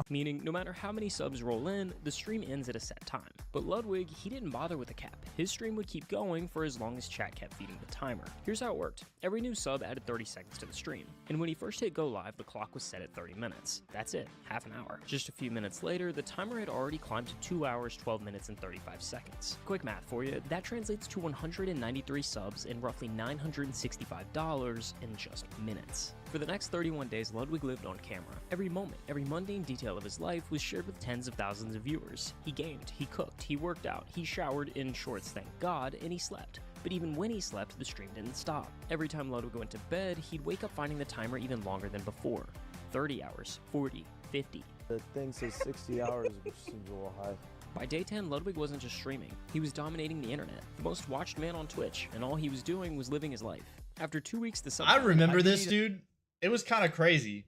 [SPEAKER 13] Meaning, no matter how many subs roll in, the stream ends at a set time. But Ludwig, he didn't bother with a cap. His stream would keep going for as long as chat kept feeding the timer. Here's how it worked. Every new sub added 30 seconds to the stream. And when he first hit go live, the clock was set at 30 minutes. That's it, half an hour. Just a few minutes later, the timer had already climbed to 2 hours, 12 minutes, and 35 seconds. Quick math for you, that translates to 193 subs and roughly $965 in just minutes. For the next 31 days, Ludwig lived on camera. Every moment, every mundane detail of his life was shared with tens of thousands of viewers. He gamed, he cooked, he worked out, he showered in shorts, thank God, and he slept. But even when he slept, the stream didn't stop. Every time Ludwig went to bed, he'd wake up finding the timer even longer than before. 30 hours, 40, 50.
[SPEAKER 18] The thing says 60 hours, which seems a little high.
[SPEAKER 13] By day 10, Ludwig wasn't just streaming. He was dominating the internet, the most watched man on Twitch, and all he was doing was living his life. After 2 weeks, the sub—
[SPEAKER 1] I remember this, dude. It was kind of crazy.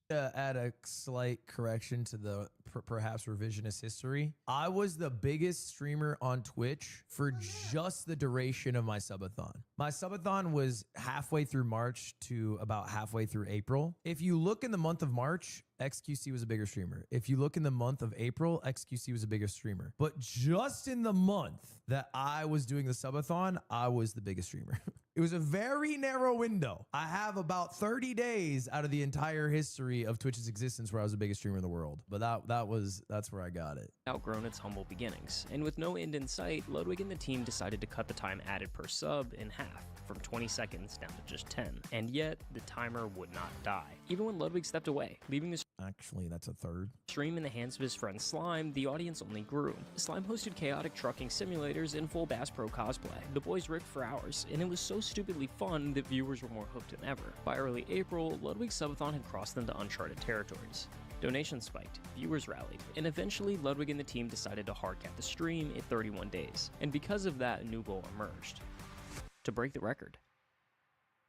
[SPEAKER 12] Add a slight correction to the perhaps revisionist history. I was the biggest streamer on Twitch for just the duration of my subathon. My subathon was halfway through March to about halfway through April. If you look in the month of March, XQC was a bigger streamer. If you look in the month of April, XQC was a bigger streamer. But just in the month that I was doing the subathon, I was the biggest streamer. It was a very narrow window. I have about 30 days out of the entire history of Twitch's existence where I was the biggest streamer in the world. But that's where I got it.
[SPEAKER 13] Outgrown its humble beginnings, and with no end in sight, Ludwig and the team decided to cut the time added per sub in half, from 20 seconds down to just 10. And yet, the timer would not die. Even when Ludwig stepped away, leaving the
[SPEAKER 12] Actually, that's a third.
[SPEAKER 13] stream in the hands of his friend Slime, the audience only grew. Slime hosted chaotic trucking simulators in full Bass Pro cosplay. The boys ripped for hours, and it was so stupidly fun that viewers were more hooked than ever. By early April, Ludwig's subathon had crossed into uncharted territories. Donations spiked, viewers rallied, and eventually Ludwig and the team decided to hard cap the stream at 31 days. And because of that, a new goal emerged: to break the record.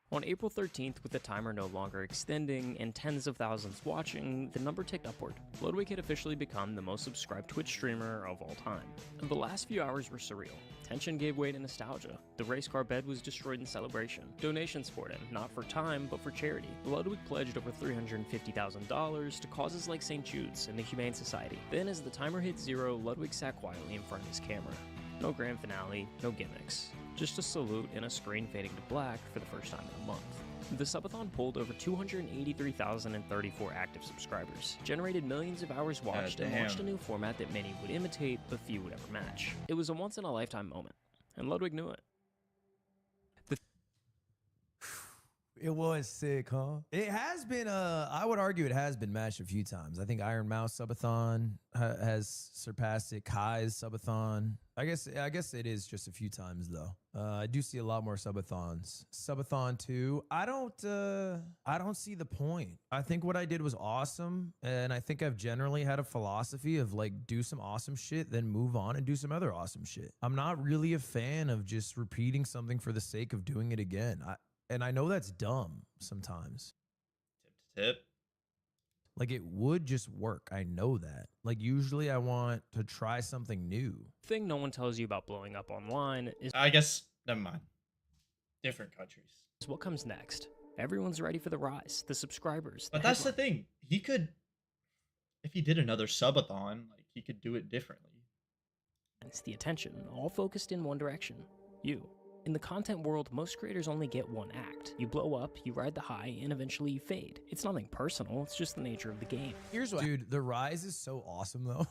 [SPEAKER 13] On April 13th, with the timer no longer extending and tens of thousands watching, the number ticked upward. Ludwig had officially become the most subscribed Twitch streamer of all time. The last few hours were surreal. Tension gave way to nostalgia. The race car bed was destroyed in celebration. Donations poured in, not for time, but for charity. Ludwig pledged over $350,000 to causes like St. Jude's and the Humane Society. Then, as the timer hit 0, Ludwig sat quietly in front of his camera. No grand finale, no gimmicks. Just a salute and a screen fading to black for the first time in a month. The subathon pulled over 283,034 active subscribers, generated millions of hours watched, and launched a new format that many would imitate, but few would ever match. It was a once-in-a-lifetime moment, and Ludwig knew it.
[SPEAKER 12] It was sick, huh? It has been, I would argue it has been matched a few times. I think Iron Mouse Subathon has surpassed it. Kai's Subathon. I guess it is just a few times though. I do see a lot more Subathons. Subathon 2, I don't see the point. I think what I did was awesome, and I think I've generally had a philosophy of like do some awesome shit, then move on and do some other awesome shit. I'm not really a fan of just repeating something for the sake of doing it again. And I know that's dumb sometimes.
[SPEAKER 1] Tip.
[SPEAKER 12] Like it would just work. I know that. Like usually I want to try something new.
[SPEAKER 13] Thing no one tells you about blowing up online is,
[SPEAKER 1] I guess, never mind. Different countries.
[SPEAKER 13] what comes next. Everyone's ready for the rise, the subscribers.
[SPEAKER 1] But that's the thing. He could, if he did another subathon, like he could do it differently.
[SPEAKER 13] It's the attention, all focused in one direction. You. In the content world, most creators only get one act. You blow up, you ride the high, and eventually you fade. It's nothing personal, it's just the nature of the game.
[SPEAKER 12] Here's what, dude, the rise is so awesome though.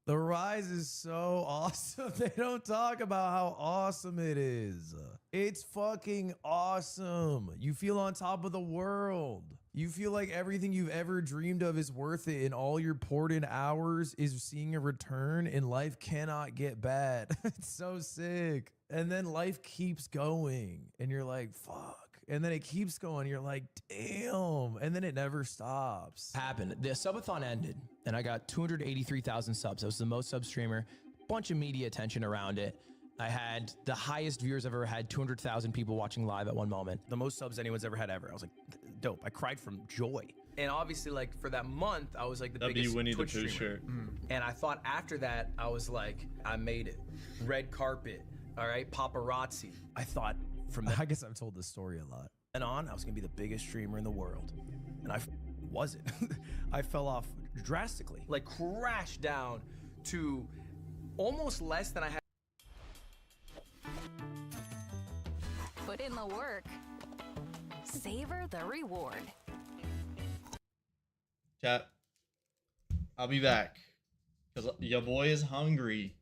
[SPEAKER 12] The rise is so awesome. They don't talk about how awesome it is. It's fucking awesome. You feel on top of the world. You feel like everything you've ever dreamed of is worth it, and all your poured in hours is seeing a return, and life cannot get bad. It's so sick. And then life keeps going, and you're like, fuck. And then it keeps going. You're like, damn. And then it never stops.
[SPEAKER 2] Happened. The subathon ended, and I got 283,000 subs. I was the most sub streamer. Bunch of media attention around it. I had the highest viewers I've ever had, 200,000 people watching live at one moment. The most subs anyone's ever had ever. I was like, dope. I cried from joy. And obviously, like, for that month, I was like the biggest
[SPEAKER 1] Winnie
[SPEAKER 2] Twitch
[SPEAKER 1] the Pooh
[SPEAKER 2] streamer.
[SPEAKER 1] shirt.
[SPEAKER 2] And I thought after that, I was like, I made it. Red carpet, all right, paparazzi. I thought from that
[SPEAKER 12] I guess I've told this story a lot.
[SPEAKER 2] and on, I was gonna be the biggest streamer in the world. And I wasn't. I fell off drastically. Like, crashed down to almost less than I had.
[SPEAKER 16] Put in the work. Savor the reward.
[SPEAKER 1] Chat. I'll be back. Because your boy is hungry.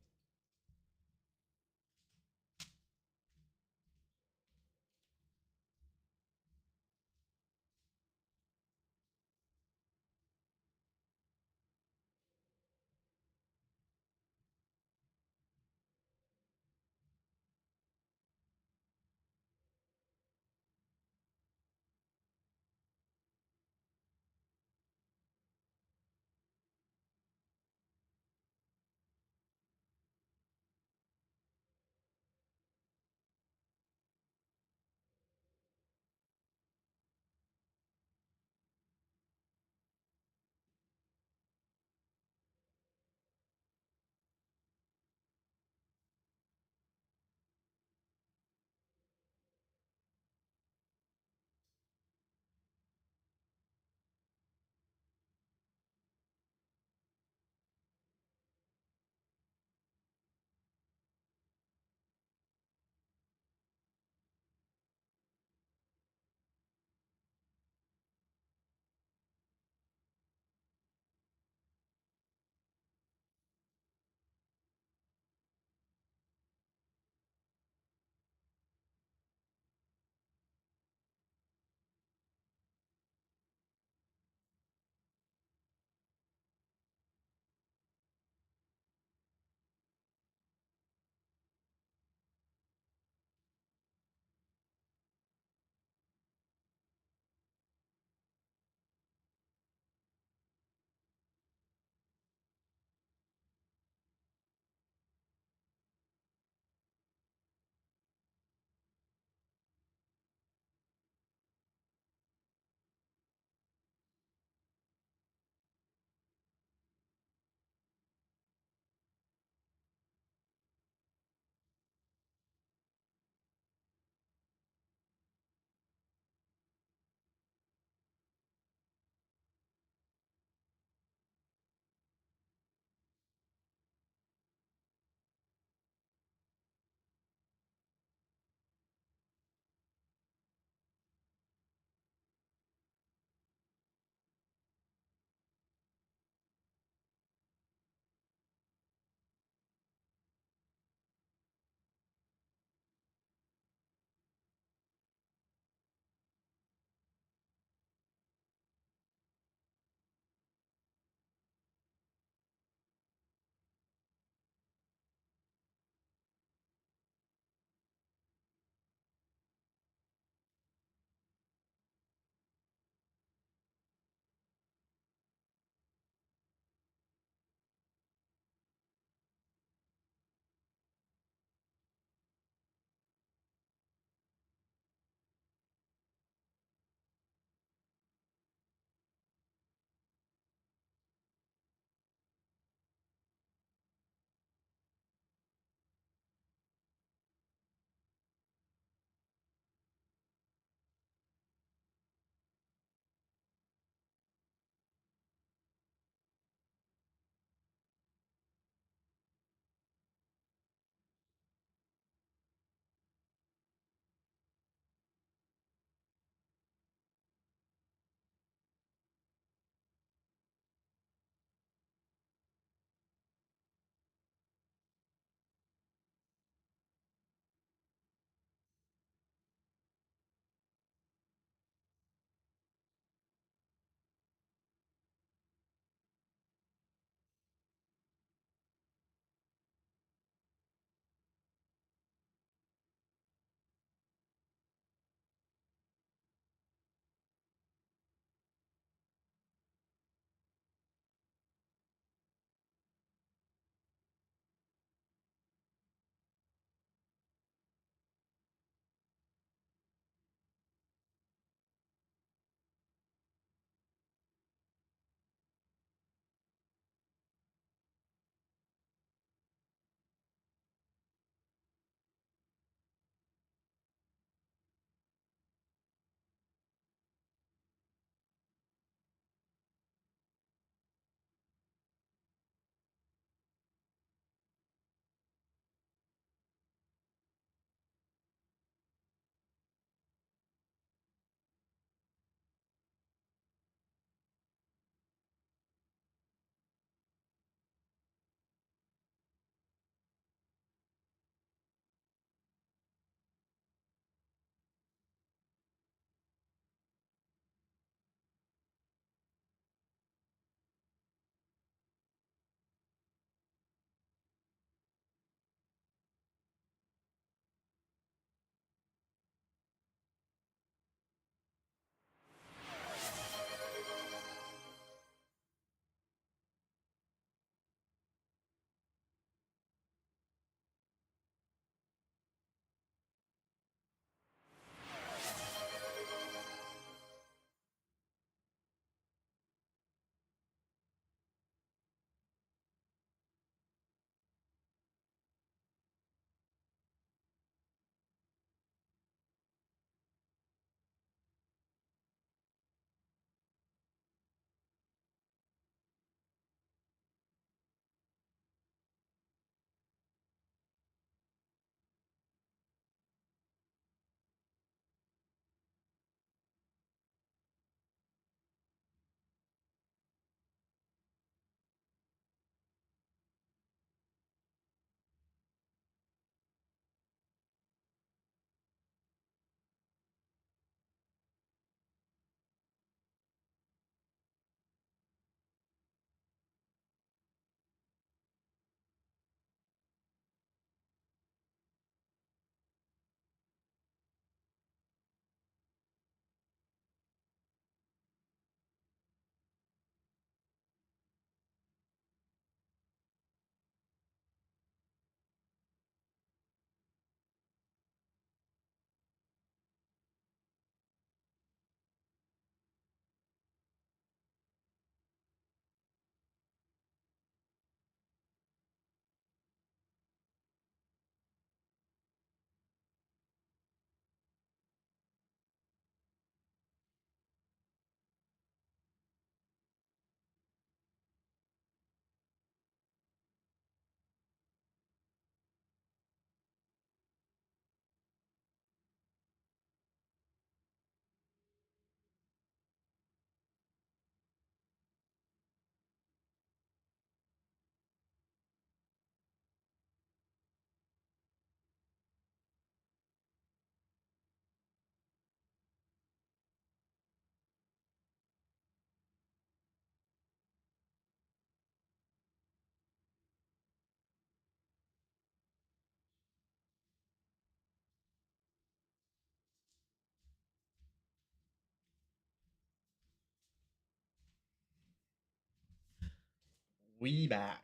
[SPEAKER 1] We back.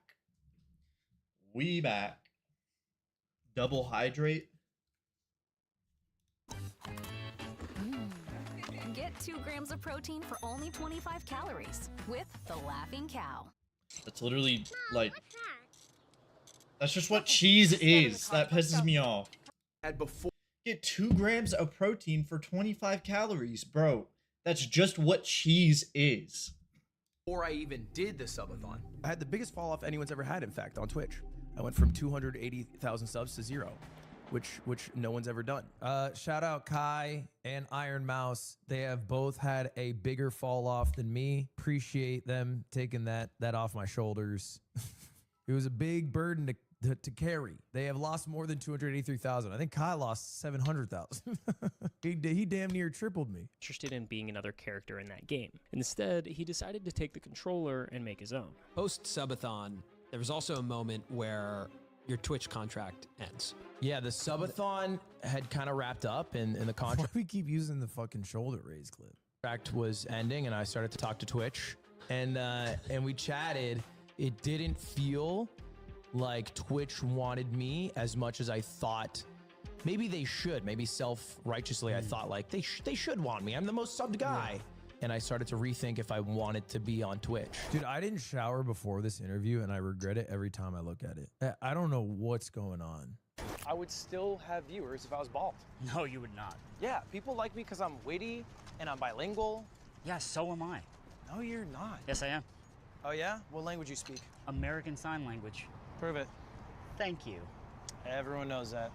[SPEAKER 1] We back. Double hydrate.
[SPEAKER 16] Get 2 grams of protein for only 25 calories with the Laughing Cow.
[SPEAKER 1] That's literally like. That's just what cheese is. That pisses me off. Get 2 grams of protein for 25 calories, bro. That's just what cheese is.
[SPEAKER 2] Before I even did the subathon, I had the biggest fall off anyone's ever had, in fact, on Twitch. I went from 280,000 subs to 0, which no one's ever done.
[SPEAKER 12] Shout out Kai and Iron Mouse. They have both had a bigger fall off than me. Appreciate them taking that off my shoulders. It was a big burden to carry. They have lost more than 283,000. I think Kai lost 700,000. He damn near tripled me.
[SPEAKER 13] Interested in being another character in that game. Instead, he decided to take the controller and make his own.
[SPEAKER 5] Post subathon, there was also a moment where your Twitch contract ends.
[SPEAKER 2] Yeah, the subathon had kind of wrapped up, and the contract.
[SPEAKER 12] Why we keep using the fucking shoulder raise clip?
[SPEAKER 2] Contract was ending, and I started to talk to Twitch, and we chatted. It didn't feel like Twitch wanted me as much as I thought. Maybe they should. Maybe self-righteously, I thought like they should want me. I'm the most subbed guy. Yeah. And I started to rethink if I wanted to be on Twitch.
[SPEAKER 12] Dude, I didn't shower before this interview, and I regret it every time I look at it. I don't know what's going on.
[SPEAKER 18] I would still have viewers if I was bald.
[SPEAKER 8] No, you would not.
[SPEAKER 18] Yeah, people like me because I'm witty and I'm bilingual.
[SPEAKER 8] Yeah, so am I.
[SPEAKER 18] No, you're not.
[SPEAKER 8] Yes, I am.
[SPEAKER 18] Oh, yeah? What language you speak?
[SPEAKER 8] American Sign Language.
[SPEAKER 18] Prove it.
[SPEAKER 8] Thank you.
[SPEAKER 18] Everyone knows that.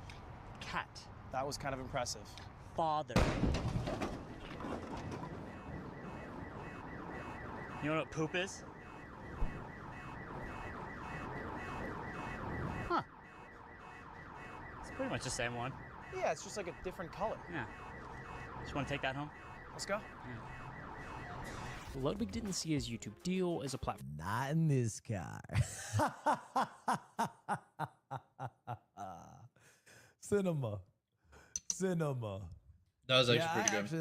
[SPEAKER 8] Cat.
[SPEAKER 18] That was kind of impressive.
[SPEAKER 8] Father. You know what poop is? Huh. It's pretty much the same one.
[SPEAKER 18] Yeah, it's just like a different color.
[SPEAKER 8] Yeah. Just want to take that home?
[SPEAKER 18] Let's go.
[SPEAKER 8] Yeah.
[SPEAKER 13] Ludwig didn't see his YouTube deal as a platform.
[SPEAKER 12] Not in this car. Cinema.
[SPEAKER 1] That was actually pretty good.
[SPEAKER 12] Actually,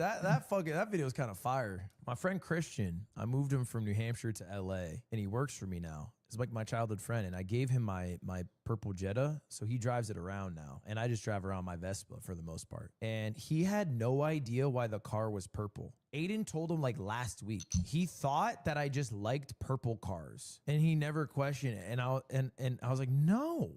[SPEAKER 12] that video was kind of fire. My friend Christian, I moved him from New Hampshire to LA, and he works for me now. He's like my childhood friend, and I gave him my purple Jetta, so he drives it around now, and I just drive around my Vespa for the most part. And he had no idea why the car was purple. Aiden told him like last week. He thought that I just liked purple cars, and he never questioned it. And I was like, no,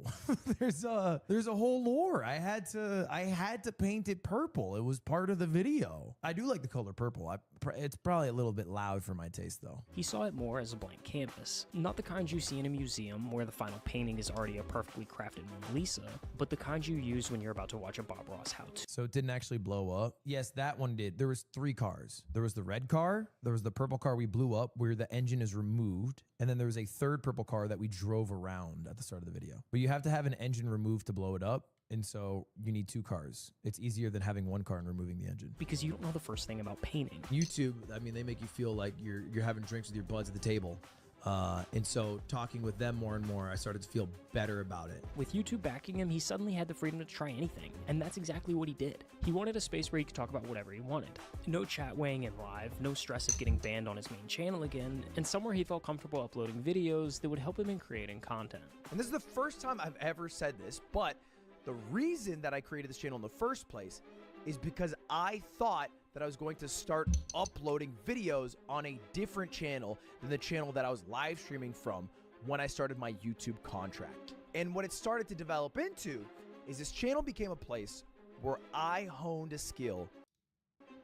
[SPEAKER 12] there's a whole lore. I had to paint it purple. It was part of the video. I do like the color purple. It's probably a little bit loud for my taste though.
[SPEAKER 13] He saw it more as a blank canvas. Not the kind you see in a museum where the final painting is already a perfectly crafted Mona Lisa, but the kind you use when you're about to watch a Bob Ross how-to.
[SPEAKER 12] So it didn't actually blow up? Yes, that one did. There was 3 cars. There was the red car, there was the purple car we blew up where the engine is removed, and then there was a 3rd purple car that we drove around at the start of the video. But you have to have an engine removed to blow it up, and so you need 2 cars. It's easier than having 1 car and removing the engine.
[SPEAKER 13] Because you don't know the first thing about painting.
[SPEAKER 12] YouTube, I mean, they make you feel like you're having drinks with your buds at the table. And so talking with them more and more, I started to feel better about it.
[SPEAKER 13] With YouTube backing him, he suddenly had the freedom to try anything, and that's exactly what he did. He wanted a space where he could talk about whatever he wanted. No chat weighing in live, no stress of getting banned on his main channel again, and somewhere he felt comfortable uploading videos that would help him in creating content.
[SPEAKER 18] And this is the first time I've ever said this, but the reason that I created this channel in the first place is because I thought that I was going to start uploading videos on a different channel than the channel that I was live streaming from when I started my YouTube contract. And what it started to develop into is this channel became a place where I honed a skill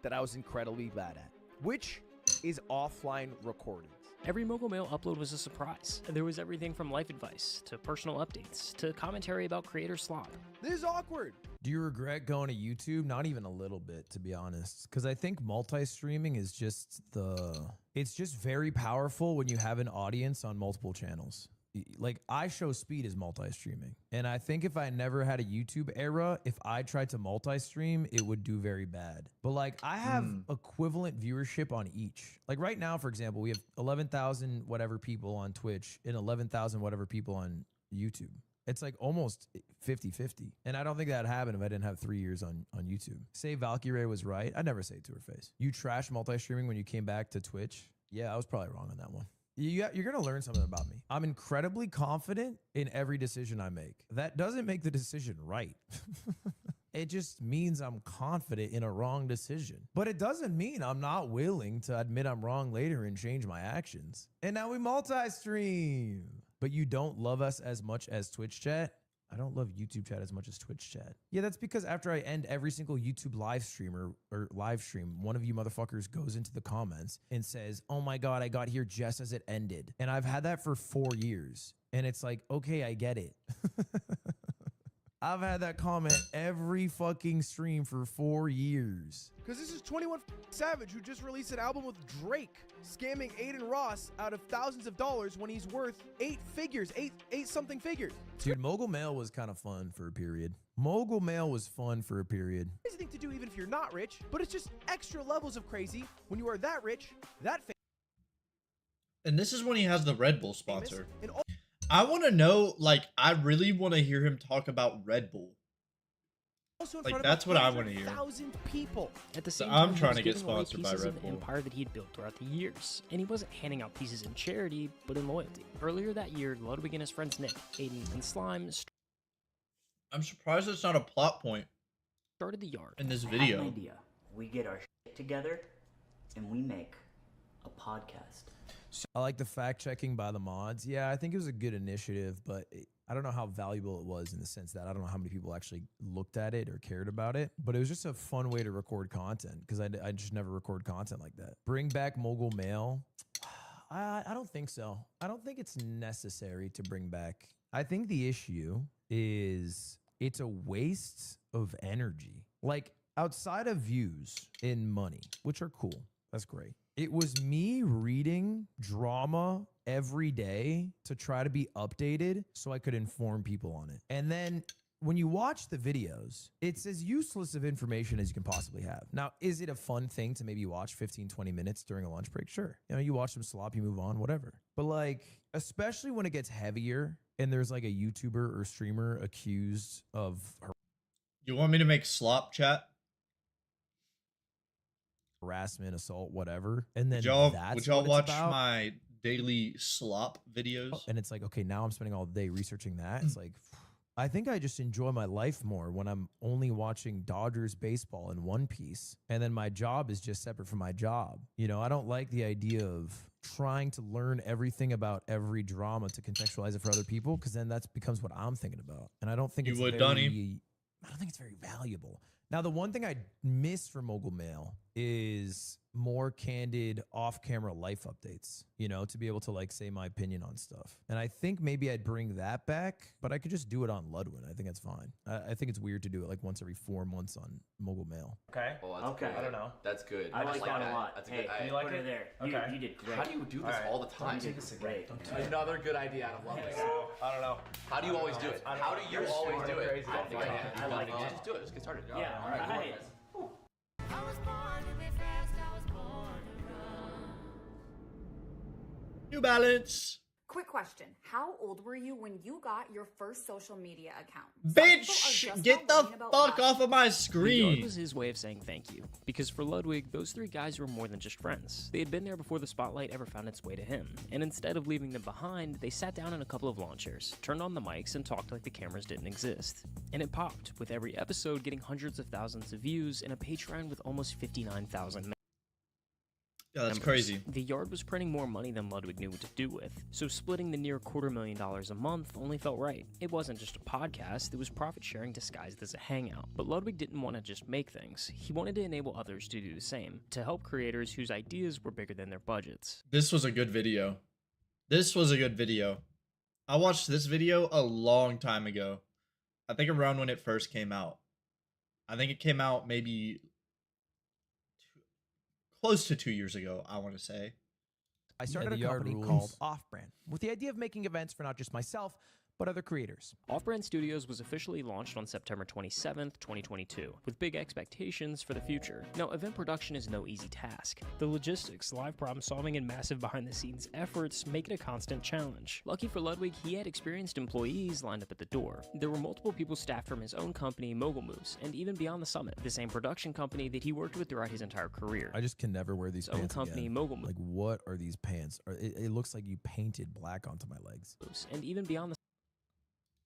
[SPEAKER 18] that I was incredibly bad at, which is offline recordings.
[SPEAKER 13] Every Mogul Mail upload was a surprise. There was everything from life advice, to personal updates, to commentary about creator slop.
[SPEAKER 18] This is awkward.
[SPEAKER 12] Do you regret going to YouTube? Not even a little bit, to be honest. Because I think multi-streaming is just it's just very powerful when you have an audience on multiple channels. Like, I show Speed as multi-streaming. And I think if I never had a YouTube era, if I tried to multi-stream, it would do very bad. But like, I have equivalent viewership on each. Like right now, for example, we have 11,000 whatever people on Twitch and 11,000 whatever people on YouTube. It's like almost 50-50. And I don't think that'd happen if I didn't have 3 years on YouTube. Say Valkyrie was right. I'd never say it to her face. You trashed multi-streaming when you came back to Twitch. Yeah, I was probably wrong on that one. You're going to learn something about me. I'm incredibly confident in every decision I make. That doesn't make the decision right. It just means I'm confident in a wrong decision. But it doesn't mean I'm not willing to admit I'm wrong later and change my actions. And now we multi-stream. But you don't love us as much as Twitch chat? I don't love YouTube chat as much as Twitch chat. Yeah, that's because after I end every single YouTube live stream or live stream, one of you motherfuckers goes into the comments and says, oh my God, I got here just as it ended. And I've had that for 4 years. And it's like, okay, I get it. I've had that comment every fucking stream for 4 years.
[SPEAKER 18] Because this is 21 Savage, who just released an album with Drake, scamming Aiden Ross out of thousands of dollars when he's worth eight something figures.
[SPEAKER 12] Dude, Mogul Mail was kind of fun for a period. Mogul Mail was fun for a period.
[SPEAKER 18] Crazy thing to do even if you're not rich, but it's just extra levels of crazy when you are that rich, that famous.
[SPEAKER 1] And this is when he has the Red Bull sponsor. I want to know, like, I really want to hear him talk about Red Bull. Like, that's what I want to hear.
[SPEAKER 18] People.
[SPEAKER 13] At the same
[SPEAKER 1] So
[SPEAKER 13] time,
[SPEAKER 1] I'm
[SPEAKER 13] he
[SPEAKER 1] trying
[SPEAKER 13] was
[SPEAKER 1] to get
[SPEAKER 13] giving away
[SPEAKER 1] sponsored by
[SPEAKER 13] pieces
[SPEAKER 1] Red
[SPEAKER 13] of
[SPEAKER 1] Bull.
[SPEAKER 13] the empire that he'd built throughout the years, and he wasn't handing out pieces in charity, but in loyalty. Earlier that year, Ludwig and his friends Nick, Aiden, and Slime
[SPEAKER 1] I'm surprised it's not a plot point
[SPEAKER 13] started the yard.
[SPEAKER 1] in this
[SPEAKER 9] I have an
[SPEAKER 1] video.
[SPEAKER 9] idea. We get our shit together, and we make a podcast.
[SPEAKER 12] I like the fact checking by the mods. Yeah, I think it was a good initiative, but I don't know how valuable it was in the sense that I don't know how many people actually looked at it or cared about it, but it was just a fun way to record content because I just never record content like that. Bring back Mogul Mail. I don't think so. I don't think it's necessary to bring back. I think the issue is it's a waste of energy. Like outside of views and money, which are cool. That's great. It was me reading drama every day to try to be updated so I could inform people on it. And then when you watch the videos, it's as useless of information as you can possibly have. Now, is it a fun thing to maybe watch 15, 20 minutes during a lunch break? Sure. You know, you watch some slop, you move on, whatever. But like, especially when it gets heavier and there's like a YouTuber or streamer accused of
[SPEAKER 1] You want me to make slop chat?
[SPEAKER 12] harassment, assault, whatever. And then
[SPEAKER 1] Would y'all watch my daily slop videos?
[SPEAKER 12] And it's like, okay, now I'm spending all day researching that. It's like, I think I just enjoy my life more when I'm only watching Dodgers baseball in one piece. And then my job is just separate from my job. You know, I don't like the idea of trying to learn everything about every drama to contextualize it for other people, because then that becomes what I'm thinking about. And I don't think it's very valuable. Now, the one thing I miss from Mogul Mail is more candid off-camera life updates, you know, to be able to like say my opinion on stuff. And I think maybe I'd bring that back, but I could just do it on Ludwig. I think that's fine. I think it's weird to do it like once every 4 months on Mogul Mail.
[SPEAKER 10] Okay.
[SPEAKER 9] Well, that's good.
[SPEAKER 10] I don't know.
[SPEAKER 9] That's good.
[SPEAKER 10] I like that
[SPEAKER 9] a
[SPEAKER 10] lot.
[SPEAKER 9] That's a
[SPEAKER 10] Hey,
[SPEAKER 9] good.
[SPEAKER 10] you like
[SPEAKER 9] put
[SPEAKER 10] it?
[SPEAKER 9] there.
[SPEAKER 10] Okay.
[SPEAKER 9] You did great.
[SPEAKER 11] How do you do this all the time?
[SPEAKER 9] You did great.
[SPEAKER 11] Another good idea out of Ludwig.
[SPEAKER 10] I don't know.
[SPEAKER 11] How do you always do it? How do you always do it?
[SPEAKER 9] I like it.
[SPEAKER 11] Just do it. Let's get started.
[SPEAKER 9] Yeah. All right.
[SPEAKER 1] New Balance.
[SPEAKER 23] Quick question. How old were you when you got your first social media account?
[SPEAKER 1] Bitch, get the fuck off of my
[SPEAKER 13] The yard
[SPEAKER 1] screen.
[SPEAKER 13] was his way of saying thank you, because for Ludwig, those three guys were more than just friends. They had been there before the spotlight ever found its way to him, and instead of leaving them behind, they sat down in a couple of lawn chairs, turned on the mics, and talked like the cameras didn't exist. And it popped, with every episode getting hundreds of thousands of views and a Patreon with almost 59,000
[SPEAKER 1] Yeah, that's
[SPEAKER 13] members.
[SPEAKER 1] crazy.
[SPEAKER 13] The yard was printing more money than Ludwig knew what to do with, so splitting the near $250,000 a month only felt right. It wasn't just a podcast, it was profit sharing disguised as a hangout. But Ludwig didn't want to just make things, he wanted to enable others to do the same, to help creators whose ideas were bigger than their budgets.
[SPEAKER 1] This was a good video. This was a good video. I watched this video a long time ago. I think around when it first came out. I think it came out maybe close to 2 years ago, I want to say.
[SPEAKER 18] I started a company called Off Brand with the idea of making events for not just myself,
[SPEAKER 2] but other creators.
[SPEAKER 13] Off-Brand Studios was officially launched on September 27th, 2022, with big expectations for the future. Now, event production is no easy task. The logistics, live problem solving, and massive behind-the-scenes efforts make it a constant challenge. Lucky for Ludwig, he had experienced employees lined up at the door. There were multiple people staffed from his own company, Mogul Moves, and even Beyond the Summit, the same production company that he worked with throughout his entire career.
[SPEAKER 12] I just can never wear these pants
[SPEAKER 13] company,
[SPEAKER 12] again.
[SPEAKER 13] Mogul Moves.
[SPEAKER 12] Like, what are these pants? It looks like you painted black onto my legs.
[SPEAKER 13] And even Beyond the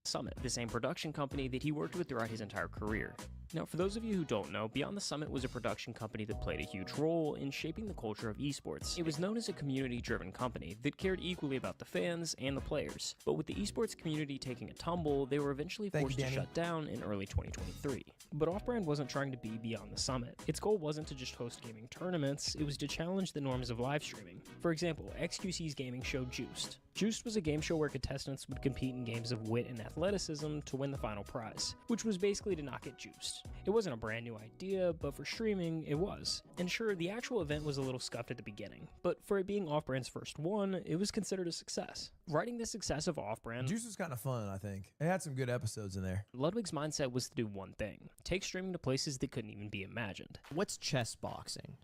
[SPEAKER 13] Summit, the same production company that he worked with throughout his entire career. Now, for those of you who don't know, Beyond the Summit was a production company that played a huge role in shaping the culture of esports. It was known as a community-driven company that cared equally about the fans and the players. But with the esports community taking a tumble, they were eventually forced to shut down in early 2023. But Off-Brand wasn't trying to be Beyond the Summit. Its goal wasn't to just host gaming tournaments, it was to challenge the norms of live streaming. For example, XQC's gaming show Juiced. Juiced was a game show where contestants would compete in games of wit and athleticism to win the final prize, which was basically to not get juiced. It wasn't a brand new idea, but for streaming, it was. And sure, the actual event was a little scuffed at the beginning, but for it being Off-Brand's first one, it was considered a success. Riding the success of Off-Brand,
[SPEAKER 12] Juice was kind of fun, I think. It had some good episodes in there.
[SPEAKER 13] Ludwig's mindset was to do one thing: take streaming to places that couldn't even be imagined.
[SPEAKER 7] What's chess boxing?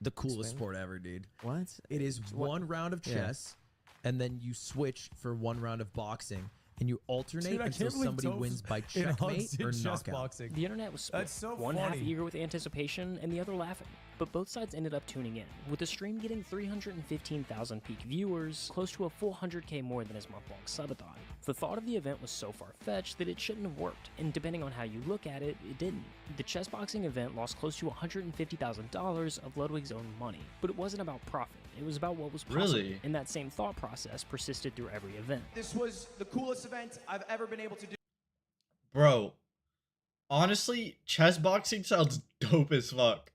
[SPEAKER 12] The coolest sport ever, dude.
[SPEAKER 7] What?
[SPEAKER 12] It is one round of chess, and then you switch for one round of boxing, and you alternate
[SPEAKER 2] Dude,
[SPEAKER 12] until somebody wins by checkmate or knockout.
[SPEAKER 2] Boxing.
[SPEAKER 13] The internet was split.
[SPEAKER 2] That's so
[SPEAKER 13] one
[SPEAKER 2] funny.
[SPEAKER 13] half eager with anticipation and the other laughing. But both sides ended up tuning in, with the stream getting 315,000 peak viewers, close to a full 100K more than his month-long subathon. The thought of the event was so far-fetched that it shouldn't have worked, and depending on how you look at it, it didn't. The chess boxing event lost close to $150,000 of Ludwig's own money, but it wasn't about profit. It was about what was possible.
[SPEAKER 1] Really?
[SPEAKER 13] And that same thought process persisted through every event.
[SPEAKER 18] This was the coolest event I've ever been able to do.
[SPEAKER 1] Bro, honestly, chess boxing sounds dope as fuck.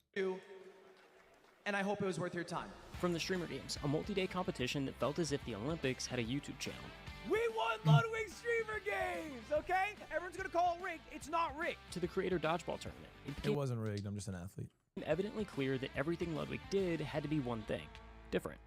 [SPEAKER 18] And I hope it was worth your time.
[SPEAKER 13] From the Streamer Games, a multi-day competition that felt as if the Olympics had a YouTube channel.
[SPEAKER 22] We won Ludwig Streamer Games, okay? Everyone's gonna call it rigged. It's not rigged.
[SPEAKER 13] To the Creator Dodgeball Tournament. It became
[SPEAKER 12] wasn't rigged, I'm just an athlete.
[SPEAKER 13] evidently clear that everything Ludwig did had to be one thing: different.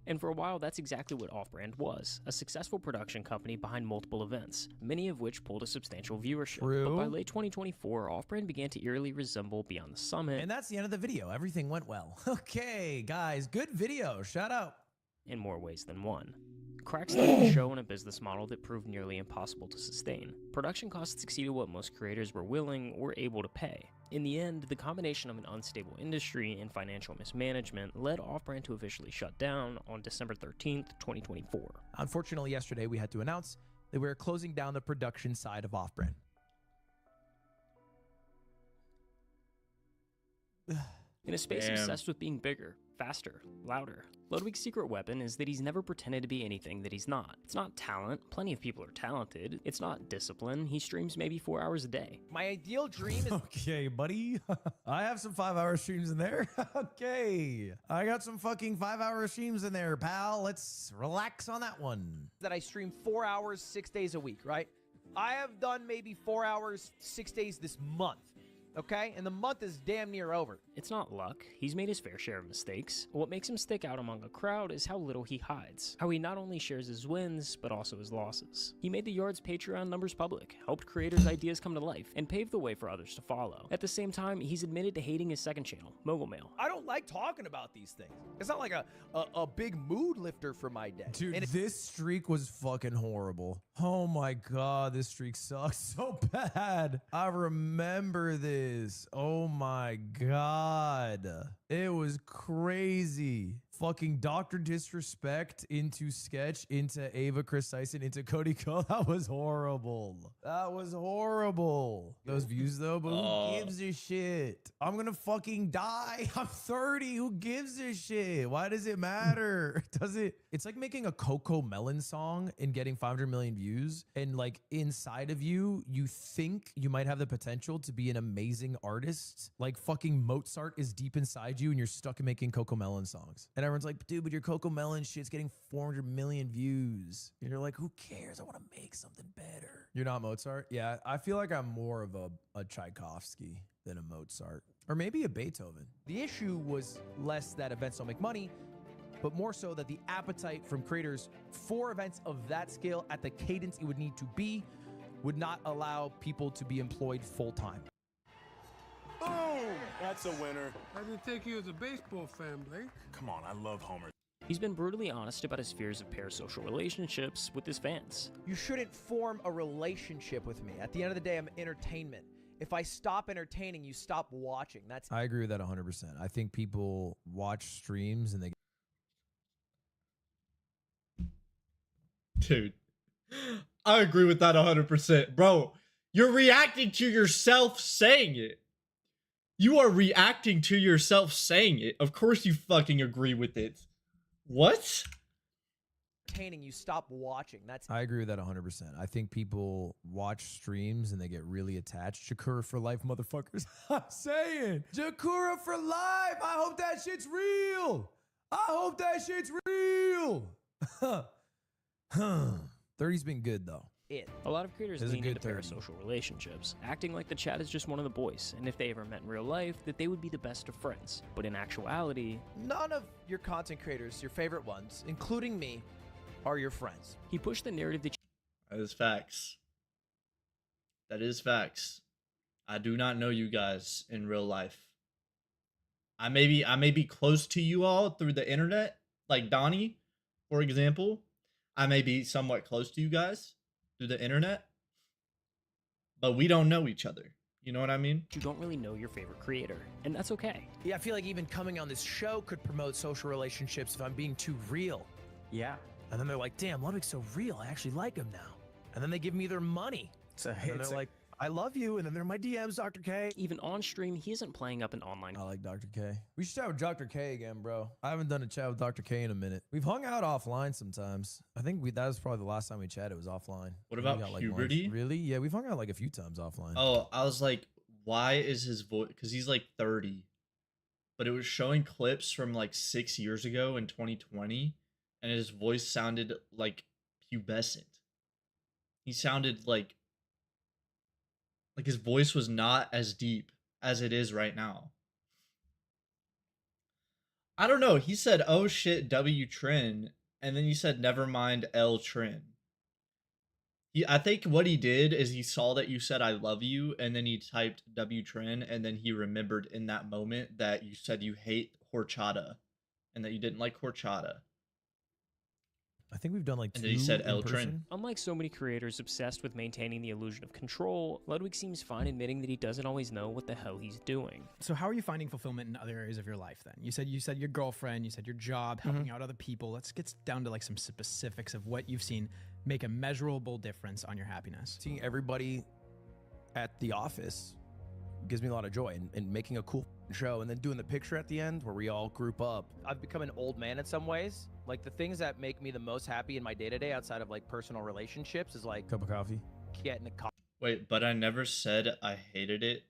[SPEAKER 13] And for a while, that's exactly what Off-Brand was, a successful production company behind multiple events, many of which pulled a substantial viewership. But by late 2024, Off-Brand began to eerily resemble Beyond the Summit.
[SPEAKER 12] And that's the end of the video. Everything went well. Okay, guys, good video. Shout out.
[SPEAKER 13] In more ways than one. Cracks started to show in a business model that proved nearly impossible to sustain. Production costs exceeded what most creators were willing or able to pay. In the end, the combination of an unstable industry and financial mismanagement led Off-Brand to officially shut down on December 13th, 2024.
[SPEAKER 2] Unfortunately, yesterday we had to announce that we are closing down the production side of Off-Brand.
[SPEAKER 13] In a space obsessed with being bigger, faster, louder, Ludwig's secret weapon is that he's never pretended to be anything that he's not. It's not talent. Plenty of people are talented. It's not discipline. He streams maybe 4 hours a day.
[SPEAKER 18] My ideal dream is...
[SPEAKER 12] Okay, buddy. I have some 5-hour streams in there. Okay. I got some fucking 5-hour streams in there, pal. Let's relax on that one.
[SPEAKER 18] that I stream 4 hours, 6 days a week, right? I have done maybe 4 hours, 6 days this month. Okay? And the month is damn near over.
[SPEAKER 13] It's not luck. He's made his fair share of mistakes. What makes him stick out among a crowd is how little he hides. How he not only shares his wins, but also his losses. He made the Yard's Patreon numbers public, helped creators' ideas come to life, and paved the way for others to follow. At the same time, he's admitted to hating his second channel, Mogul Mail.
[SPEAKER 18] I don't like talking about these things. It's not like a big mood lifter for my day.
[SPEAKER 12] Dude, this streak was fucking horrible. Oh my god, this streak sucks so bad. I remember this. Oh my god. It was crazy. Fucking Dr. Disrespect into Sketch, into Ava Chris Tyson, into Cody Cole. That was horrible. That was horrible. Those views though, but who gives a shit? I'm gonna fucking die. I'm 30. Who gives a shit? Why does it matter? Does it? It's like making a Coco Melon song and getting 500 million views. And like inside of you, you think you might have the potential to be an amazing artist. Like fucking Mozart is deep inside you and you're stuck in making Coco Melon songs. And everyone's like, dude, but your Coco Melon shit's getting 400 million views. And you're like, who cares? I want to make something better. You're not Mozart? Yeah, I feel like I'm more of a Tchaikovsky than a Mozart. Or maybe a Beethoven.
[SPEAKER 18] The issue was less that events don't make money
[SPEAKER 12] but more so that the appetite from creators for events of that scale at the cadence it would need to be would not allow people to be employed full-time.
[SPEAKER 11] Boom! That's a winner.
[SPEAKER 17] I didn't think he was a baseball fan, Blake.
[SPEAKER 11] Come on, I love Homer.
[SPEAKER 13] He's been brutally honest about his fears of parasocial relationships with his fans.
[SPEAKER 18] You shouldn't form a relationship with me. At the end of the day, I'm entertainment. If I stop entertaining, you stop watching. That's
[SPEAKER 12] I agree with that 100%. I think people watch streams and they
[SPEAKER 1] Dude, I agree with that 100%. Bro, you're reacting to yourself saying it. You are reacting to yourself saying it. Of course you fucking agree with it. What?
[SPEAKER 18] entertaining, you stop watching. That's
[SPEAKER 12] I agree with that 100%. I think people watch streams and they get really attached. Jakura for life, motherfuckers. I'm saying Jakura for life. I hope that shit's real. I hope that shit's real. 30's been good though.
[SPEAKER 13] A lot of creators
[SPEAKER 12] This is a
[SPEAKER 13] lean
[SPEAKER 12] good
[SPEAKER 13] into
[SPEAKER 12] 30.
[SPEAKER 13] parasocial relationships, acting like the chat is just one of the boys, and if they ever met in real life, that they would be the best of friends. But in actuality,
[SPEAKER 18] none of your content creators, your favorite ones, including me, are your friends.
[SPEAKER 13] He pushed the narrative that
[SPEAKER 1] That is facts. That is facts. I do not know you guys in real life. I may be close to you all through the internet, like Donnie, for example. I may be somewhat close to you guys through the internet, but we don't know each other. You know what I mean?
[SPEAKER 13] you don't really know your favorite creator, and that's okay.
[SPEAKER 2] Yeah, I feel like even coming on this show could promote social relationships if I'm being too real.
[SPEAKER 7] Yeah.
[SPEAKER 2] And then they're like, damn, Ludwig's so real. I actually like him now. And then they give me their money.
[SPEAKER 7] So
[SPEAKER 2] and they're like, I love you. And then they're in my DMs, Dr. K.
[SPEAKER 13] Even on stream, he isn't playing up an online.
[SPEAKER 12] I like Dr. K. We should chat with Dr. K again, bro. I haven't done a chat with Dr. K in a minute. We've hung out offline sometimes. I think that was probably the last time we chatted was offline.
[SPEAKER 1] What
[SPEAKER 12] We
[SPEAKER 1] about
[SPEAKER 12] got, like,
[SPEAKER 1] puberty?
[SPEAKER 12] lunch. Really? Yeah, we've hung out like a few times offline.
[SPEAKER 1] Oh, I was like, why is his voice? Because he's like 30, but it was showing clips from like 6 years ago in 2020, and his voice sounded like pubescent. He sounded like his voice was not as deep as it is right now. I don't know. He said, "Oh shit, W Trin," and then he said, "Never mind, L Trin." I think what he did is he saw that you said "I love you," and then he typed W Trin, and then he remembered in that moment that you said you hate horchata, and that you didn't like horchata.
[SPEAKER 12] I think we've done like
[SPEAKER 1] And
[SPEAKER 12] two
[SPEAKER 1] then he said
[SPEAKER 12] in
[SPEAKER 1] L
[SPEAKER 12] person.
[SPEAKER 1] Trin.
[SPEAKER 13] Unlike so many creators obsessed with maintaining the illusion of control, Ludwig seems fine admitting that he doesn't always know what the hell he's doing.
[SPEAKER 10] So how are you finding fulfillment in other areas of your life then? You said your girlfriend, you said your job, helping out other people. Let's get down to like some specifics of what you've seen make a measurable difference on your happiness.
[SPEAKER 2] Seeing everybody at the office gives me a lot of joy, and making a cool show and then doing the picture at the end where we all group up.
[SPEAKER 18] I've become an old man in some ways. Like the things that make me the most happy in my day-to-day outside of like personal relationships is like
[SPEAKER 12] cup of coffee,
[SPEAKER 18] getting a coffee.
[SPEAKER 1] Wait, but I never said I hated it.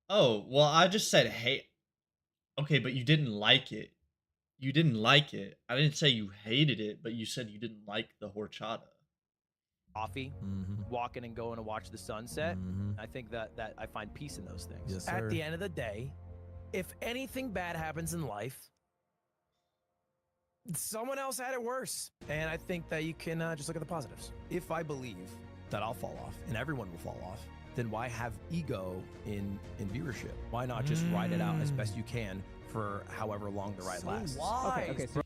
[SPEAKER 1] Oh, well, I just said hate. Okay, but you didn't like it. You didn't like it. I didn't say you hated it, but you said you didn't like the horchata.
[SPEAKER 18] Coffee, walking and going to watch the sunset. I think that I find peace in those things.
[SPEAKER 12] Yes,
[SPEAKER 2] At
[SPEAKER 12] sir.
[SPEAKER 2] the end of the day, if anything bad happens in life, someone else had it worse. And I think that you can just look at the positives. If I believe that I'll fall off and everyone will fall off, then why have ego in viewership? Why not just ride it out as best you can for however long the ride lasts?
[SPEAKER 7] Okay, so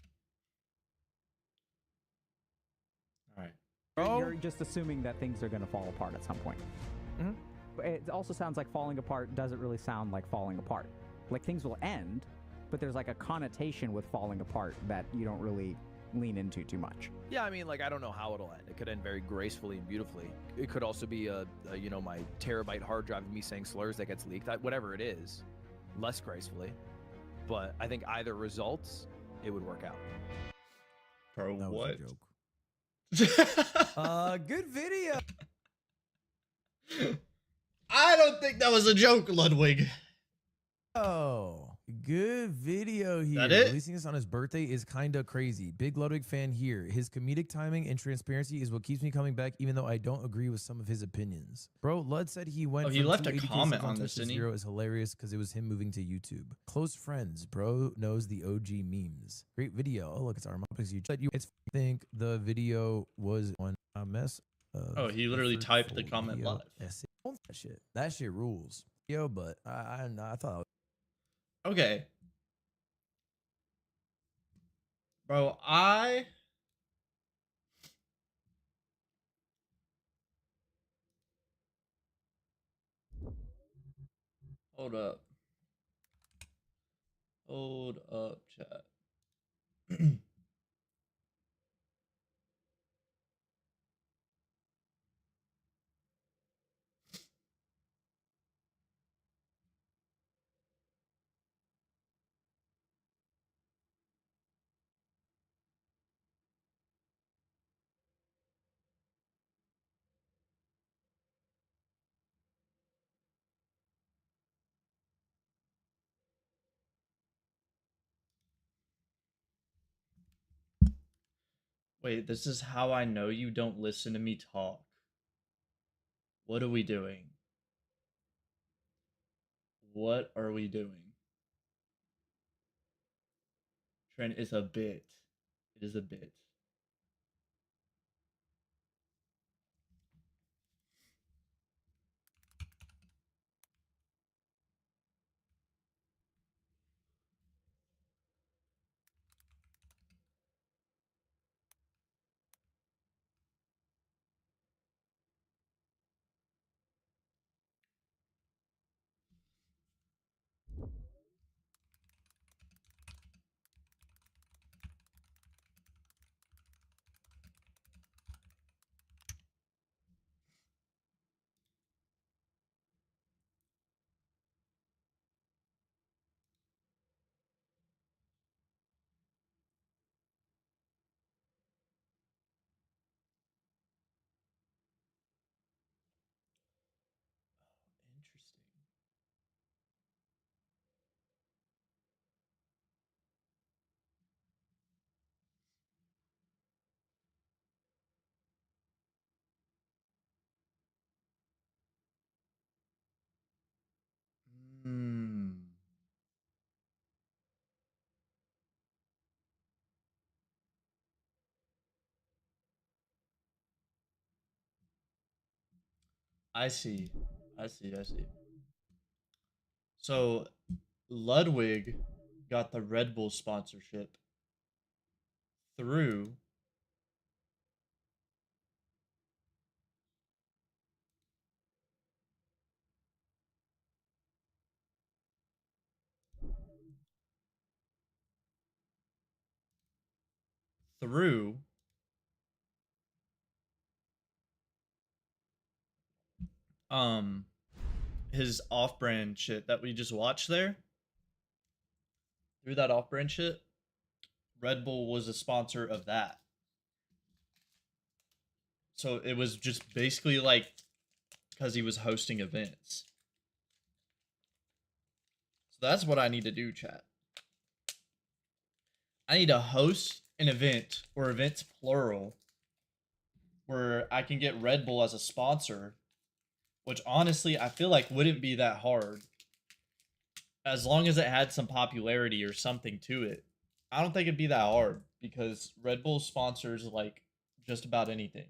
[SPEAKER 7] you're just assuming that things are going to fall apart at some point. But it also sounds like falling apart doesn't really sound like falling apart. Like things will end, but there's like a connotation with falling apart that you don't really lean into too much.
[SPEAKER 18] Yeah, I mean, like, I don't know how it'll end. It could end very gracefully and beautifully. It could also be you know, my terabyte hard drive of me saying slurs that gets leaked. Whatever it is, less gracefully. But I think either results, it would work out.
[SPEAKER 1] Bro,
[SPEAKER 12] That was
[SPEAKER 1] what?
[SPEAKER 12] a joke. Good video.
[SPEAKER 1] I don't think that was a joke, Ludwig.
[SPEAKER 12] Oh, Good video here.
[SPEAKER 1] That it?
[SPEAKER 12] Releasing this on his birthday is kind of crazy. Big Ludwig fan here. His comedic timing and transparency is what keeps me coming back, even though I don't agree with some of his opinions. Bro, Lud said he went
[SPEAKER 1] he
[SPEAKER 12] from
[SPEAKER 1] left a
[SPEAKER 12] 280K
[SPEAKER 1] comment
[SPEAKER 12] subs
[SPEAKER 1] on
[SPEAKER 12] Twitch
[SPEAKER 1] this,
[SPEAKER 12] to
[SPEAKER 1] didn't he?
[SPEAKER 12] 0 is hilarious because it was him moving to YouTube. Close friends. Bro knows the OG memes. Great video. Oh, look, it's our Muppets YouTube. It's think the video was one mess.
[SPEAKER 1] Oh, he literally typed the comment live.
[SPEAKER 12] That shit. That shit rules. Yo, but I thought.
[SPEAKER 1] Okay. Bro, Hold up. Hold up, chat. Wait, this is how I know you don't listen to me talk. What are we doing? What are we doing? Trent is a bit. It is a bit. Interesting. Hmm. I see. I see. I see. So Ludwig got the Red Bull sponsorship through through um his off-brand shit that we just watched there. Through that off-brand shit, Red Bull was a sponsor of that. So it was just basically like because he was hosting events. So that's what I need to do, chat. I need to host an event or events plural where I can get Red Bull as a sponsor, which honestly I feel like wouldn't be that hard as long as it had some popularity or something to it. I don't think it'd be that hard because Red Bull sponsors like just about anything.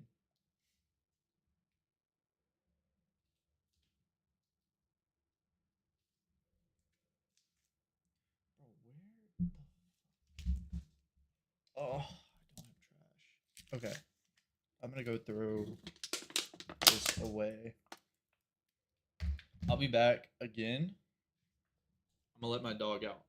[SPEAKER 1] Oh, I don't have trash. Okay. I'm gonna go throw this away. I'll be back again. I'm gonna let my dog out.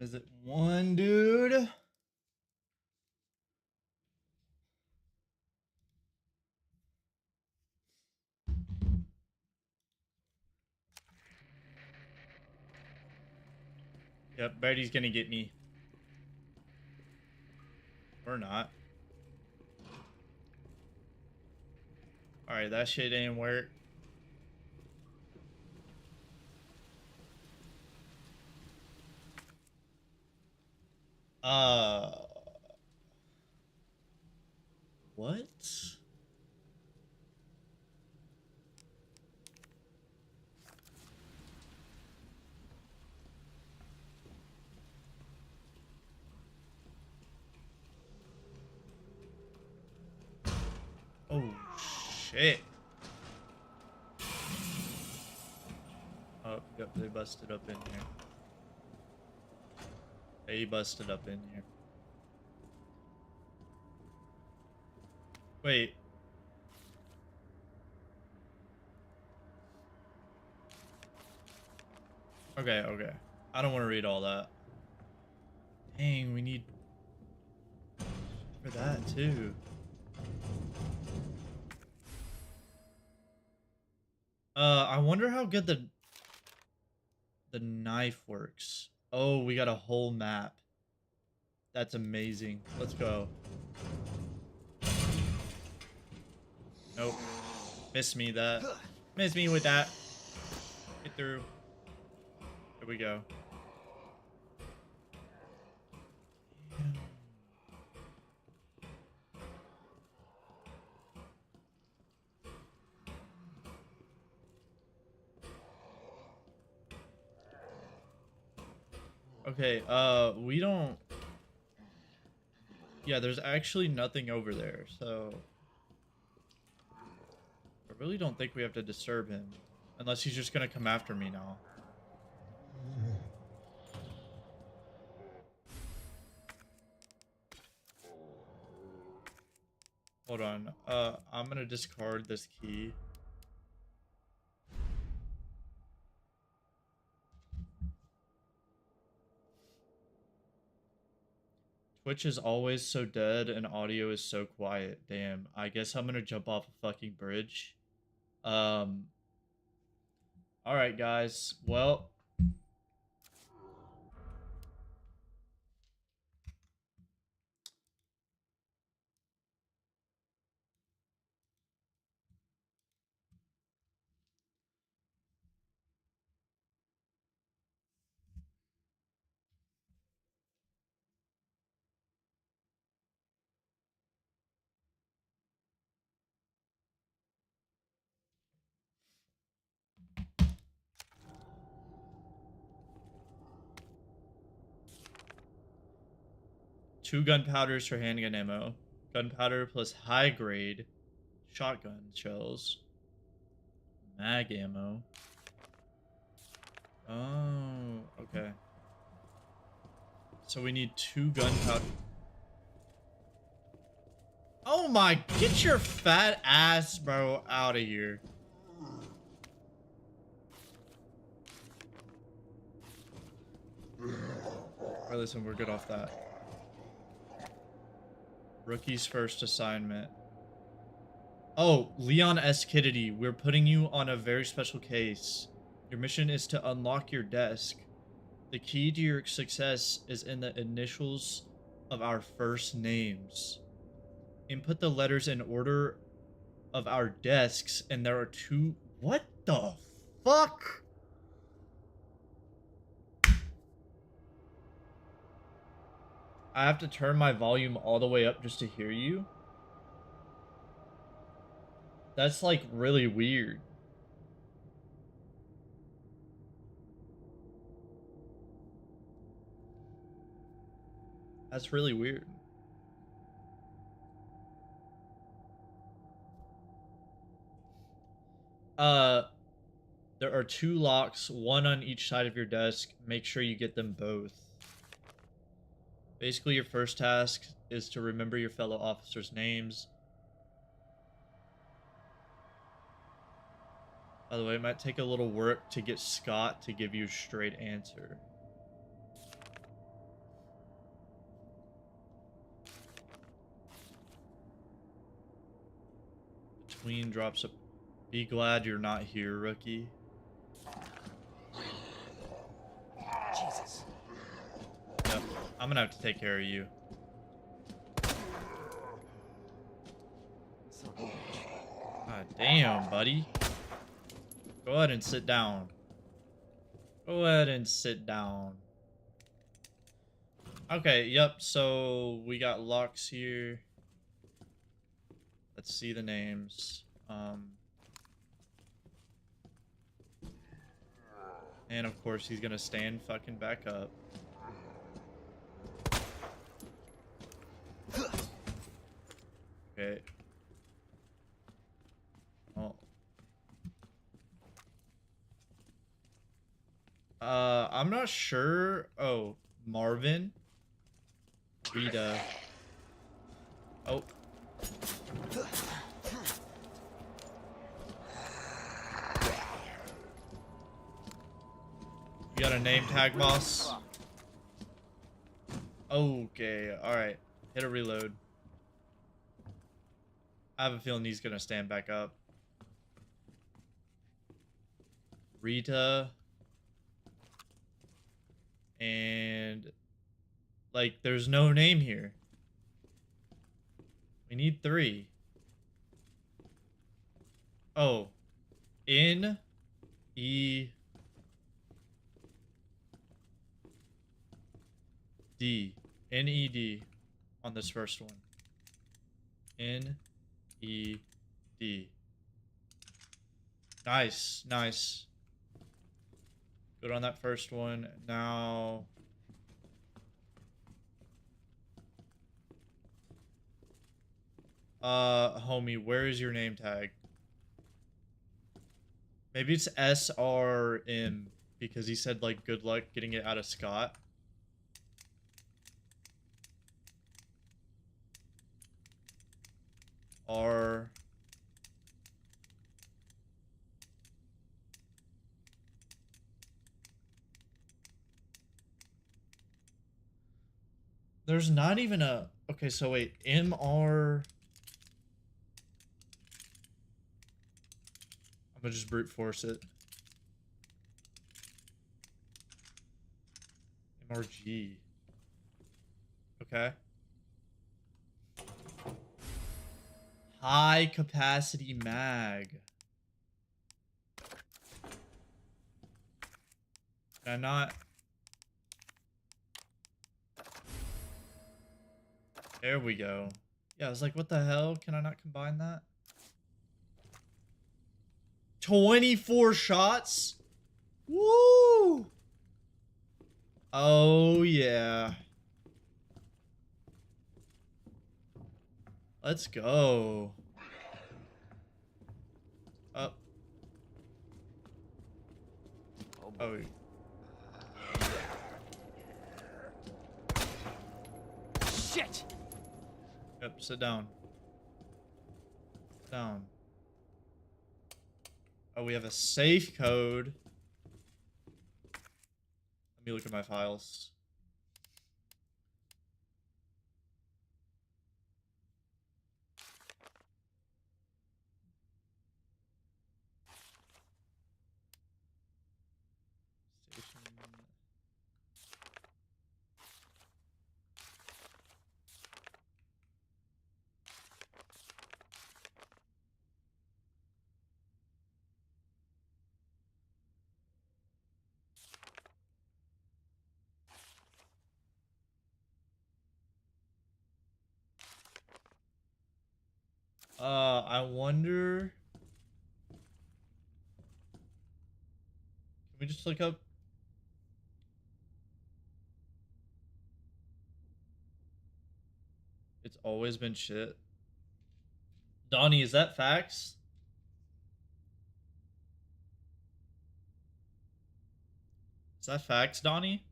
[SPEAKER 1] Is it one, dude? Yep, Betty's gonna get me. Or not. Alright, that shit didn't work. What? Oh, shit. Oh, yep, they busted up in here. They busted up in here. Wait. Okay, okay. I don't want to read all that. Dang, we need for that too. I wonder how good the knife works. Oh, we got a whole map. That's amazing. Let's go. Nope. Miss me that. Miss me with that. Get through. There we go. Okay, we don't... Yeah, there's actually nothing over there, so... I really don't think we have to disturb him. Unless he's just gonna come after me now. Hold on, I'm gonna discard this key. Twitch is always so dead and audio is so quiet. Damn, I guess I'm gonna jump off a fucking bridge. Alright guys, well... Two gunpowders for handgun ammo. Gunpowder plus high grade shotgun shells. Mag ammo. Oh, okay. So we need two gunpowder. Oh my, get your fat ass, bro, out of here. Alright, listen, we're good off that. Rookie's first assignment. Oh, Leon S. Kennedy, we're putting you on a very special case. Your mission is to unlock your desk. The key to your success is in the initials of our first names. Input the letters in order of our desks, and there are two... What the fuck? I have to turn my volume all the way up just to hear you? That's like really weird. That's really weird. There are two locks, one on each side of your desk. Make sure you get them both. Basically, your first task is to remember your fellow officers' names. By the way, it might take a little work to get Scott to give you a straight answer. Tween drops a... Be glad you're not here, rookie.
[SPEAKER 5] Jesus.
[SPEAKER 1] Yep. I'm gonna have to take care of you. God damn, buddy. Go ahead and sit down. Go ahead and sit down. Okay, yep, so we got locks here. Let's see the names. And of course he's gonna stand fucking back up. Okay. Oh. I'm not sure. Oh, Marvin. Rita. Oh. You got a name tag, boss? Okay, alright. Hit a reload. I have a feeling he's gonna stand back up. Rita. And... like, there's no name here. We need 3. Oh. N. E. D. N-E-D. On this first one. N-E-D. Nice. Nice. Good on that first one. Now... homie, where is your name tag? Maybe it's S-R-M, because he said, like, good luck getting it out of Scott. R... There's not even a... Okay, so wait. M-R... I'm gonna just brute force it. MRG. Okay. High capacity mag. Can I not? There we go. Yeah, I was like, what the hell? Can I not combine that? 24 shots? Woo! Oh, yeah. Let's go. Up. Oh.
[SPEAKER 5] Shit!
[SPEAKER 1] Yep, sit down. Sit down. Oh, we have a safe code. Let me look at my files. Station. I wonder... Can we just look up... It's always been shit. Donnie, is that facts? Is that facts, Donnie?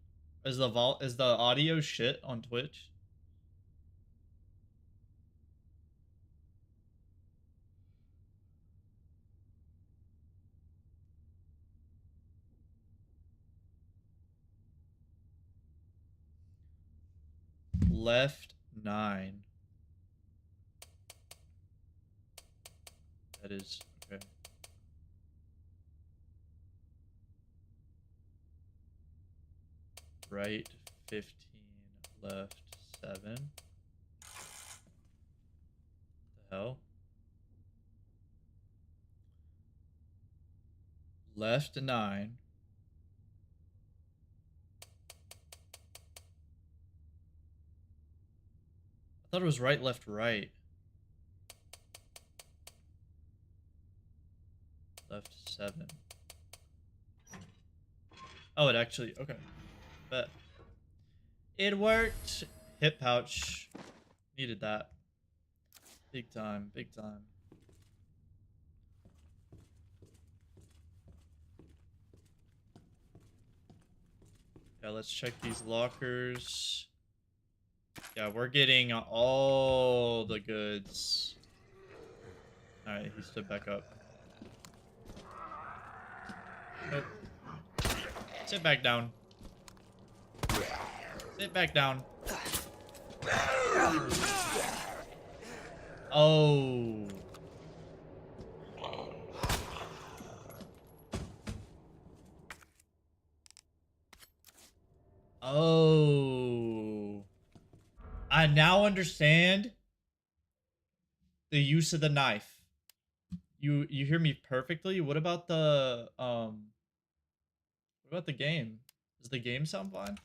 [SPEAKER 1] Is the audio shit on Twitch? Left 9. That is okay. Right 15, left 7. What the hell? Left 9. I thought it was right, left, right. Left 7. Oh, it actually, okay. Bet. It worked. Hip pouch. Needed that. Big time, big time. Yeah, let's check these lockers. Yeah, we're getting all the goods. Alright, he stood back up. Nope. Sit back down. Sit back down. Oh. Oh. I now understand the use of the knife. You hear me perfectly? What about the game? Does the game sound fine?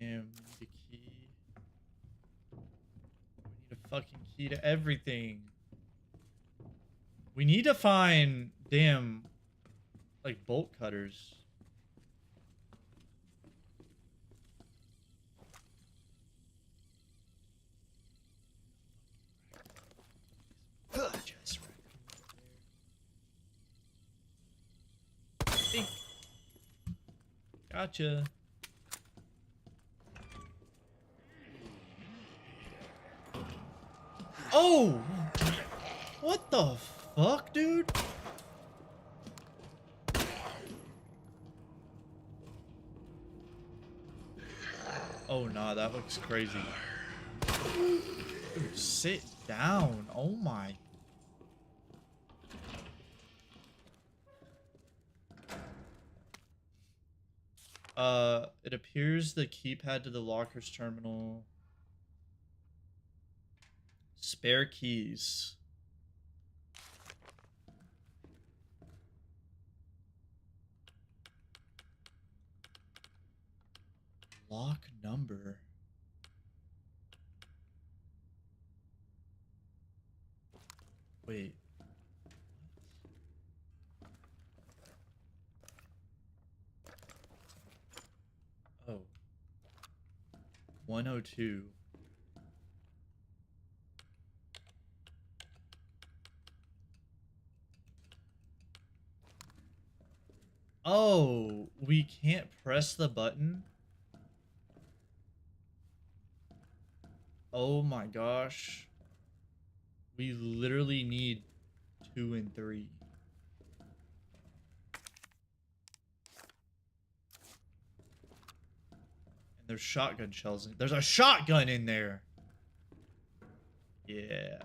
[SPEAKER 1] Damn, we need a key. We need a fucking key to everything. We need to find damn like bolt cutters. Just right. Gotcha. Oh! What the fuck, dude? Oh, nah, that looks crazy. Dude, sit down. Oh my. It appears the keypad to the locker's terminal. Spare keys. Lock number. Wait. Oh. 102. Oh, we can't press the button? Oh my gosh. We literally need 2 and 3. And there's shotgun shells in. There's a shotgun in there. Yeah.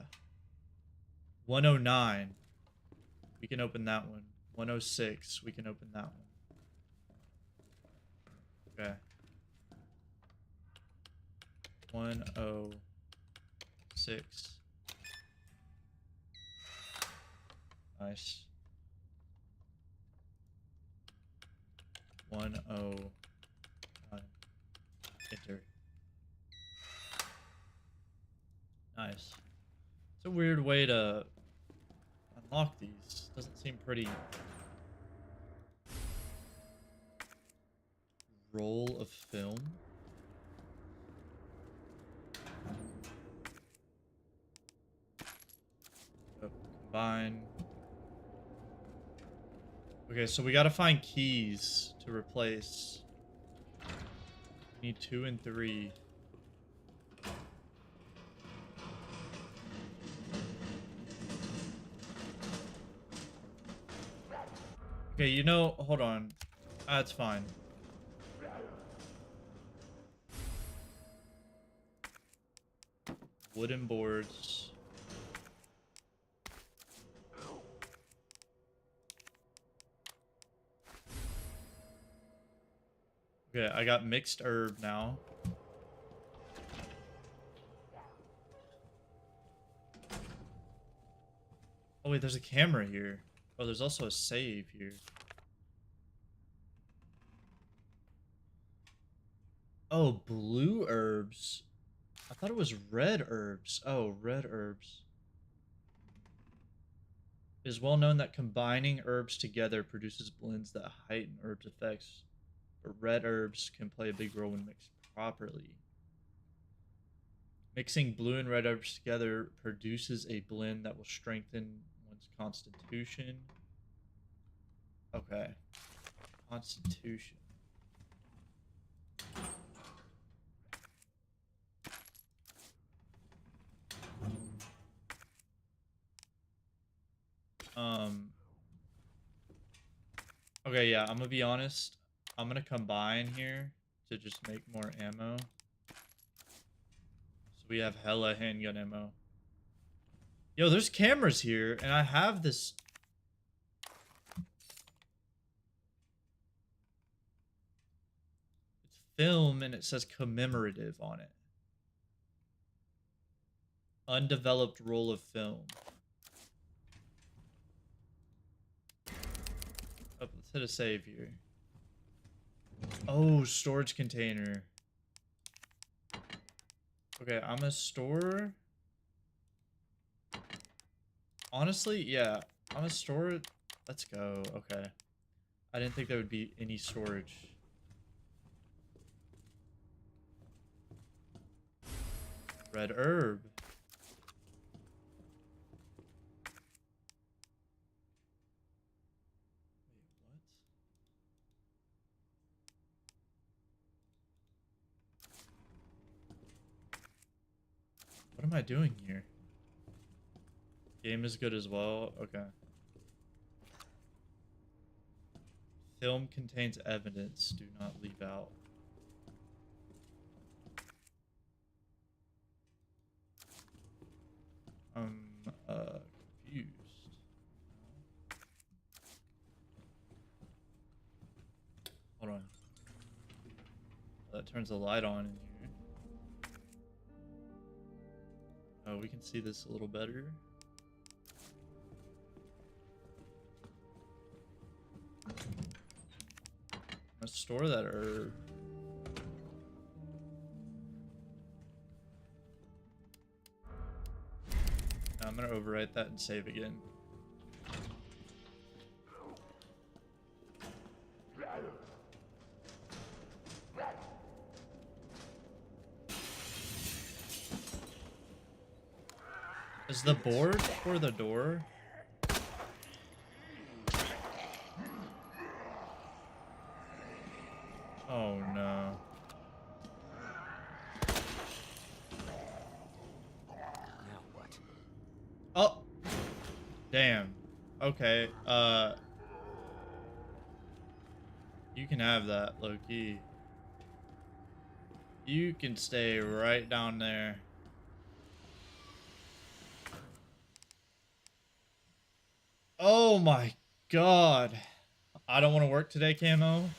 [SPEAKER 1] 109. We can open that one. 106. We can open that one. Okay. 106. Nice. 109. Enter. Nice. It's a weird way to unlock these. Doesn't seem pretty. Roll of film. Oh, combine. Okay, so we gotta find keys to replace. We need 2 and 3. Okay, you know, hold on. That's fine. Wooden boards. Okay, I got mixed herb now. Oh wait, there's a camera here. Oh, there's also a save here. Oh, blue herbs. I thought it was red herbs. Oh, red herbs. It is well known that combining herbs together produces blends that heighten herbs' effects, but red herbs can play a big role when mixed properly. Mixing blue and red herbs together produces a blend that will strengthen one's constitution. Okay. Constitution. Okay, yeah, I'm gonna be honest. I'm gonna combine here to just make more ammo. So we have hella handgun ammo. Yo, there's cameras here, and I have this. It's film, and it says commemorative on it. Undeveloped roll of film. Oh, let's hit a save here. Oh, storage container. Okay, I'm gonna store. Honestly, yeah, I'm gonna store it. Let's go. Okay. I didn't think there would be any storage. Red herb. What am I doing here? Game is good as well. Okay. Film contains evidence. Do not leave out. I'm confused. Hold on. That turns the light on in here. Oh, we can see this a little better. Let's store that herb. Now I'm gonna overwrite that and save again. Is the board for the door? Oh no.
[SPEAKER 5] Now what?
[SPEAKER 1] Oh! Damn. Okay, you can have that, Loki. You can stay right down there. Oh my god. I don't want to work today, Camo.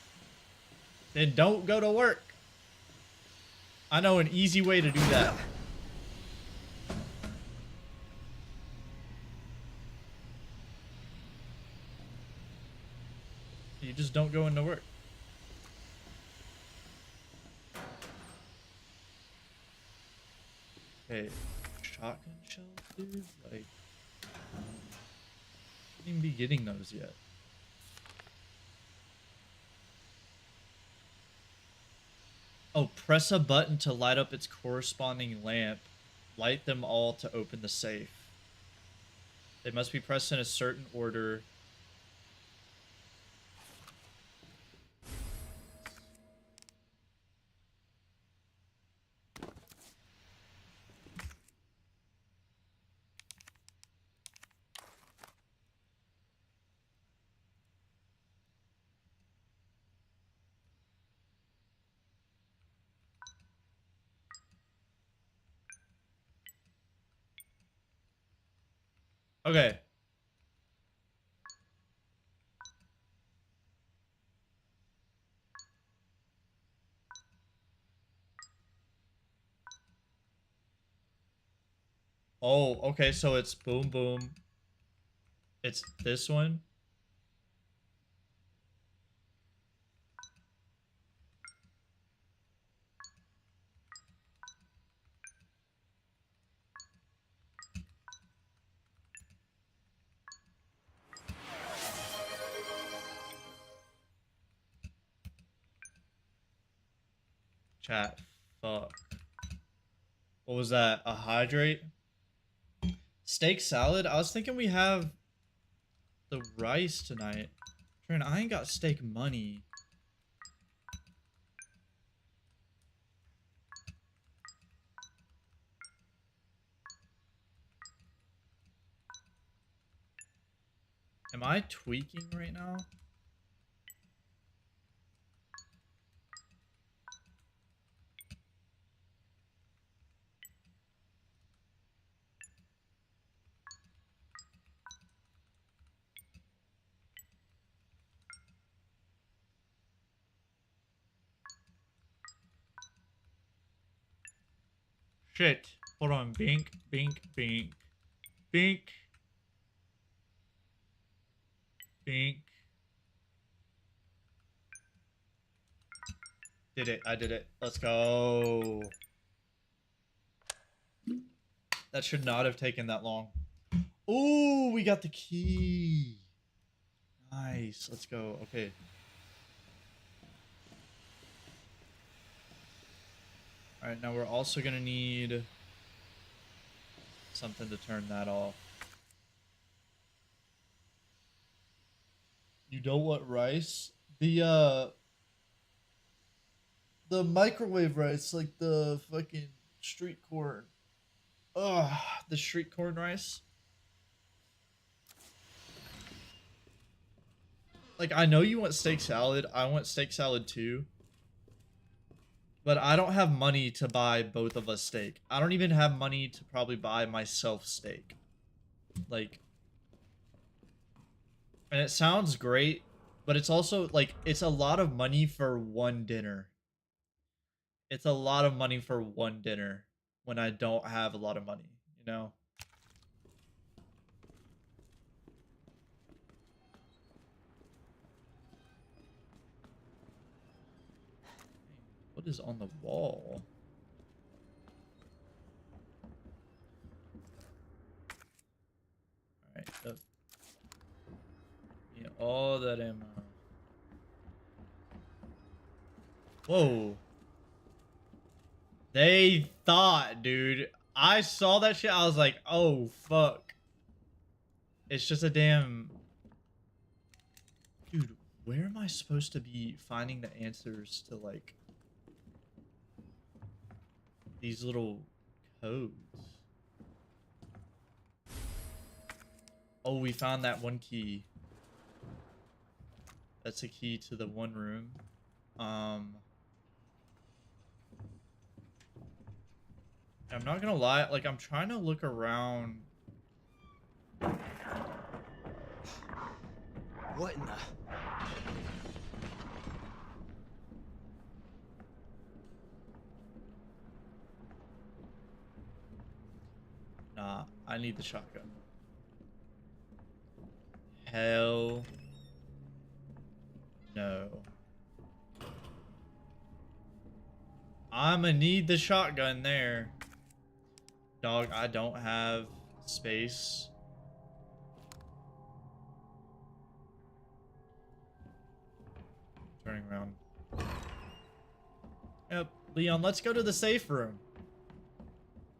[SPEAKER 1] Then don't go to work. I know an easy way to do that. You just don't go into work. Okay, shotgun shells, dude? Like, shouldn't even be getting those yet. Oh, press a button to light up its corresponding lamp. Light them all to open the safe. They must be pressed in a certain order. Okay. Oh, okay, so it's boom boom. It's this one. Chat. Fuck. What was that? A hydrate? Steak salad? I was thinking we have the rice tonight. Trent, I ain't got steak money. Am I tweaking right now? Shit. Hold on. Bink, bink, bink. Bink. Bink. Did it. I did it. Let's go. That should not have taken that long. Ooh, we got the key. Nice. Let's go. Okay. Alright, now we're also gonna need something to turn that off. You don't want rice? The microwave rice, like the fucking street corn. Ugh, the street corn rice. Like, I know you want steak salad. I want steak salad too. But I don't have money to buy both of us steak. I don't even have money to probably buy myself steak. Like, and it sounds great, but it's also, like, it's a lot of money for one dinner. It's a lot of money for one dinner when I don't have a lot of money, you know? What is on the wall? Alright, yeah, all that ammo. Whoa. They thought, dude. I saw that shit. I was like, oh, fuck. It's just a damn... Dude, where am I supposed to be finding the answers to, like, these little codes? Oh, we found that one key. That's a key to the one room. I'm not gonna lie, like, I'm trying to look around.
[SPEAKER 18] What in the...
[SPEAKER 1] Nah, I need the shotgun. Hell no. I'ma need the shotgun there. Dog, I don't have space. Turning around. Yep, Leon, let's go to the safe room.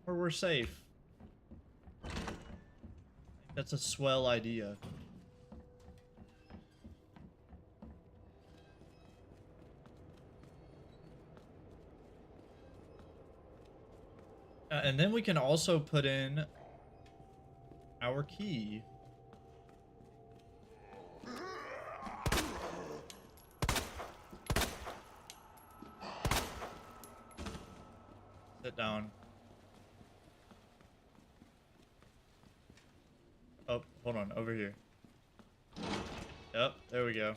[SPEAKER 1] Where we're safe. I think that's a swell idea. And then we can also put in our key. Sit down. Oh, Hold on, over here. Yep, there we go.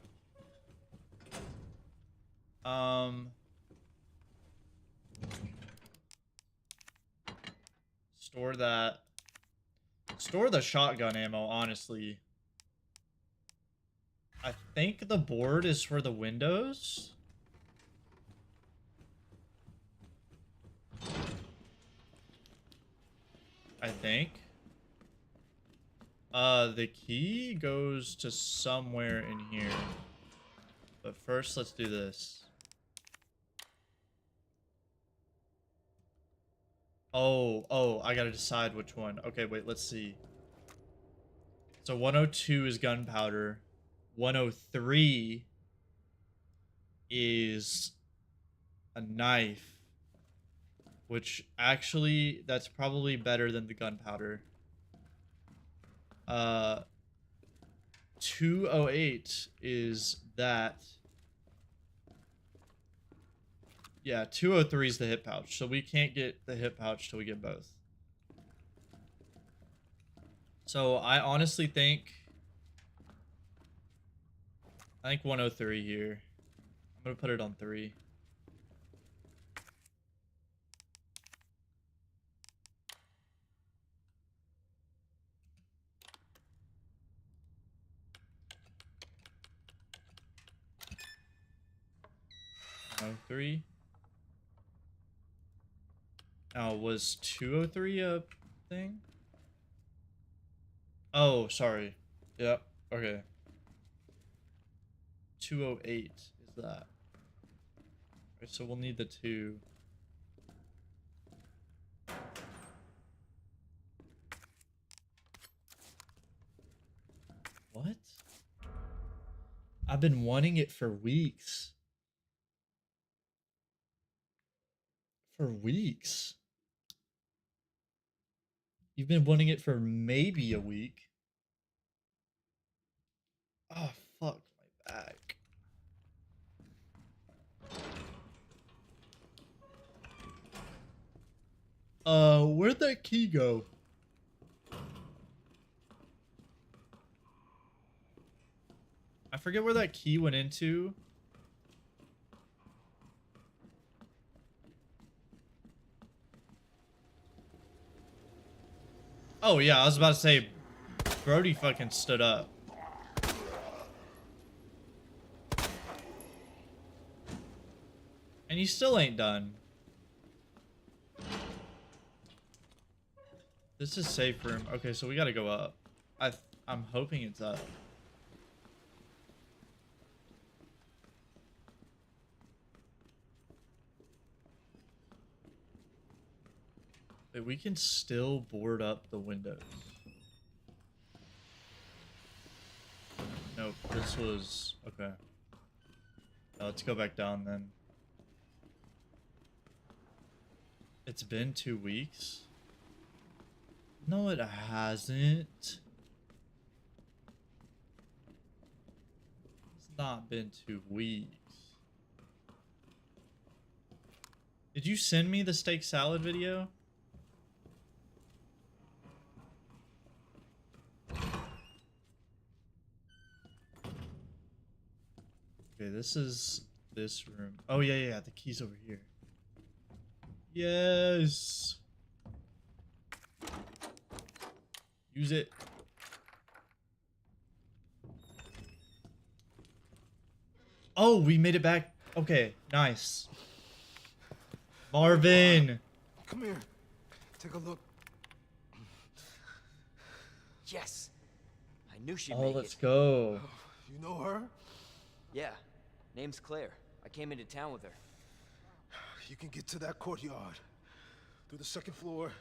[SPEAKER 1] Store that. Store the shotgun ammo, honestly. I think the board is for the windows. I think. The key goes to somewhere in here. But first, let's do this. Oh, I gotta decide which one. Okay, wait, let's see. So 102 is gunpowder. 103 is a knife. Which, actually, that's probably better than the gunpowder. 208 is that. Yeah, 203 is the hip pouch, so we can't get the hip pouch till we get both. So I honestly think 103 here. I'm gonna put it on 3. Oh, 3. Now, was 203 a thing? Oh, sorry. Yep. Okay. 208 is that. Okay, so we'll need the 2. What? I've been wanting it for weeks. For weeks. You've been wanting it for maybe a week. Oh, fuck my back. Where'd that key go? I forget where that key went into. Oh yeah, I was about to say, Brody fucking stood up. And he still ain't done. This is safe room. Okay, so we gotta go up. I'm hoping it's up. Wait, we can still board up the windows. Nope, this was... Okay. Let's go back down then. It's been 2 weeks? No, it hasn't. It's not been 2 weeks. Did you send me the steak salad video? Okay, this is this room. Oh, yeah, the key's over here. Yes! Use it. Oh, we made it back. Okay, nice. Marvin!
[SPEAKER 11] Come here. Take a look.
[SPEAKER 14] Yes. I knew she'd
[SPEAKER 1] Oh,
[SPEAKER 14] make
[SPEAKER 1] let's
[SPEAKER 14] it.
[SPEAKER 1] go.
[SPEAKER 11] You know her?
[SPEAKER 14] Yeah. Name's Claire. I came into town with her.
[SPEAKER 11] You can get to that courtyard. Through the second floor.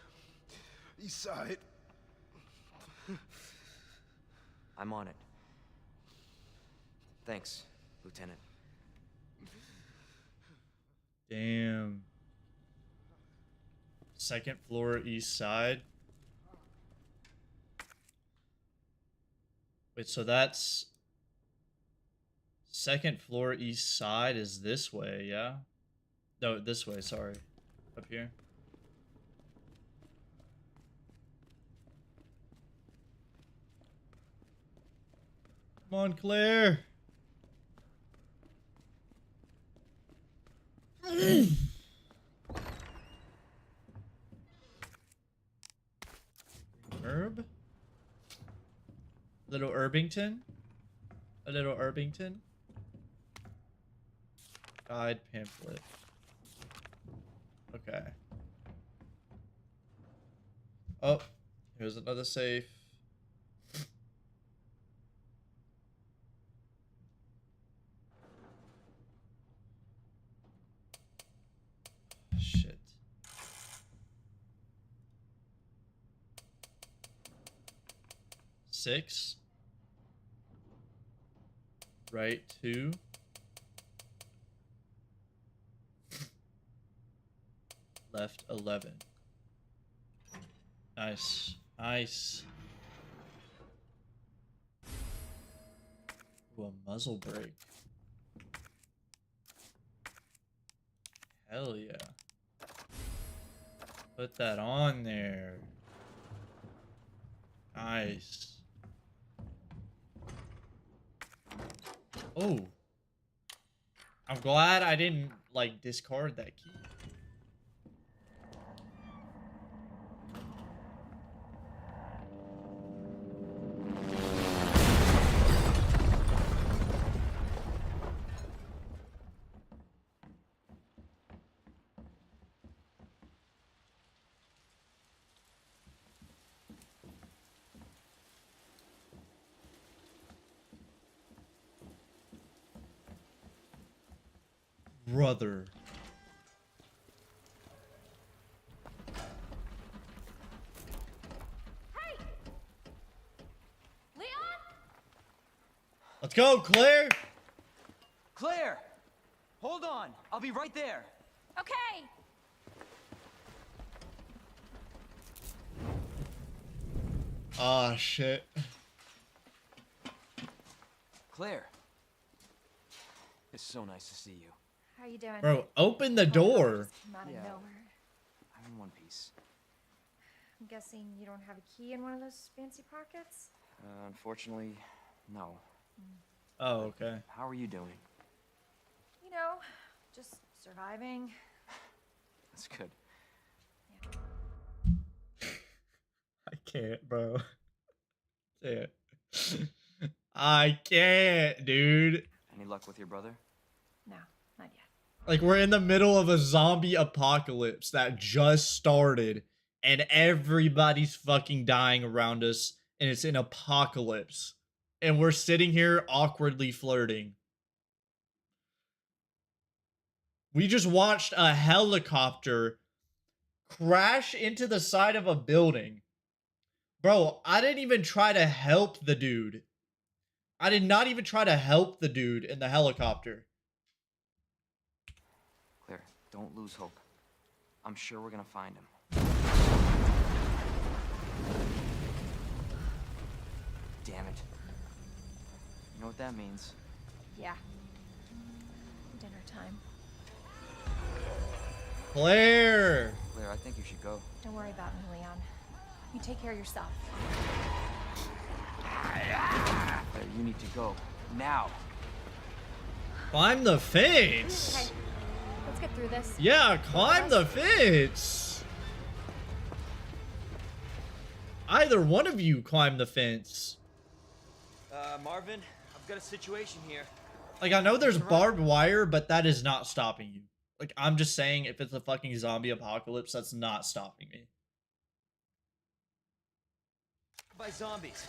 [SPEAKER 11] East side.
[SPEAKER 14] I'm on it. Thanks, Lieutenant.
[SPEAKER 1] Damn. Second floor, east side. Wait, so that's... Second floor, east side is this way, yeah? No, this way, sorry. Up here. Come on, Claire. Herb? Little Urbington? A little Urbington? Guide pamphlet. Okay. Oh, here's another safe. Shit. Six. Right, 2. Left, 11. Nice. Nice. Ooh, a muzzle brake. Hell yeah. Put that on there. Nice. Oh. I'm glad I didn't, like, discard that key. Brother.
[SPEAKER 23] Hey! Leon?
[SPEAKER 1] Let's go, Claire!
[SPEAKER 14] Claire! Hold on. I'll be right there.
[SPEAKER 23] Okay.
[SPEAKER 1] Ah, shit.
[SPEAKER 14] Claire. It's so nice to see you.
[SPEAKER 23] How you doing?
[SPEAKER 1] Bro, open the door.
[SPEAKER 23] Came out of nowhere.
[SPEAKER 14] I'm in one piece.
[SPEAKER 23] I'm guessing you don't have a key in one of those fancy pockets?
[SPEAKER 14] Unfortunately, no.
[SPEAKER 1] Oh, okay.
[SPEAKER 14] How are you doing?
[SPEAKER 23] You know, just surviving.
[SPEAKER 14] That's good.
[SPEAKER 1] I can't, bro. Can't. I can't, dude.
[SPEAKER 14] Any luck with your brother?
[SPEAKER 23] No, not yet.
[SPEAKER 1] Like, we're in the middle of a zombie apocalypse that just started, and everybody's fucking dying around us, and it's an apocalypse. And we're sitting here awkwardly flirting. We just watched a helicopter crash into the side of a building. Bro, I didn't even try to help the dude. I did not even try to help the dude in the helicopter.
[SPEAKER 14] Claire, don't lose hope. I'm sure we're gonna find him. Damn it. You know what that means?
[SPEAKER 23] Yeah. Dinner time.
[SPEAKER 1] Claire!
[SPEAKER 14] Claire, I think you should go.
[SPEAKER 23] Don't worry about me, Leon. You take care of yourself.
[SPEAKER 14] Claire, you need to go. Now.
[SPEAKER 1] Climb the fence!
[SPEAKER 23] Okay. Let's get through this.
[SPEAKER 1] Yeah, climb the fence! Either one of you climb the fence.
[SPEAKER 14] Marvin, I've got a situation here.
[SPEAKER 1] Like, I know there's barbed wire, but that is not stopping you. Like, I'm just saying, if it's a fucking zombie apocalypse, that's not stopping me.
[SPEAKER 14] By zombies.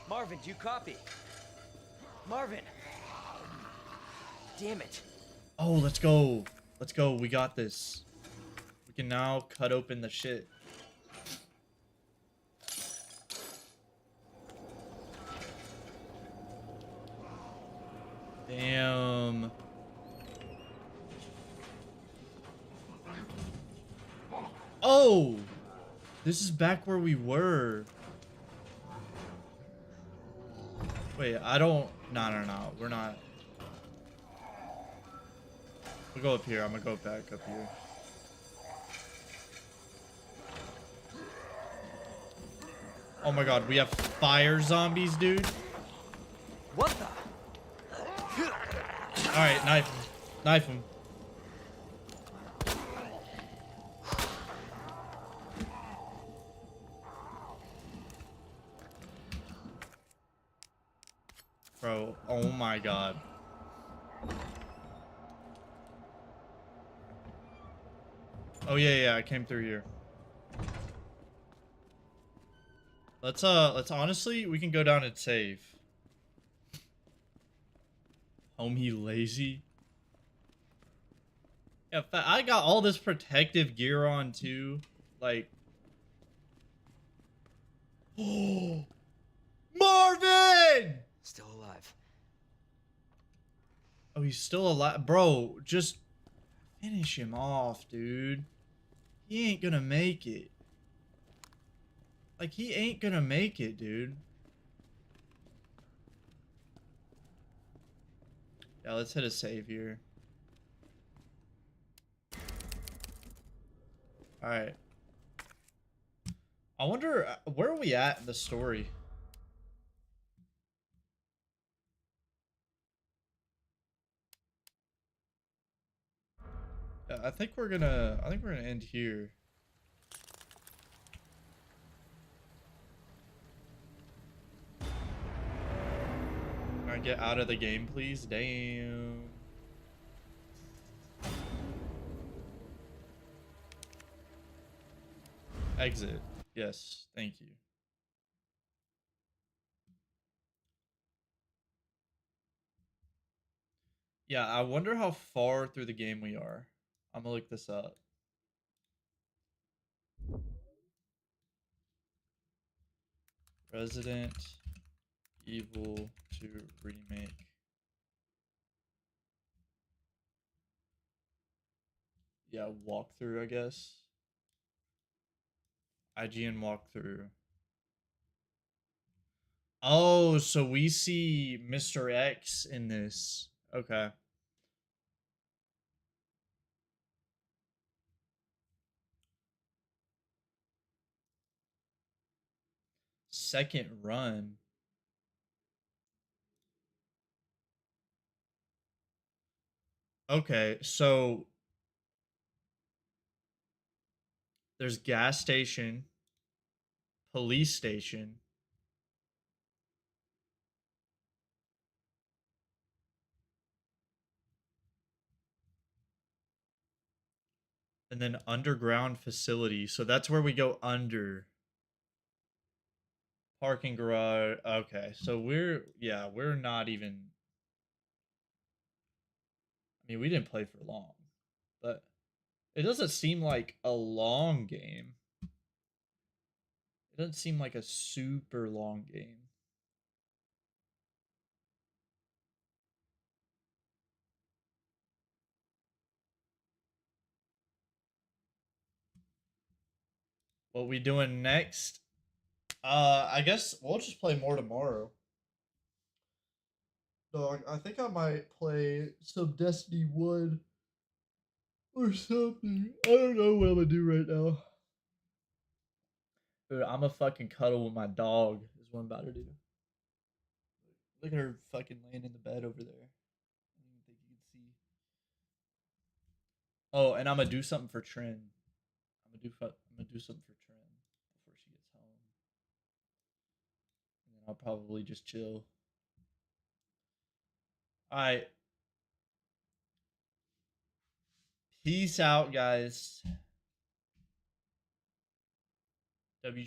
[SPEAKER 14] Marvin, do you copy? Marvin. Damn it.
[SPEAKER 1] Oh, let's go. Let's go. We got this. We can now cut open the shit. Damn. Oh! This is back where we were. Wait, I don't... No. We're not... We'll go up here. I'm gonna go back up here. Oh my god, we have fire zombies, dude.
[SPEAKER 14] What the?
[SPEAKER 1] All right, knife him. Knife him. Bro, oh my god. Oh yeah, I came through here. Let's honestly, we can go down and save. Homie lazy. Yeah, I got all this protective gear on too. Like, oh, Marvin!
[SPEAKER 14] Still alive.
[SPEAKER 1] Oh, he's still alive, bro. Just finish him off, dude. He ain't gonna make it. Like, he ain't gonna make it, dude. Yeah, let's hit a save here. Alright. I wonder, where are we at in the story? Yeah, I think we're gonna end here. Can I get out of the game, please? Damn. Exit. Yes, thank you. Yeah, I wonder how far through the game we are. I'm gonna look this up. Resident Evil 2 Remake. Yeah, walkthrough, I guess. IGN walkthrough. Oh, so we see Mr. X in this. Okay. Second run. Okay, so there's gas station, police station, and then underground facility. So that's where we go under. Parking garage. Okay, so we're not even. I mean, we didn't play for long, but it doesn't seem like a long game. It doesn't seem like a super long game. What we doing next? I guess we'll just play more tomorrow. Dog, I think I might play some Destiny 1 or something. I don't know what I'm gonna do right now. Dude, I'm a fucking cuddle with my dog is what I'm about to do. Look at her fucking laying in the bed over there. I don't even think you can see. Oh, and I'm gonna do something for Trin. I'm gonna do something for Trin before she gets home. And then I'll probably just chill. Alright. Peace out, guys.